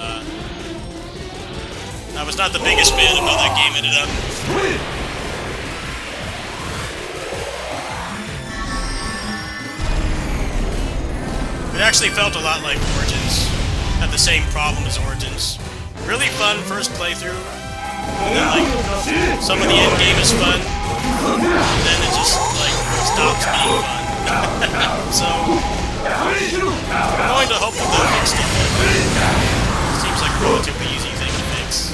I was not the biggest fan of how that game ended up. It actually felt a lot like Origins. Had the same problem as Origins. Really fun first playthrough. And then, like, some of the end game is fun. And then it just, like, stops being fun. So, I'm going to hope that they'll fix it. Seems like a relatively easy thing to fix.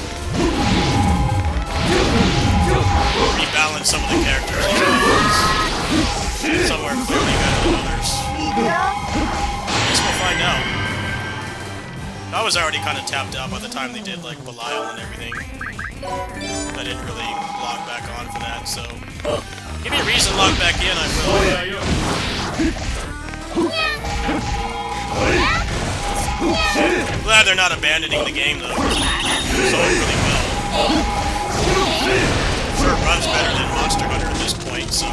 Rebalance some of the characters. Some are clearly better than others. I guess we'll find out. I was already kind of tapped out by the time they did, like, Belial and everything. I didn't really log back on for that, so... Give me a reason to log back in, I will. I'm glad they're not abandoning the game, though. It's going really well. Sure, it runs better than Monster Hunter at this point, so...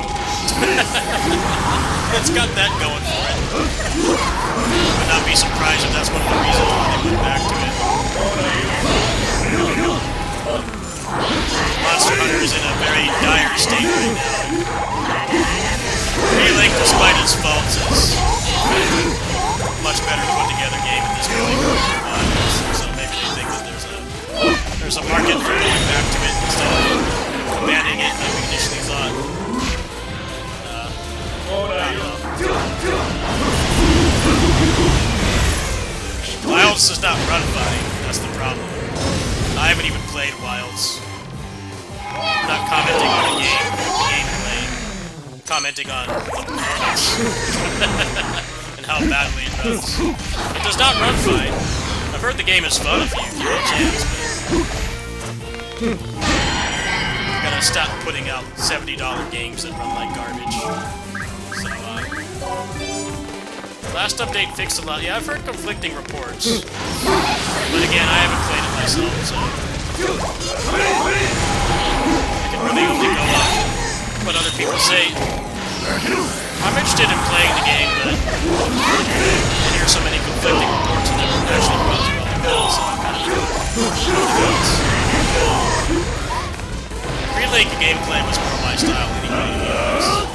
It's got that going for it. Would not be surprised if that's one of the reasons why they went back to it. Monster Hunter is in a very dire state right now. Relink, despite its faults, is a much better put together game at this point. So maybe they think that there's a market for going back to it instead of abandoning it like we initially thought. Wilds does not run funny, that's the problem. I haven't even played Wilds. I'm not commenting on the gameplay. I'm commenting on the performance. And how badly it runs. It does not run fine. I've heard the game is fun if you give it a chance, but... you gotta stop putting out $70 games that run like garbage. So, last update fixed a lot. Yeah, I've heard conflicting reports. But again, I haven't played it myself, so... I can really only go off what other people say. I'm interested in playing the game, but... heard so many conflicting reports and never actually brought to other battles, so I'm kind of Relink gameplay was more my style anyway, to be honest.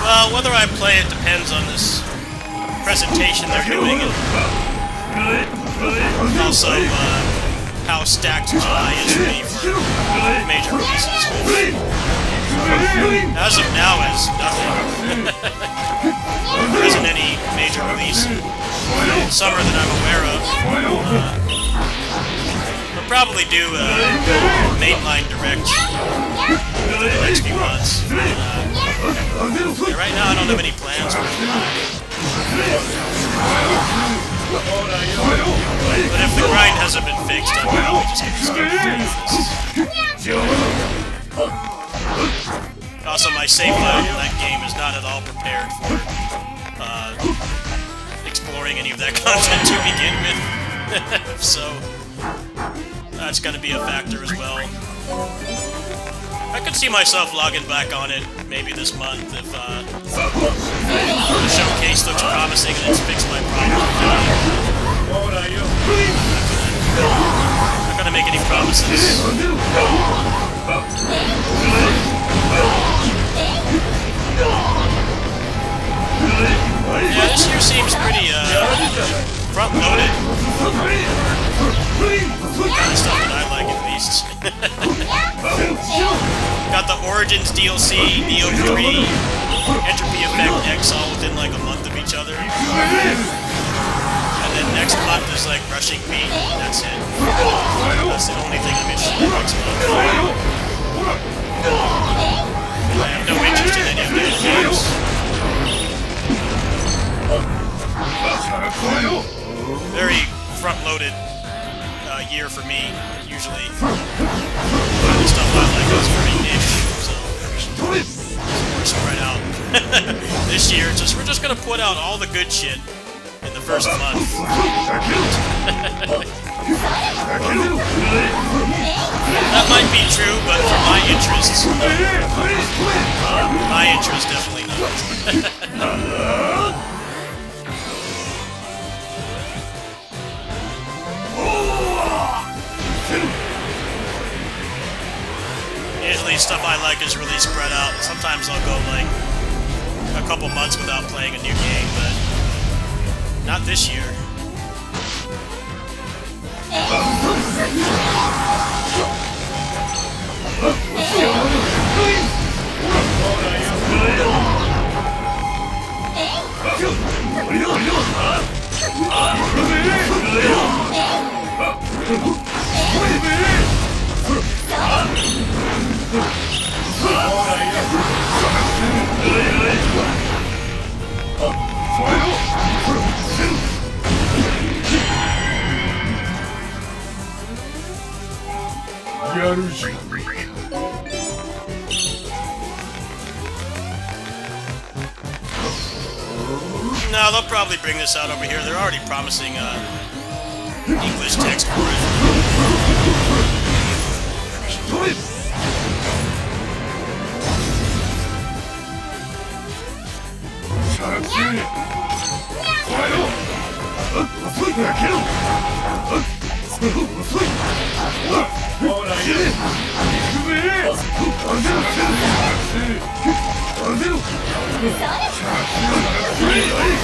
Well, whether I play it depends on this presentation they're doing, and also how stacked July is for me for major releases. As of now, it's nothing. There isn't any major release in summer that I'm aware of. We'll probably do a mainline direct for the next few months. Yeah, right now I don't have any plans for July. But if the grind hasn't been fixed, I'm probably just going to skip through this. Also, my save file in that game is not at all prepared for exploring any of that content to begin with. So, that's going to be a factor as well. I could see myself logging back on it maybe this month if the showcase looks promising and it's fixed my problem. I'm not gonna make any promises. Yeah, this year seems pretty front-loaded. Kind of stuff that I like, at least. Got the Origins DLC, Neo 3, Entropy Effect X all within like a month of each other. And then next month is like Rushing Beat, and that's it. That's the only thing I'm interested in next month. I have no interest in any of the other games. Very front-loaded year for me, usually. The stuff I like is very niche, so we're spread out. This year, we're just gonna put out all the good shit in the first month. That might be true, but for my interests, definitely not. Usually stuff I like is really spread out. Sometimes I'll go like a couple months without playing a new game, but not this year. やるじゃねNo, they'll probably bring this out over here. They're already promising English text for it. Really?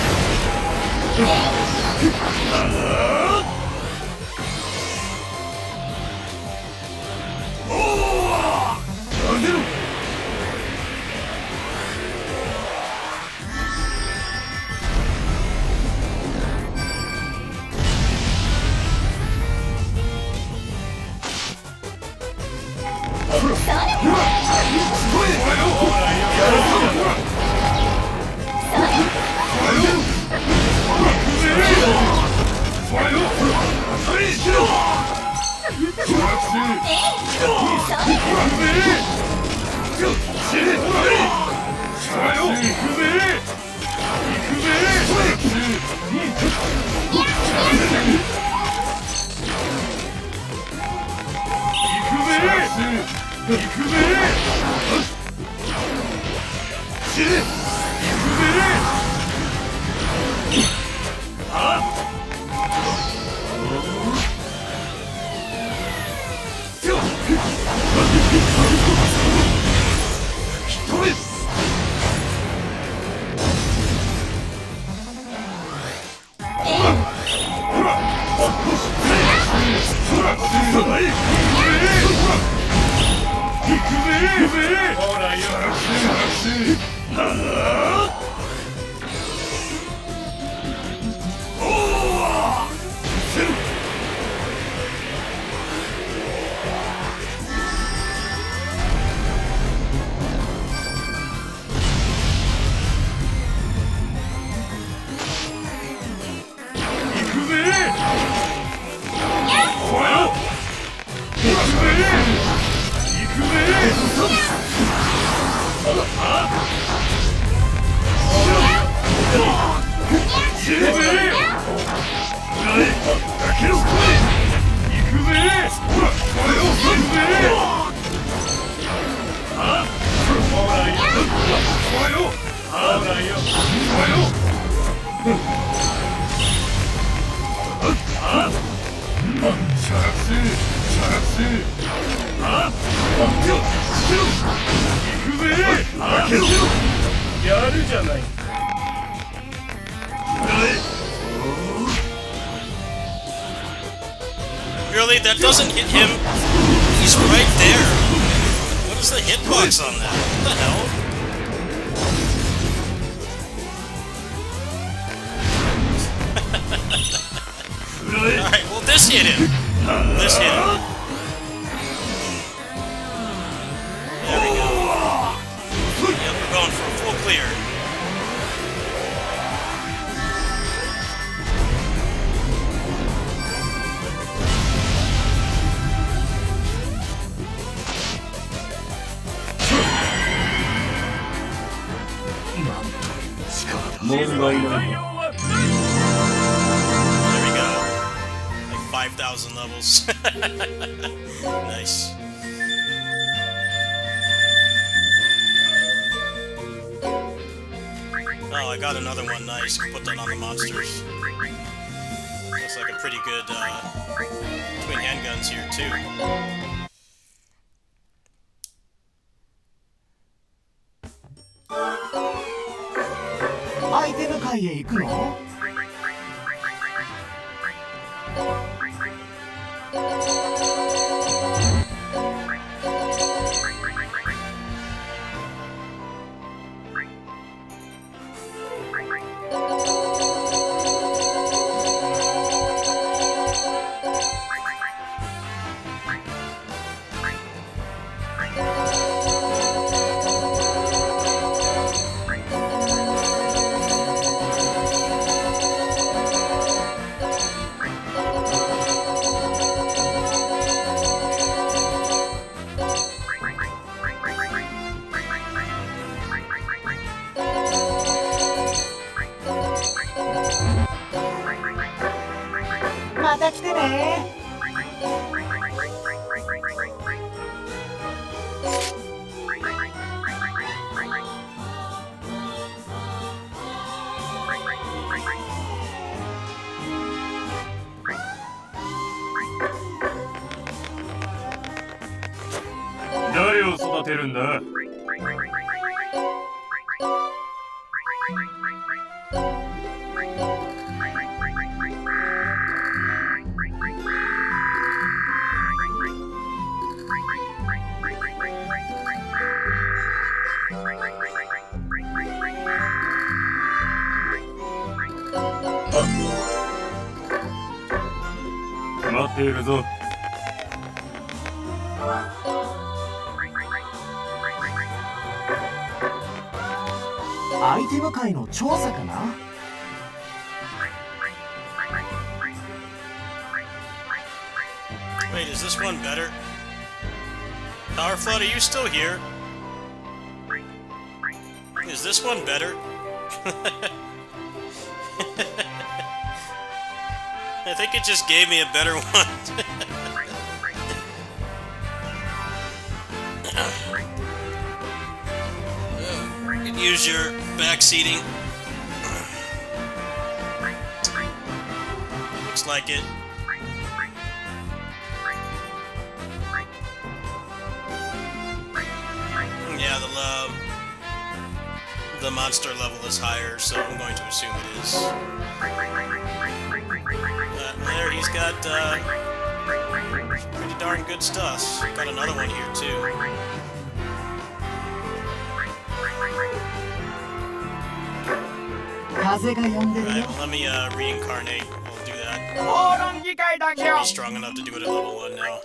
That doesn't hit him? He's right there. What is the hitbox on that? What the hell? Alright, well this hit him. This hit him. There we go. Yep, we're going for a full clear. There we go. Like 5,000 levels. Nice. Oh, I got another one. Nice. Put that on the monsters. Looks like a pretty good twin handguns here, too. アイテム会へ行くの？また来てね。誰を育てるんだ。待っているぞ。アイテム界の調査かな。Wait, is this one better? Power Flood, are you still here? Is this one better? I think it just gave me a better one. You can use your back seating. Looks like it. Yeah, the monster level is higher, so I'm going to assume it is. There, he's got pretty darn good stuff. Got another one here too. Right, well, let me reincarnate. We'll do that. Should be strong enough to do it at level 1 now.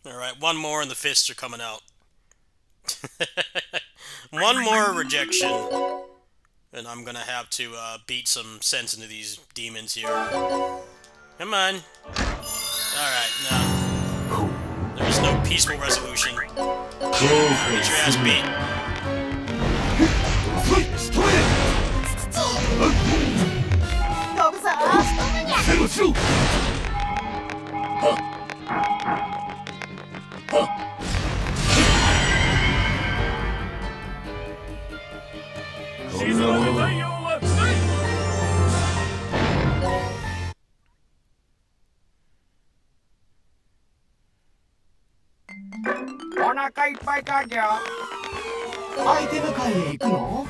Alright, one more and the fists are coming out. One more rejection. And I'm gonna have to beat some sense into these demons here. Come on. Alright, no. There's no peaceful resolution. Get your ass beat.アイテム界へ行くの？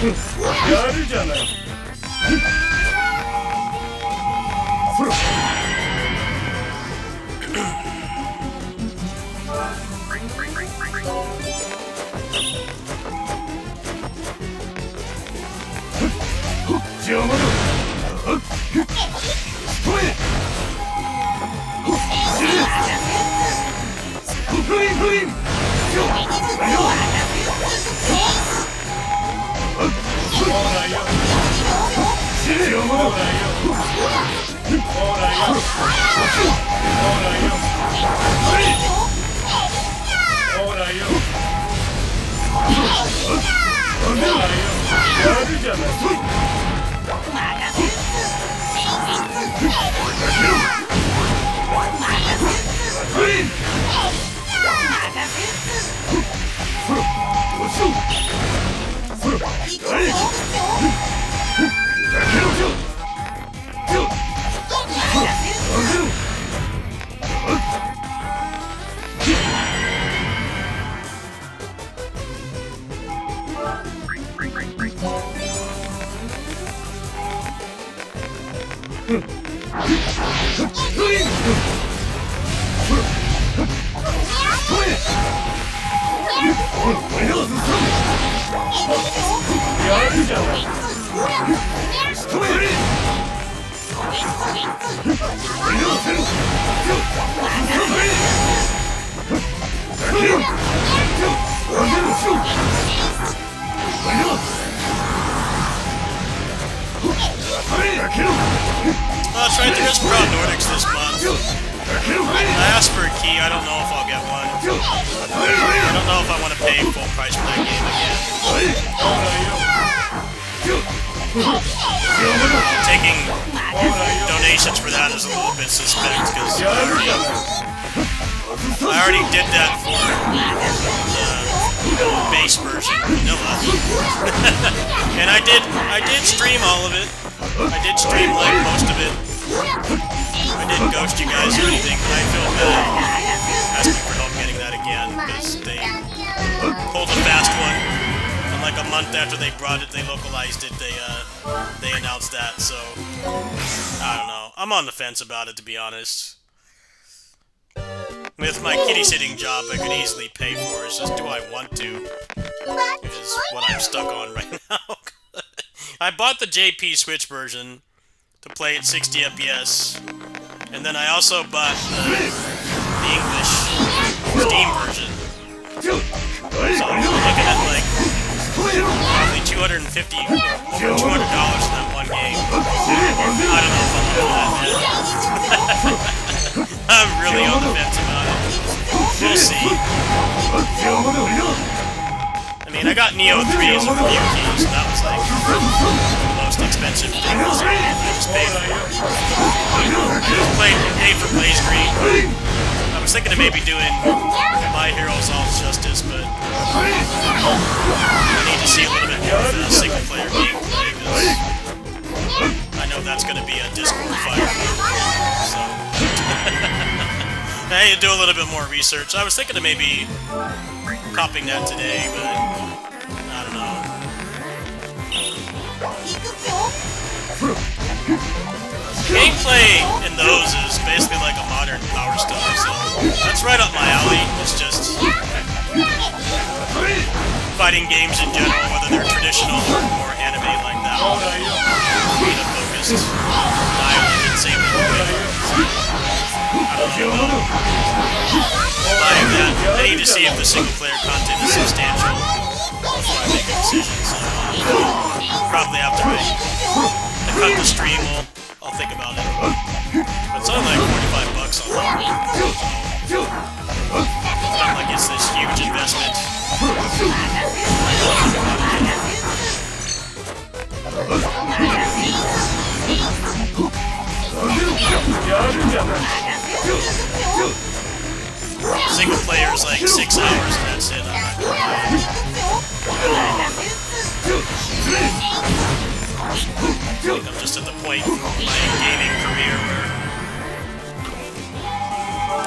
やるじゃない。邪魔だ。That's right, there is Proud Nordics this month. I asked for a key, I don't know if I'll get one. I don't know if I want to pay full price for that game again. Taking donations for that is a little bit suspect, because I already did that for the base version, vanilla. And I did stream all of it. I did stream like most of it. I didn't ghost you guys or anything, but I feel bad asking for help getting that again, because they pulled a fast one. And like a month after they brought it, they localized it, they announced that, so I don't know. I'm on the fence about it, to be honest. With my kitty sitting job, I could easily pay for it. It's just, do I want to? Is what I'm stuck on right now. I bought the JP Switch version to play at 60 FPS, and then I also bought the English Steam version. So I'm looking at like probably $250, over $200 in that one game. I don't know if I'm doing that, man. I'm really on the fence about it. We'll see. I mean, I got Neo 3 as a review key, so that was like the most expensive thing I just paid for. I just paid for Blaze Green. I was thinking of maybe doing My Heroes All Justice, but I need to see a little bit more of the single player gameplay, because I know that's going to be a Discord fight. So I need to do a little bit more research. I was thinking of maybe copying that today, but I don't know. Gameplay in those is basically like a modern Power Stone, so that's right up my alley. It's just fighting games in general, whether they're traditional or more anime like that one. Arena focused, violent, insanely quick. I don't know. Buying that, I need to see if the single player content is substantial before I make a decision. So probably after I cut the stream, I'll think about it. But it's only like $45 online. So it's not like it's this huge investment. Single player is like 6 hours and that's it. I'm not gonna lie. I think I'm just at the point in my gaming career where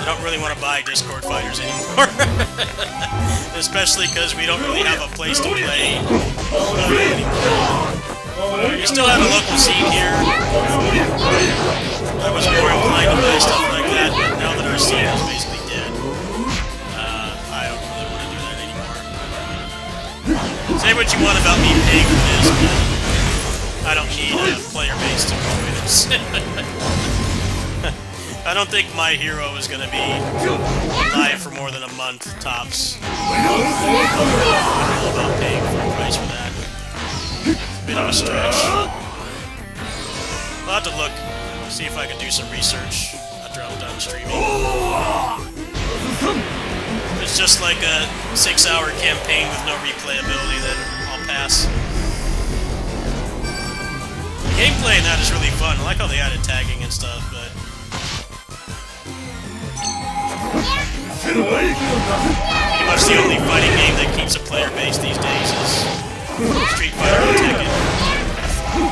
I don't really want to buy Discord fighters anymore. Especially because we don't really have a place to play anymore. We still have a local scene here. I was more inclined to buy stuff like that, but now that our scene is basically dead, I don't really want to do that anymore. Say what you want about me paying for this, but I don't need a player base to enjoy this. I don't think My Hero is going to be live for more than a month, tops. I don't know about paying full price for that. Bit of a stretch. I'll have to look, see if I can do some research after I'm done streaming. If it's just like a 6-hour campaign with no replayability, then I'll pass. The gameplay in that is really fun. I like how they added tagging and stuff, but pretty much the only fighting game that keeps a player base these days is Street Fighter and Tekken.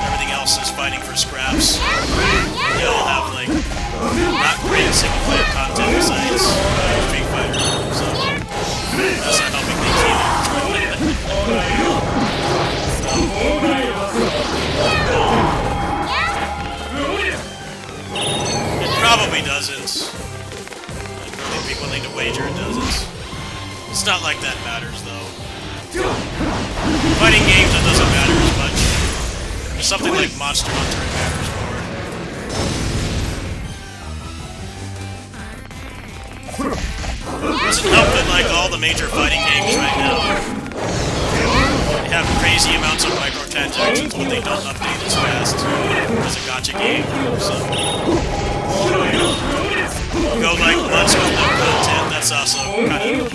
Everything else is fighting for scraps. They all have, like, not great single-player content besides Street Fighter, so that's not helping things either. It probably doesn't. I'd really be willing to wager it doesn't. It's not like that matters, though. Fighting games, it doesn't matter as much. There's something like Monster Hunter it matters more. It doesn't help that, like, all the major fighting games right now, they have crazy amounts of microtransactions, but they don't update as fast as a gacha game, so go like months with no content, that's also kind of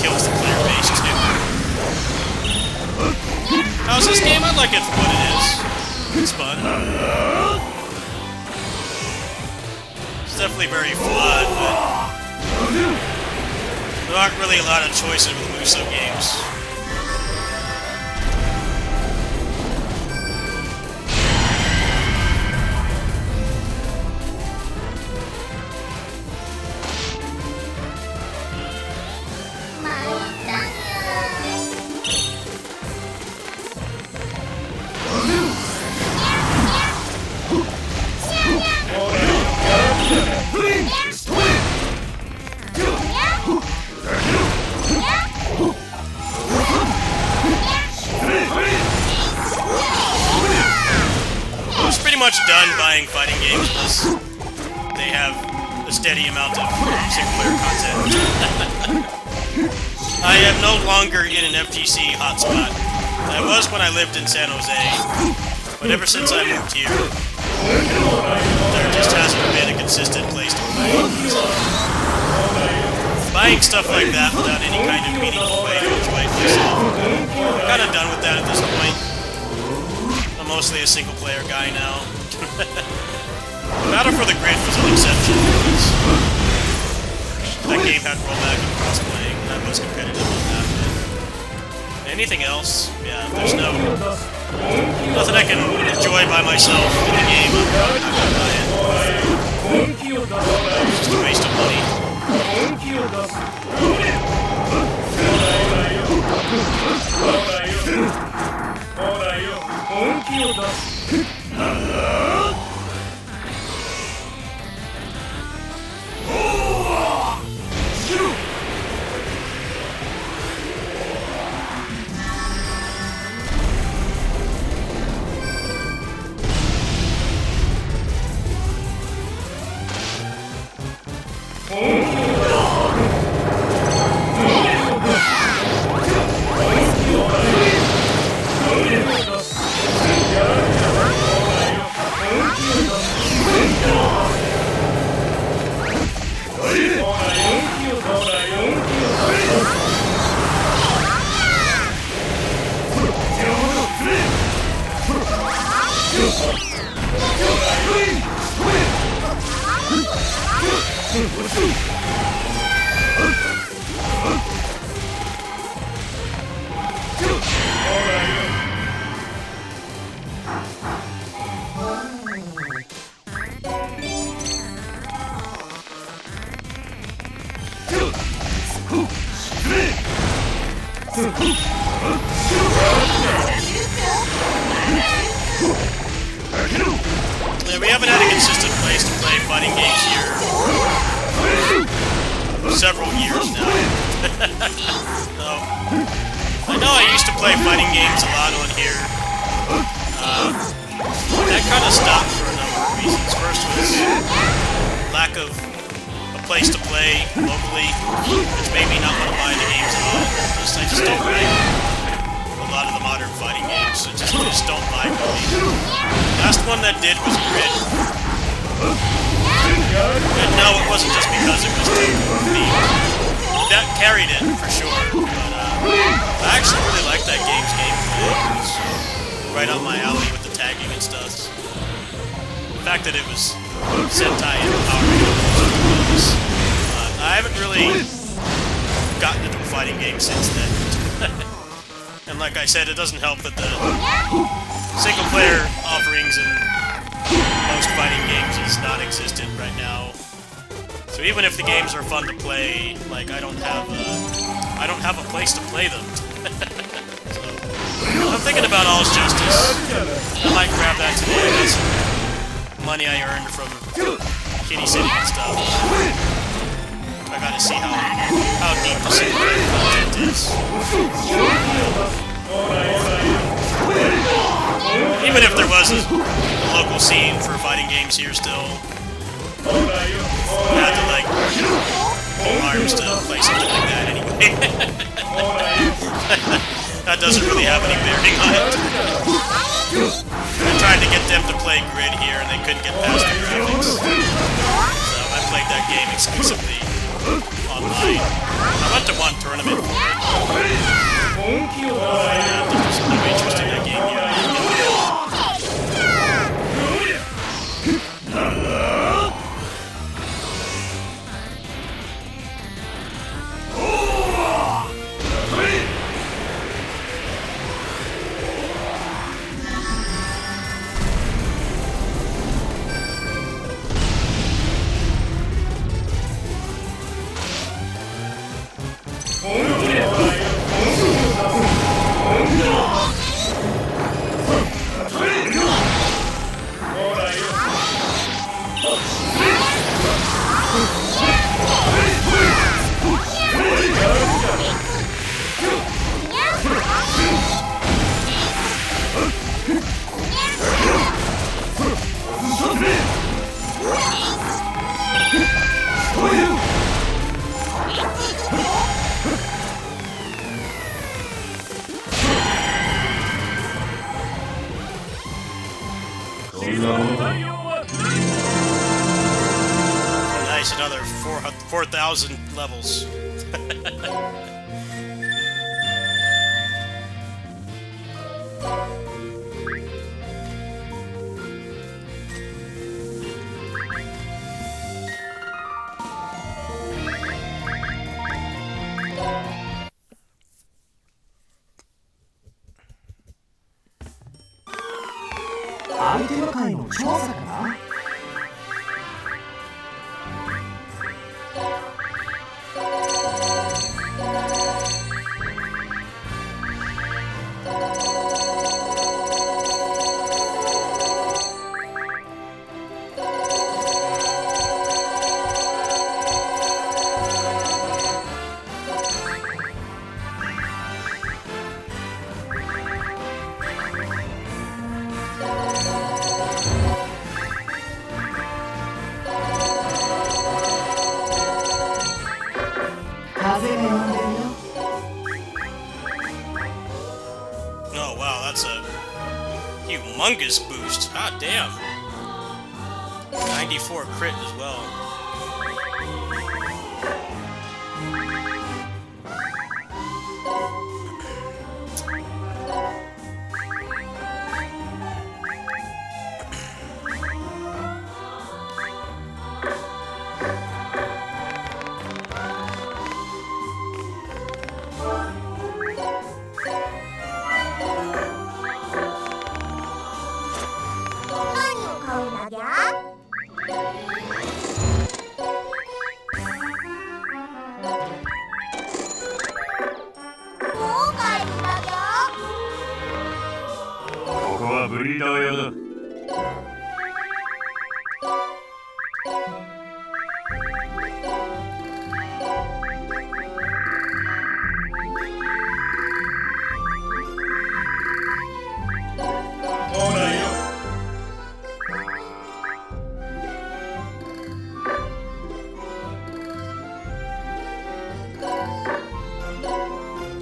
kills the player base too. How's this game? I like it for what it is. It's fun. It's definitely very flawed, but there aren't really a lot of choices with Muso games. Done buying fighting games unless they have a steady amount of single-player content. I am no longer in an FGC hotspot. I was when I lived in San Jose, but ever since I moved here, there just hasn't been a consistent place to play. So, buying stuff like that without any kind of meaningful way to enjoy it myself, I'm kind of done with that at this point. I'm mostly a single-player guy now. Battle for the Grid was an exception because that game had rollback and cross-playing, and I was competitive on that. But anything else, yeah, there's nothing I can enjoy by myself in the game. I'm probably not gonna buy it. It's just a waste of money. Yeah, we haven't had a consistent place to play fighting games here for several years now. So, I know I used to play fighting games a lot on here. That kind of stopped for a number of reasons. First was lack of a place to play locally, which made me not want to buy the games at all. I just don't like a lot of the modern fighting games. I just don't like them. Last one that did was Grid. And no, it wasn't just because it was the that carried it for sure. But I actually really liked that game's gameplay. It was right up my alley with the tagging and stuff. The fact that it was Sentai and Power Rangers. I haven't really gotten into a fighting game since then. And like I said, it doesn't help that the single-player offerings in most fighting games is non-existent right now. So even if the games are fun to play, like I don't have a place to play them. So I'm thinking about All's Justice. I might grab that today. That's money I earned from Kitty City and stuff. I gotta see how deep the single-player content is. Even if there was a local scene for fighting games here still, I had to like pull arms to play something like that anyway. That doesn't really have any bearing on it. I tried to get them to play Grid here and they couldn't get past the graphics. So I played that game exclusively online. I went to one tournament. There's no interest in that game yet. Nice, another 4,000 levels. Oh wow, that's a humongous boost. Ah damn. 94 crit as well. 振りだやだ。ほらよ。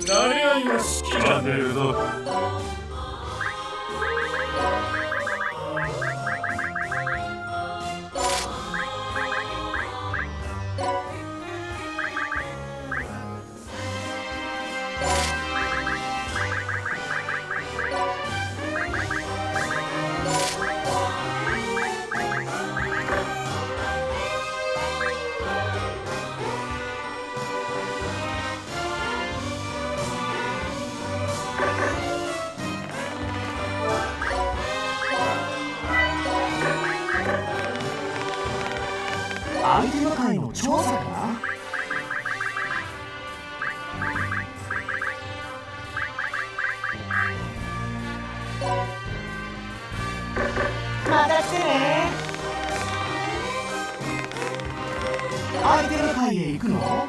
誰が今好きじゃねえぞ。アイテム界の調査かな。また来てね。アイテム界へ行くの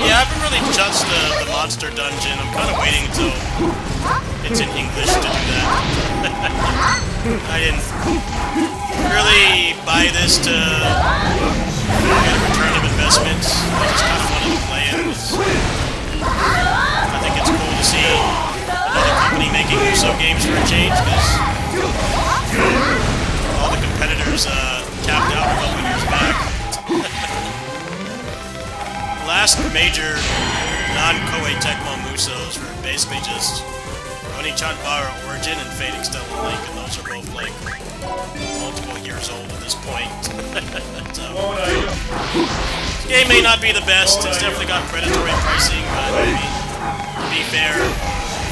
？Yeah, I haven't really touched the monster dungeon. I'm kind of waiting until it's in English to do that. I didn't really buy this to get a return of investment. I just kind of wanted to play it. I think it's cool to see another company making Uso games for a change, because all the competitors tapped out a couple years back. Last major non-Koei Tecmo Musos were basically just Oni-chan Bara Origin and Fading Stellar Link, and those are both like multiple years old at this point. So, this game may not be the best. It's definitely got predatory pricing, but I mean, to be fair,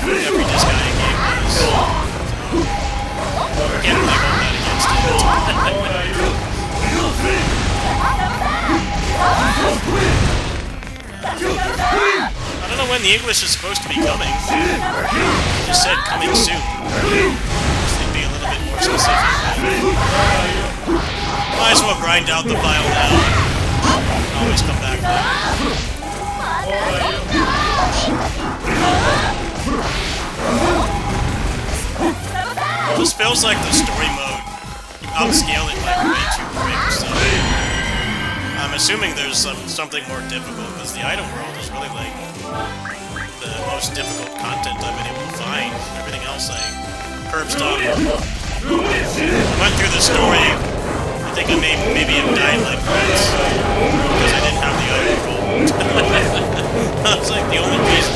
every Disgaea game is. So, I can't really hold that against it. I don't know when the English is supposed to be coming. It just said coming soon. They'd be a little bit more specific. Might as well grind out the file now. Always come back to it. This feels like the story mode. You upscale it like way too quick, so I'm assuming there's something more difficult, because the item world is really like the most difficult content I've been able to find. Everything else I curb stomped. Went through the story. I think I maybe have died like once because I didn't have the item world. That's like the only reason.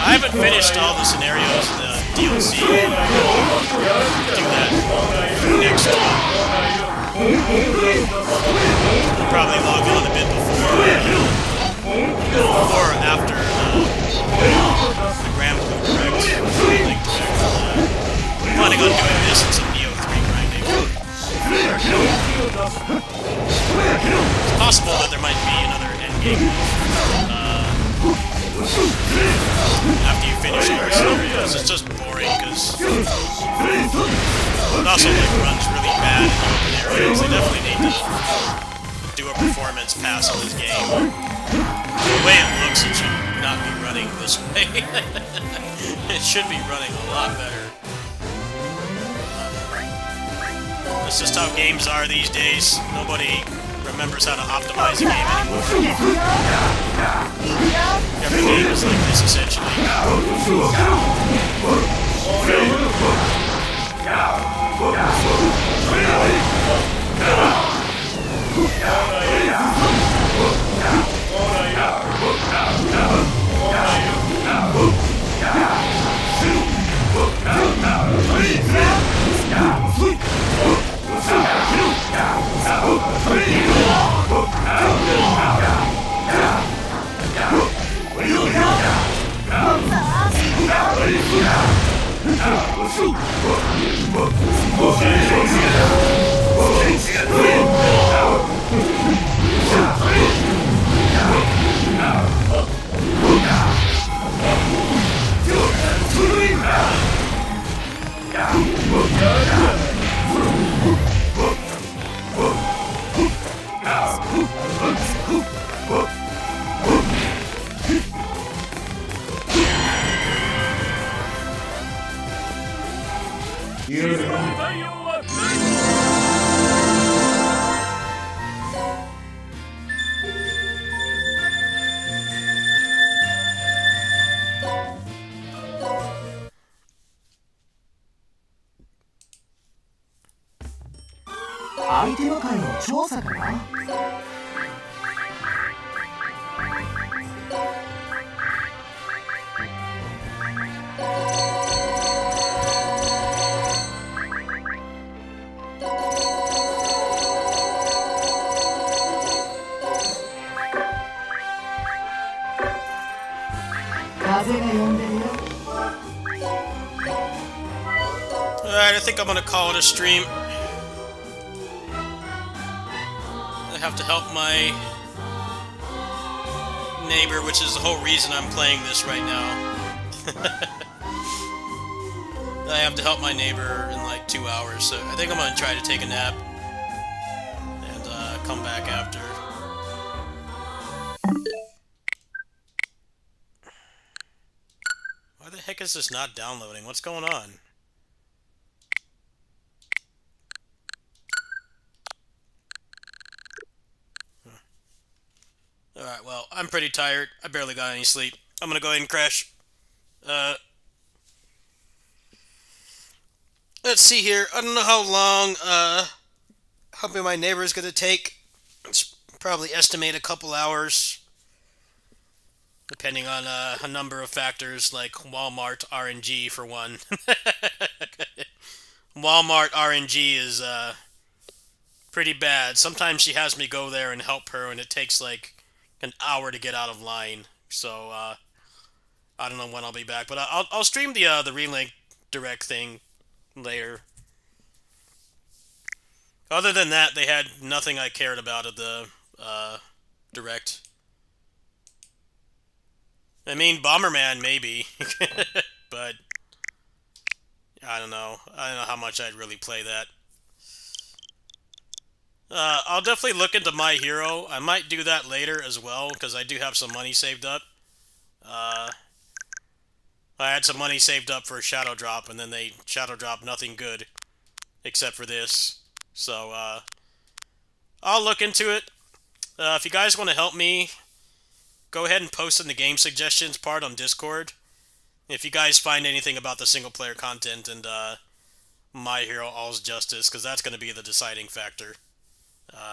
I haven't finished all the scenarios in the DLC. Do that next week. I'll probably log on a bit before or after the Grand Blue Direct. Planning on doing this and some Neo 3 grinding. It's possible that there might be another endgame after you finish all the scenarios. It's just boring because it also runs really bad in the open areas. They definitely need to do a performance pass on this game. The way it looks, it should not be running this way. It should be running a lot better. That's just how games are these days. Nobody remembers how to optimize a game anymore. Every game is like this, essentially. Alright, I think I'm gonna call it a stream. I have to help my neighbor, which is the whole reason I'm playing this right now. I have to help my neighbor in like 2 hours, so I think I'm gonna try to take a nap and come back after. Why the heck is this not downloading? What's going on? Alright, well, I'm pretty tired. I barely got any sleep. I'm gonna go ahead and crash. Let's see here. I don't know how long, helping my neighbor is gonna take. It's probably estimate a couple hours. Depending on a number of factors, like Walmart RNG, for one. Walmart RNG is, pretty bad. Sometimes she has me go there and help her, and it takes, like, an hour to get out of line. So, I don't know when I'll be back. But I'll stream the Relink Direct thing later. Other than that, they had nothing I cared about at the, Direct. I mean, Bomberman, maybe. But I don't know. I don't know how much I'd really play that. I'll definitely look into My Hero. I might do that later as well, because I do have some money saved up. I had some money saved up for a Shadow Drop, and then they Shadow Drop nothing good, except for this. So, I'll look into it. If you guys want to help me, go ahead and post in the game suggestions part on Discord. If you guys find anything about the single-player content and My Hero All's Justice, because that's going to be the deciding factor.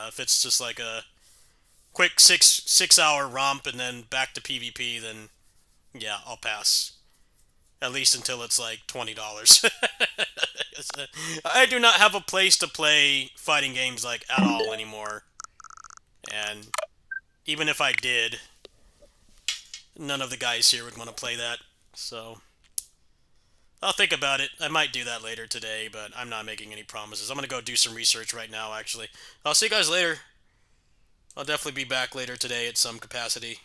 If it's just like a quick six hour romp and then back to PvP, then yeah, I'll pass. At least until it's like $20. I do not have a place to play fighting games like at all anymore. And even if I did, none of the guys here would want to play that. So I'll think about it. I might do that later today, but I'm not making any promises. I'm going to go do some research right now, actually. I'll see you guys later. I'll definitely be back later today at some capacity.